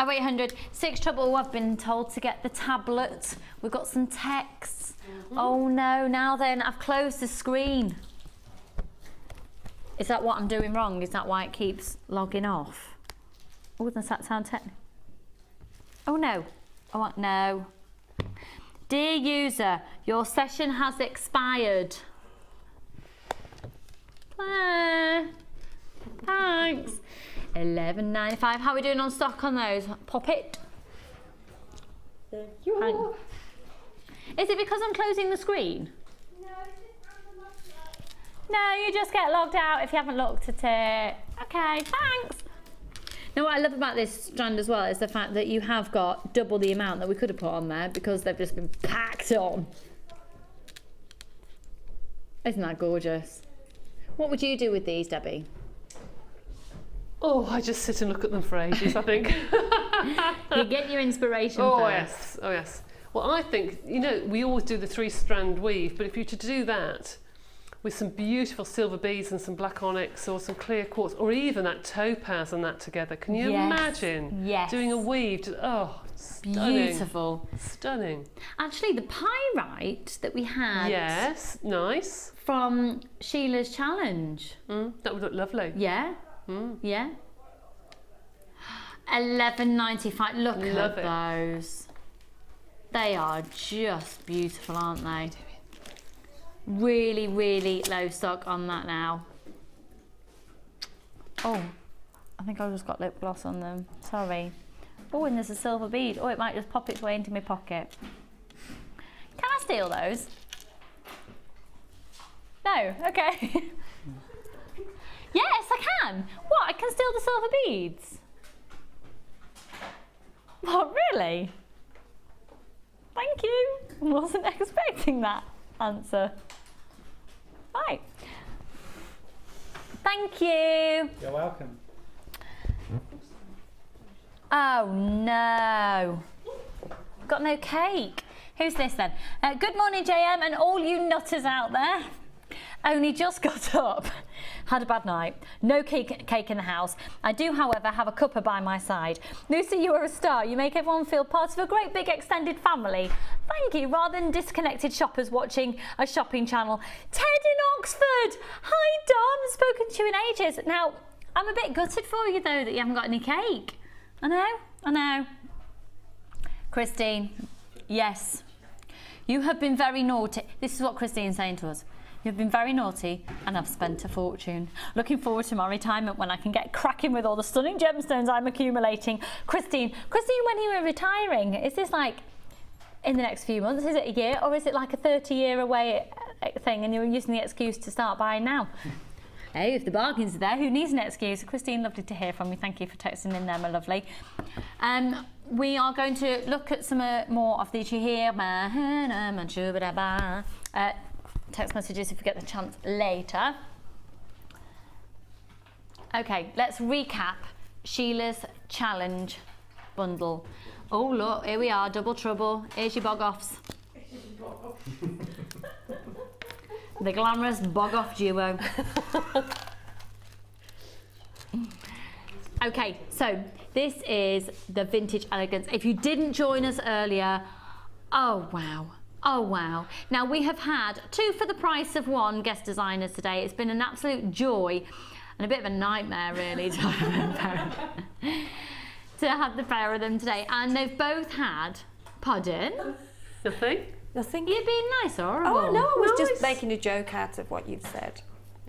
0800 644. I've been told to get the tablet. We've got some texts. Oh no, now then, I've closed the screen. Is that what I'm doing wrong? Is that why it keeps logging off? Oh, does that sound technical? Oh no. Oh no. Dear user, your session has expired. Thanks. 11.95. How are we doing on stock on those? Pop it. Is it because I'm closing the screen? No, you just get logged out if you haven't looked at it. Okay, thanks. Now what I love about this strand as well is the fact that you have got double the amount that we could have put on there because they've just been packed on. Isn't that gorgeous? What would you do with these, Debbie? Oh, I just sit and look at them for ages, I think. You get your inspiration first. Yes. Oh, yes. Well, I think, you know, we always do the 3-strand weave, but if you were to do that with some beautiful silver beads and some black onyx or some clear quartz or even that topaz and that together, can you imagine doing a weave? Oh, stunning. Beautiful. Stunning. Actually, the pyrite that we had. Yes, nice. From Sheila's challenge. That would look lovely. Yeah. Yeah. 11.95. Look at those. They are just beautiful, aren't they? Really, really low stock on that now. Oh, I think I just got lip gloss on them. Sorry. Oh, and there's a silver bead. Oh, it might just pop its way into my pocket. Can I steal those? No. Okay. Yes, I can. What? I can steal the silver beads? What, really? Thank you. Wasn't expecting that answer. Right. Thank you. You're welcome. Oh no. Got no cake. Who's this then? Good morning, JM, and all you nutters out there. Only just got up. Had a bad night. No cake in the house. I do, however, have a cuppa by my side. Lucy, you are a star. You make everyone feel part of a great big extended family. Thank you. Rather than disconnected shoppers watching a shopping channel. Ted in Oxford. Hi, Dom. I've spoken to you in ages. Now, I'm a bit gutted for you, though, that you haven't got any cake. I know. Christine, yes. You have been very naughty. This is what Christine's saying to us. You've been very naughty and I've spent a fortune. Looking forward to my retirement when I can get cracking with all the stunning gemstones I'm accumulating. Christine, when are you retiring? Is this like in the next few months? Is it a year or is it like a 30-year away thing and you're using the excuse to start buying now? Hey, if the bargains are there, who needs an excuse? Christine, lovely to hear from you. Thank you for texting in there, my lovely. We are going to look at some more of these. You hear text messages if you get the chance later. Okay, let's recap Sheila's challenge bundle. Oh look, here we are, double trouble. Here's your bog-offs. The glamorous bog-off duo. Okay, so this is the Vintage Elegance. If you didn't join us earlier, oh wow. Oh wow. Now we have had 2 for the price of 1 guest designers today. It's been an absolute joy and a bit of a nightmare really to have the pair of them today. And they've both had, pardon? Nothing. You're being nice or horrible? Oh no, I was just making a joke out of what you've said.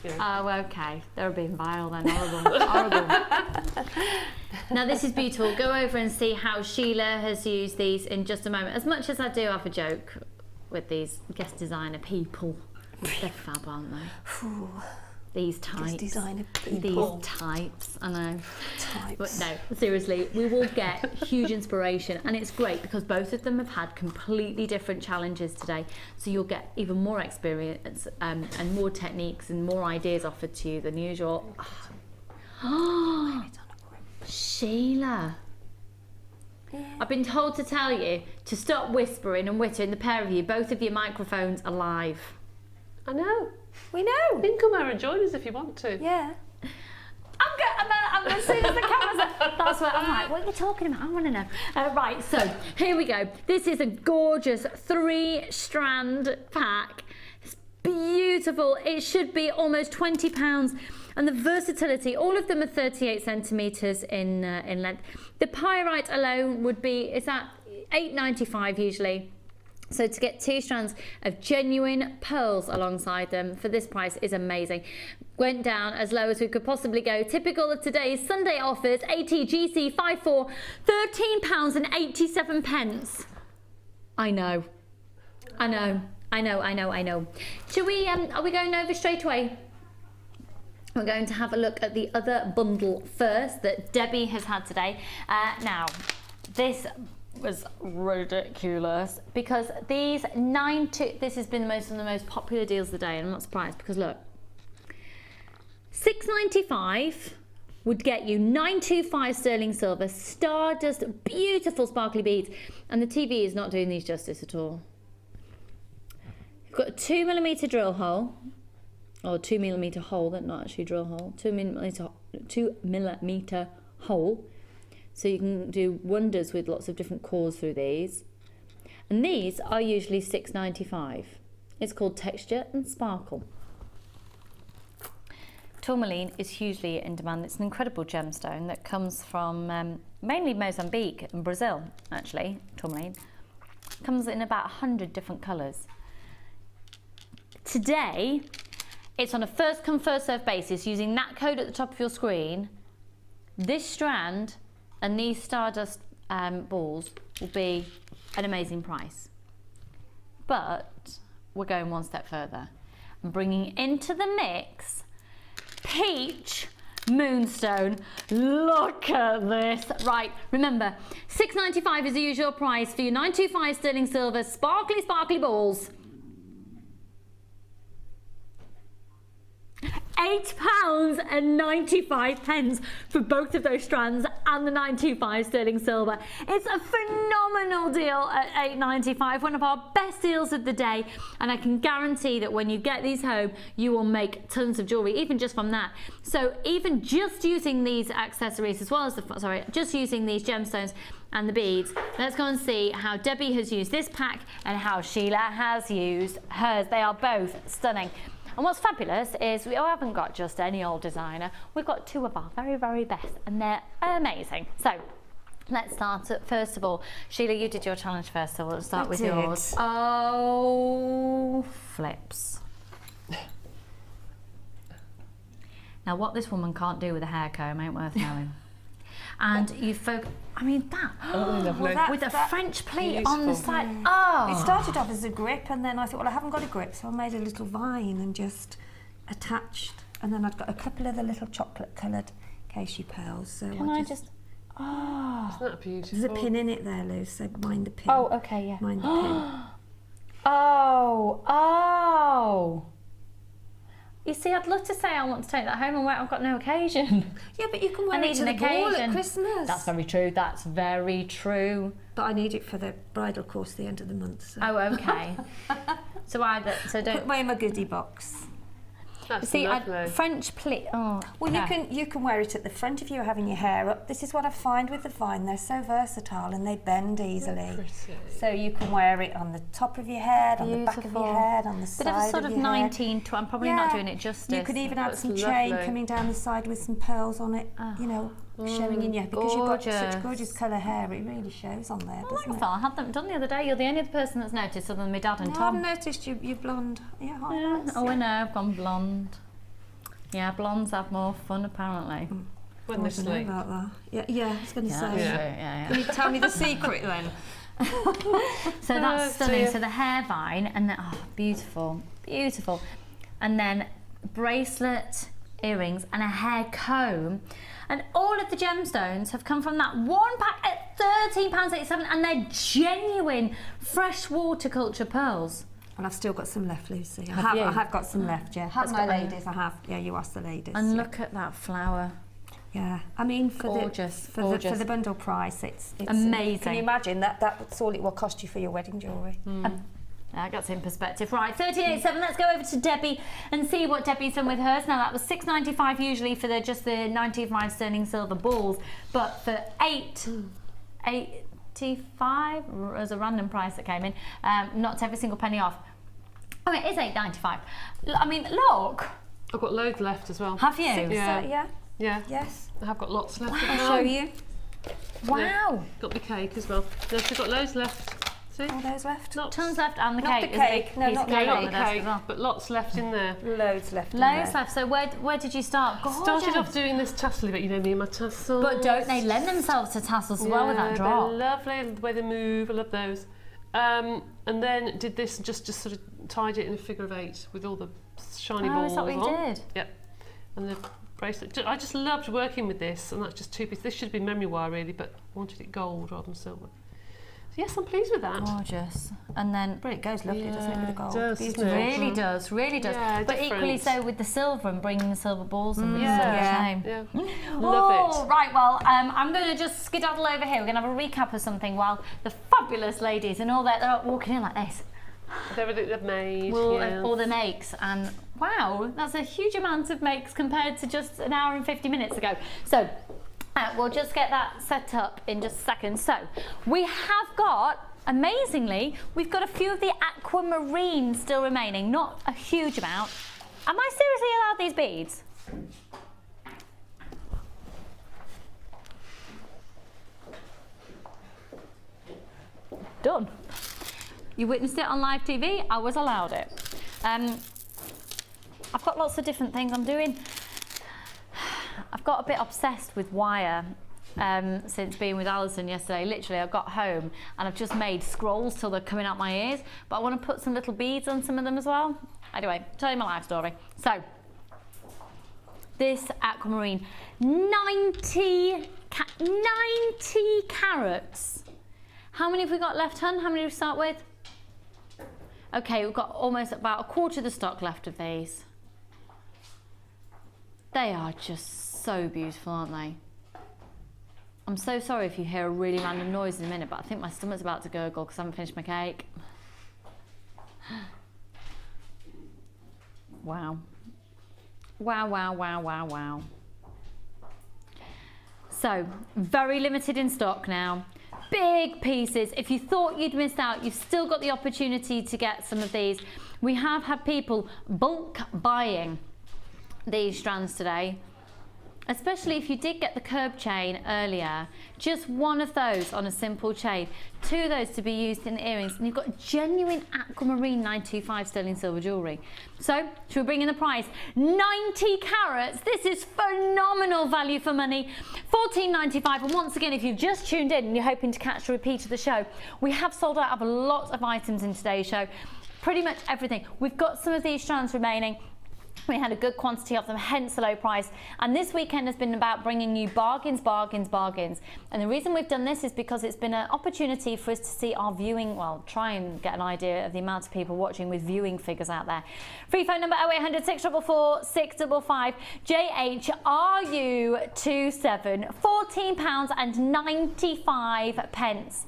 Yeah. Oh, okay. They're being vile then. Horrible. Now this is beautiful. Go over and see how Sheila has used these in just a moment. As much as I do have a joke with these guest designer people, they're fab, aren't they? These types. Guest designer people. These types, I know. Types. But no, seriously, we will get huge inspiration, and it's great because both of them have had completely different challenges today. So you'll get even more experience and more techniques and more ideas offered to you than usual. Oh, Sheila. Yeah. I've been told to tell you to stop whispering and wittering. The pair of you, both of your microphones are live. I know. We know. You can come over and join us if you want to. Yeah. I'm as soon as the camera's that's what I'm like, what are you talking about? I want to know. Right, so here we go. This is a gorgeous 3-strand pack. It's beautiful. It should be almost £20. And the versatility, all of them are 38 centimetres in length. The pyrite alone would be, is that £8.95 usually. So to get 2 strands of genuine pearls alongside them for this price is amazing. Went down as low as we could possibly go. Typical of today's Sunday offers, ATGC 54, £13.87. I know. Shall we, are we going over straight away? We're going to have a look at the other bundle first that Debbie has had today. Now, this was ridiculous because these this has been one of the most popular deals of the day, and I'm not surprised because look, $6.95 would get you 925 sterling silver, stardust, beautiful sparkly beads, and the TV is not doing these justice at all. You've got a 2mm drill hole, or 2mm hole, that's not actually a drill hole, 2mm hole, so you can do wonders with lots of different cores through these. And these are usually $6.95. It's called Texture and Sparkle. Tourmaline is hugely in demand. It's an incredible gemstone that comes from mainly Mozambique and Brazil, actually, tourmaline. Comes in about 100 different colours. Today, it's on a first come first served basis using that code at the top of your screen. This strand and these stardust balls will be an amazing price. But we're going one step further and bringing into the mix peach moonstone. Look at this. Right, remember, $6.95 is the usual price for your 925 sterling silver sparkly balls. £8.95 for both of those strands and the 925 sterling silver. It's a phenomenal deal at $8.95, one of our best deals of the day, and I can guarantee that when you get these home you will make tons of jewellery even just from that. So even just using these accessories as well as just using these gemstones and the beads, let's go and see how Debbie has used this pack and how Sheila has used hers. They are both stunning. And what's fabulous is we haven't got just any old designer, we've got 2 of our very, very best, and they're amazing. So let's start at, first of all, Sheila, you did your challenge first, so we'll start with yours. Oh, flips. Now what this woman can't do with a hair comb ain't worth knowing. And you I mean that, with a French pleat on the side. Oh! It started off as a grip, and then I thought, well, I haven't got a grip, so I made a little vine and just attached. And then I've got a couple of the little chocolate coloured Cashew pearls. So Can I just? Oh, isn't that beautiful? There's a pin in it there, Lou. So mind the pin. Oh, okay, yeah. Mind the pin. Oh. You see, I'd love to say I want to take that home and wear it. I've got no occasion. Yeah, but you can wear it to the ball at Christmas. That's very true. That's very true. But I need it for the bridal course at the end of the month. So. Oh, okay. So don't put away in my goodie box. That's see, lovely. French pleat. Oh, well, you can wear it at the front if you're having your hair up. This is what I find with the vine. They're so versatile and they bend easily. So you can wear it on the top of your head, on the back of your head, on the side of your head. Bit of a sort of 19. I'm probably not doing it justice. You could even add some chain coming down the side with some pearls on it. You know, showing in your because you've got such gorgeous colour hair. It really shows on there. Doesn't it? I had them done the other day. You're the only other person that's noticed, other than my dad and Tom. I haven't noticed you're blonde. Yeah. Oh, I know. I've gone blonde. Yeah, blondes have more fun apparently. When they sleep. About that. Yeah, I was going to say. Yeah. Can you tell me the secret then? So that's stunning. So the hair vine and then beautiful. And then bracelet, earrings, and a hair comb. And all of the gemstones have come from that one pack at £13.87, and they're genuine fresh water culture pearls. And I've still got some left, Lucy. I have got some left, yeah. Have my ladies, I have. Yeah, you asked the ladies. And look at that flower. Yeah, I mean, for the bundle price, it's amazing. Can you imagine that's all it will cost you for your wedding jewellery? That gets in perspective. Right, 13.87. Let's go over to Debbie and see what Debbie's done with hers. Now that was $6.95 usually for just the 95 sterling silver balls, but for $8.85 as a random price that came in, knocked every single penny off. Oh, it is $8.95. I mean, look. I've got loads left as well. Have you? Yeah. Yes. I have got lots left. I'll show you. Wow. Got the cake as well. Yes, I've got loads left. See? All those left? Tons left, and the Not cake. the There's a big cake. No, piece not of the cake cake. on the desk as well. But lots left in there. Loads left. Loads left. So where did you start? Gorgeous. Started off doing this tassel bit, you know me and my tassels. But don't they lend themselves to tassels as well with that drop? They're lovely, the way they move, I love those. And then did this, just sort of tied it in a figure of 8 with all the shiny balls is that what you on. did? Yep. And the bracelet. I just loved working with this, and that's just 2 pieces. This should have been memory wire really, but I wanted it gold rather than silver. So yes, I'm pleased with that. Gorgeous. And then But it goes lovely, doesn't it, with the gold? It does, it really does, really does. Yeah, but equally different. so with the silver and bringing the silver balls in with the silver Yeah. chain. Yeah. Oh, right, well, I'm going to just skedaddle over here. We're going to have a recap of something while the fabulous ladies and all that, they're walking in like this. Everything they've made. All the makes, and wow, that's a huge amount of makes compared to just an hour and 50 minutes ago. So we'll just get that set up in just a second. So we have got, amazingly, we've got a few of the aquamarine still remaining, not a huge amount. Am I seriously allowed these beads? Done. You witnessed it on live TV, I was allowed it. I've got lots of different things I'm doing. I've got a bit obsessed with wire since being with Alison yesterday. Literally, I got home and I've just made scrolls till they're coming out my ears, but I want to put some little beads on some of them as well. Anyway, tell you my life story. So, this aquamarine, 90 carats. How many have we got left, hun? How many do we start with? Okay, we've got almost about a quarter of the stock left of these. They are just so beautiful, aren't they? I'm so sorry if you hear a really random noise in a minute, but I think my stomach's about to gurgle because I haven't finished my cake. Wow. Wow, wow, wow, wow, wow. So, very limited in stock now. Big pieces. If you thought you'd missed out, you've still got the opportunity to get some of these. We have had people bulk buying these strands today, especially if you did get the curb chain earlier. Just one of those on a simple chain, 2 of those to be used in earrings, and you've got genuine aquamarine 925 sterling silver jewellery. So, should we bring in the price? 90 carats. This is phenomenal value for money. $14.95. And once again, if you've just tuned in and you're hoping to catch a repeat of the show, we have sold out of a lot of items in today's show. Pretty much everything. We've got some of these strands remaining. We had a good quantity of them, hence the low price. And this weekend has been about bringing you bargains, bargains, bargains. And the reason we've done this is because it's been an opportunity for us to see our viewing, well, try and get an idea of the amount of people watching with viewing figures out there. Free phone number 0800 644 655, JHRU27, £14.95.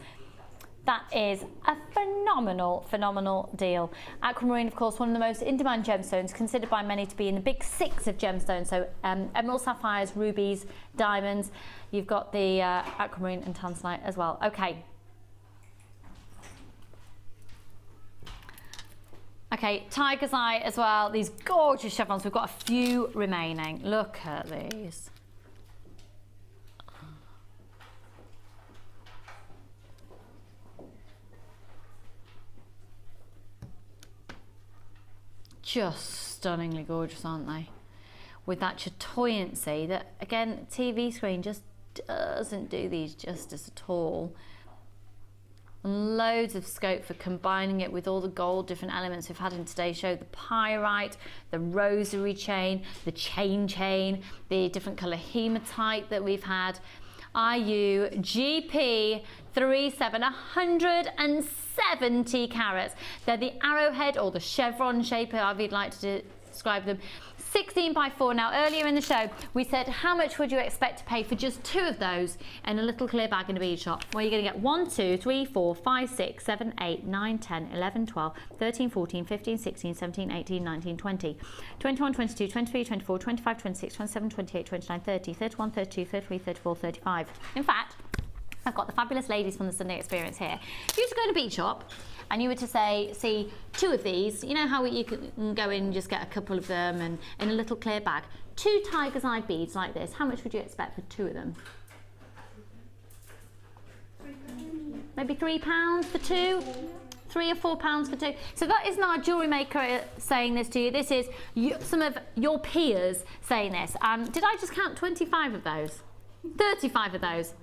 That is a phenomenal, phenomenal deal. Aquamarine, of course, one of the most in-demand gemstones, considered by many to be in the big 6 of gemstones. So emeralds, sapphires, rubies, diamonds. You've got the aquamarine and tanzanite as well. Okay. Okay, tiger's eye as well. These gorgeous chevrons. We've got a few remaining. Look at these. Just stunningly gorgeous, aren't they? With that chatoyancy that, again, TV screen just doesn't do these justice at all. And loads of scope for combining it with all the gold different elements we've had in today's show. The pyrite, the rosary chain, the chain, the different colour hematite that we've had. IU GP 37, 170 carats. They're the arrowhead or the chevron shape, however you'd like to describe them. 16 by 4. Now, earlier in the show, we said, how much would you expect to pay for just 2 of those in a little clear bag in a bead shop? Well, you're going to get 1, 2, 3, 4, 5, 6, 7, 8, 9, 10, 11, 12, 13, 14, 15, 16, 17, 18, 19, 20, 21, 22, 23, 24, 25, 26, 27, 28, 29, 30, 31, 32, 33, 34, 35. In fact, I've got the fabulous ladies from the Sunday Experience here. If you were to go to a bead shop and you were to see 2 of these, you know how you can go in and just get a couple of them and in a little clear bag, 2 tiger's eye beads like this, how much would you expect for 2 of them? Maybe maybe £3 for two. £3 or £4 for two. So that is not a Jewellery Maker saying this to you. This is some of your peers saying this. Did I just count 25 of those? 35 of those.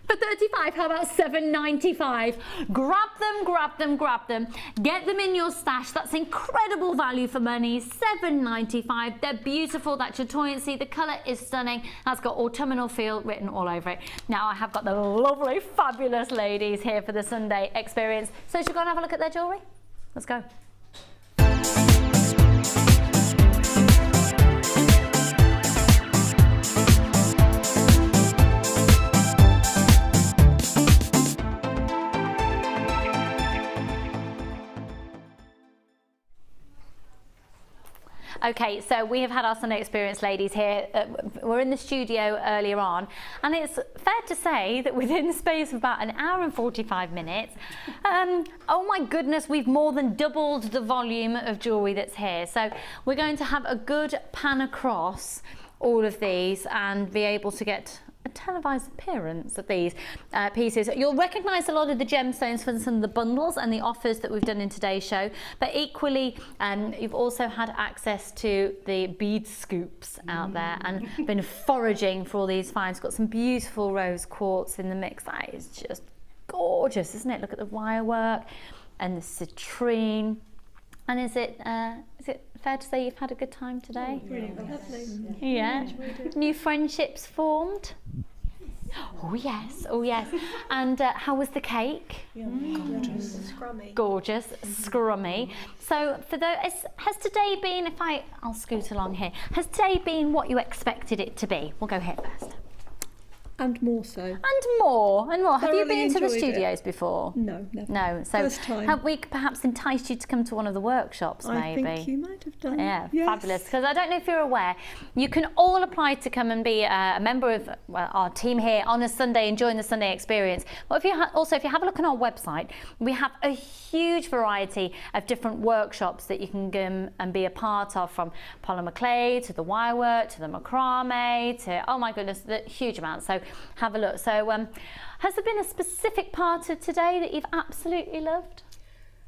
For 35, how about £7.95? Grab them, grab them, grab them. Get them in your stash. That's incredible value for money. £7.95. They're beautiful. That's your buoyancy. The colour is stunning. That's got autumnal feel written all over it. Now I have got the lovely, fabulous ladies here for the Sunday experience. So should we go and have a look at their jewellery? Let's go. Okay, so we have had our Sunday experience ladies here. We're in the studio earlier on, and it's fair to say that within the space of about an hour and 45 minutes, oh my goodness, we've more than doubled the volume of jewellery that's here. So we're going to have a good pan across all of these and be able to get a televised appearance of these pieces. You'll recognise a lot of the gemstones from some of the bundles and the offers that we've done in today's show, but equally you've also had access to the bead scoops out there and been foraging for all these finds. Got some beautiful rose quartz in the mix. That is just gorgeous, isn't it? Look at the wirework and the citrine. And is it fair to say you've had a good time today? Really lovely. Yeah. New friendships formed? Oh yes, oh yes. And how was the cake? Yeah, gorgeous. Scrummy. Gorgeous, scrummy. So for those, has today been, I'll scoot along here, has today been what you expected it to be? We'll go here first. And more so. And more, and more. Have you been to the enjoyed studios before? No, never. No. So First time. have we perhaps enticed you to come to one of the workshops, maybe? I think you might have done. Yeah, yes. Fabulous. Because I don't know if you're aware, you can all apply to come and be a member of our team here on a Sunday and join the Sunday experience. But if you if you have a look on our website, we have a huge variety of different workshops that you can come and be a part of, from polymer clay to the wirework to the macrame to, oh my goodness, the huge amount. So have a look. So has there been a specific part of today that you've absolutely loved?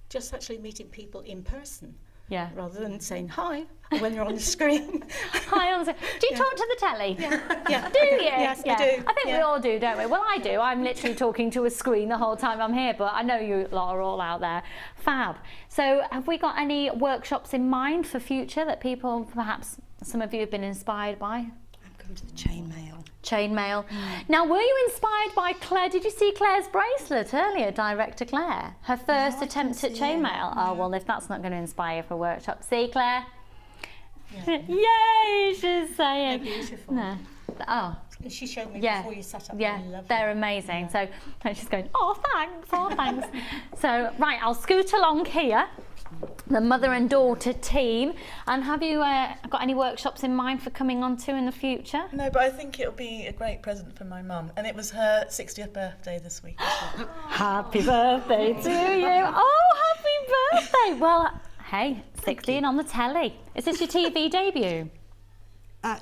Just actually meeting people in person. Yeah. Rather than saying hi when you're on the screen. Hi on the screen. Do you talk to the telly? Yeah. Do you? Yes, yeah. I do. I think we all do, don't we? Well, I do. I'm literally talking to a screen the whole time I'm here, but I know you lot are all out there. Fab. So have we got any workshops in mind for future that people, perhaps some of you have been inspired by? I'm going to the chainmail. Chainmail. Now, were you inspired by Claire? Did you see Claire's bracelet earlier, Director Claire? Her first attempt at chainmail. Oh, well, if that's not going to inspire you for a workshop. See, Claire? Yeah. Yay, she's saying. They're beautiful. No. Oh. She showed me before you set up. Yeah, they're amazing. Yeah. So and she's going, oh, thanks, oh, thanks. So, right, I'll scoot along here. The mother and daughter team. And have you got any workshops in mind for coming on to in the future? No, but I think it'll be a great present for my mum. And it was her 60th birthday this week. Happy birthday to you. Oh, happy birthday. Well, hey, 60 and on the telly. Is this your TV debut?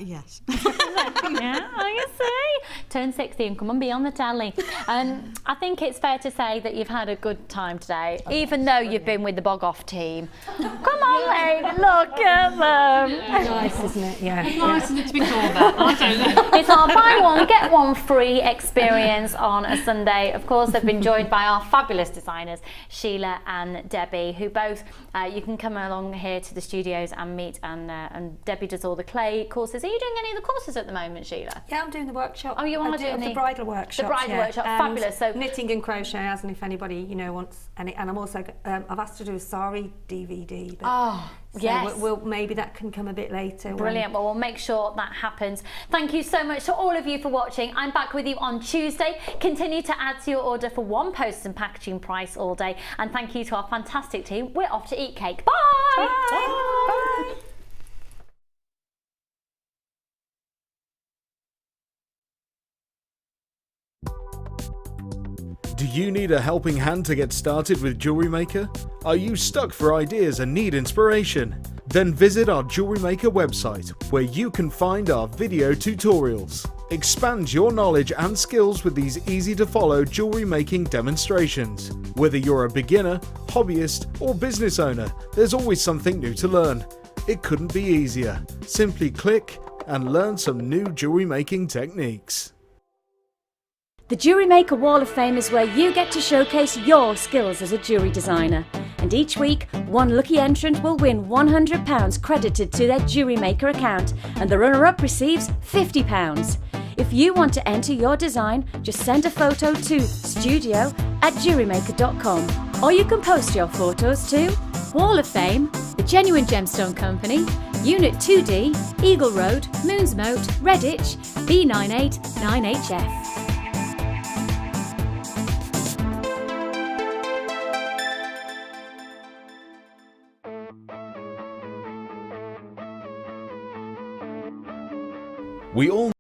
Yes. Yeah, I see. Turn 60 and come and be on the telly. I think it's fair to say that you've had a good time today, even though you've been with the bog off team. Come on, lady, look at them. Nice, isn't it? Yeah. It's nice, isn't it, to be called that? I don't know. It's our buy one, get one free experience on a Sunday. Of course, they've been joined by our fabulous designers, Sheila and Debbie, who both, you can come along here to the studios and meet, and Debbie does all the clay courses. Are you doing any of the courses at the moment, Sheila? Yeah, I'm doing the workshop. Oh, you are doing the bridal workshop. The bridal workshop, fabulous. So knitting and crochet, as and if anybody wants any. And I'm also I've asked to do a sari DVD. But, so yes. We'll maybe that can come a bit later. Brilliant. Well, we'll make sure that happens. Thank you so much to all of you for watching. I'm back with you on Tuesday. Continue to add to your order for one post and packaging price all day. And thank you to our fantastic team. We're off to eat cake. Bye. Bye. Bye. Do you need a helping hand to get started with Jewellery Maker? Are you stuck for ideas and need inspiration? Then visit our Jewellery Maker website, where you can find our video tutorials. Expand your knowledge and skills with these easy-to-follow jewellery making demonstrations. Whether you're a beginner, hobbyist or business owner, there's always something new to learn. It couldn't be easier. Simply click and learn some new jewellery making techniques. The Jewellery Maker Wall of Fame is where you get to showcase your skills as a jewellery designer. And each week, one lucky entrant will win £100 credited to their Jewellery Maker account, and the runner-up receives £50. If you want to enter your design, just send a photo to studio@jewellerymaker.com, or you can post your photos to Wall of Fame, The Genuine Gemstone Company, Unit 2D, Eagle Road, Moonsmoat, Redditch, B989HF. We all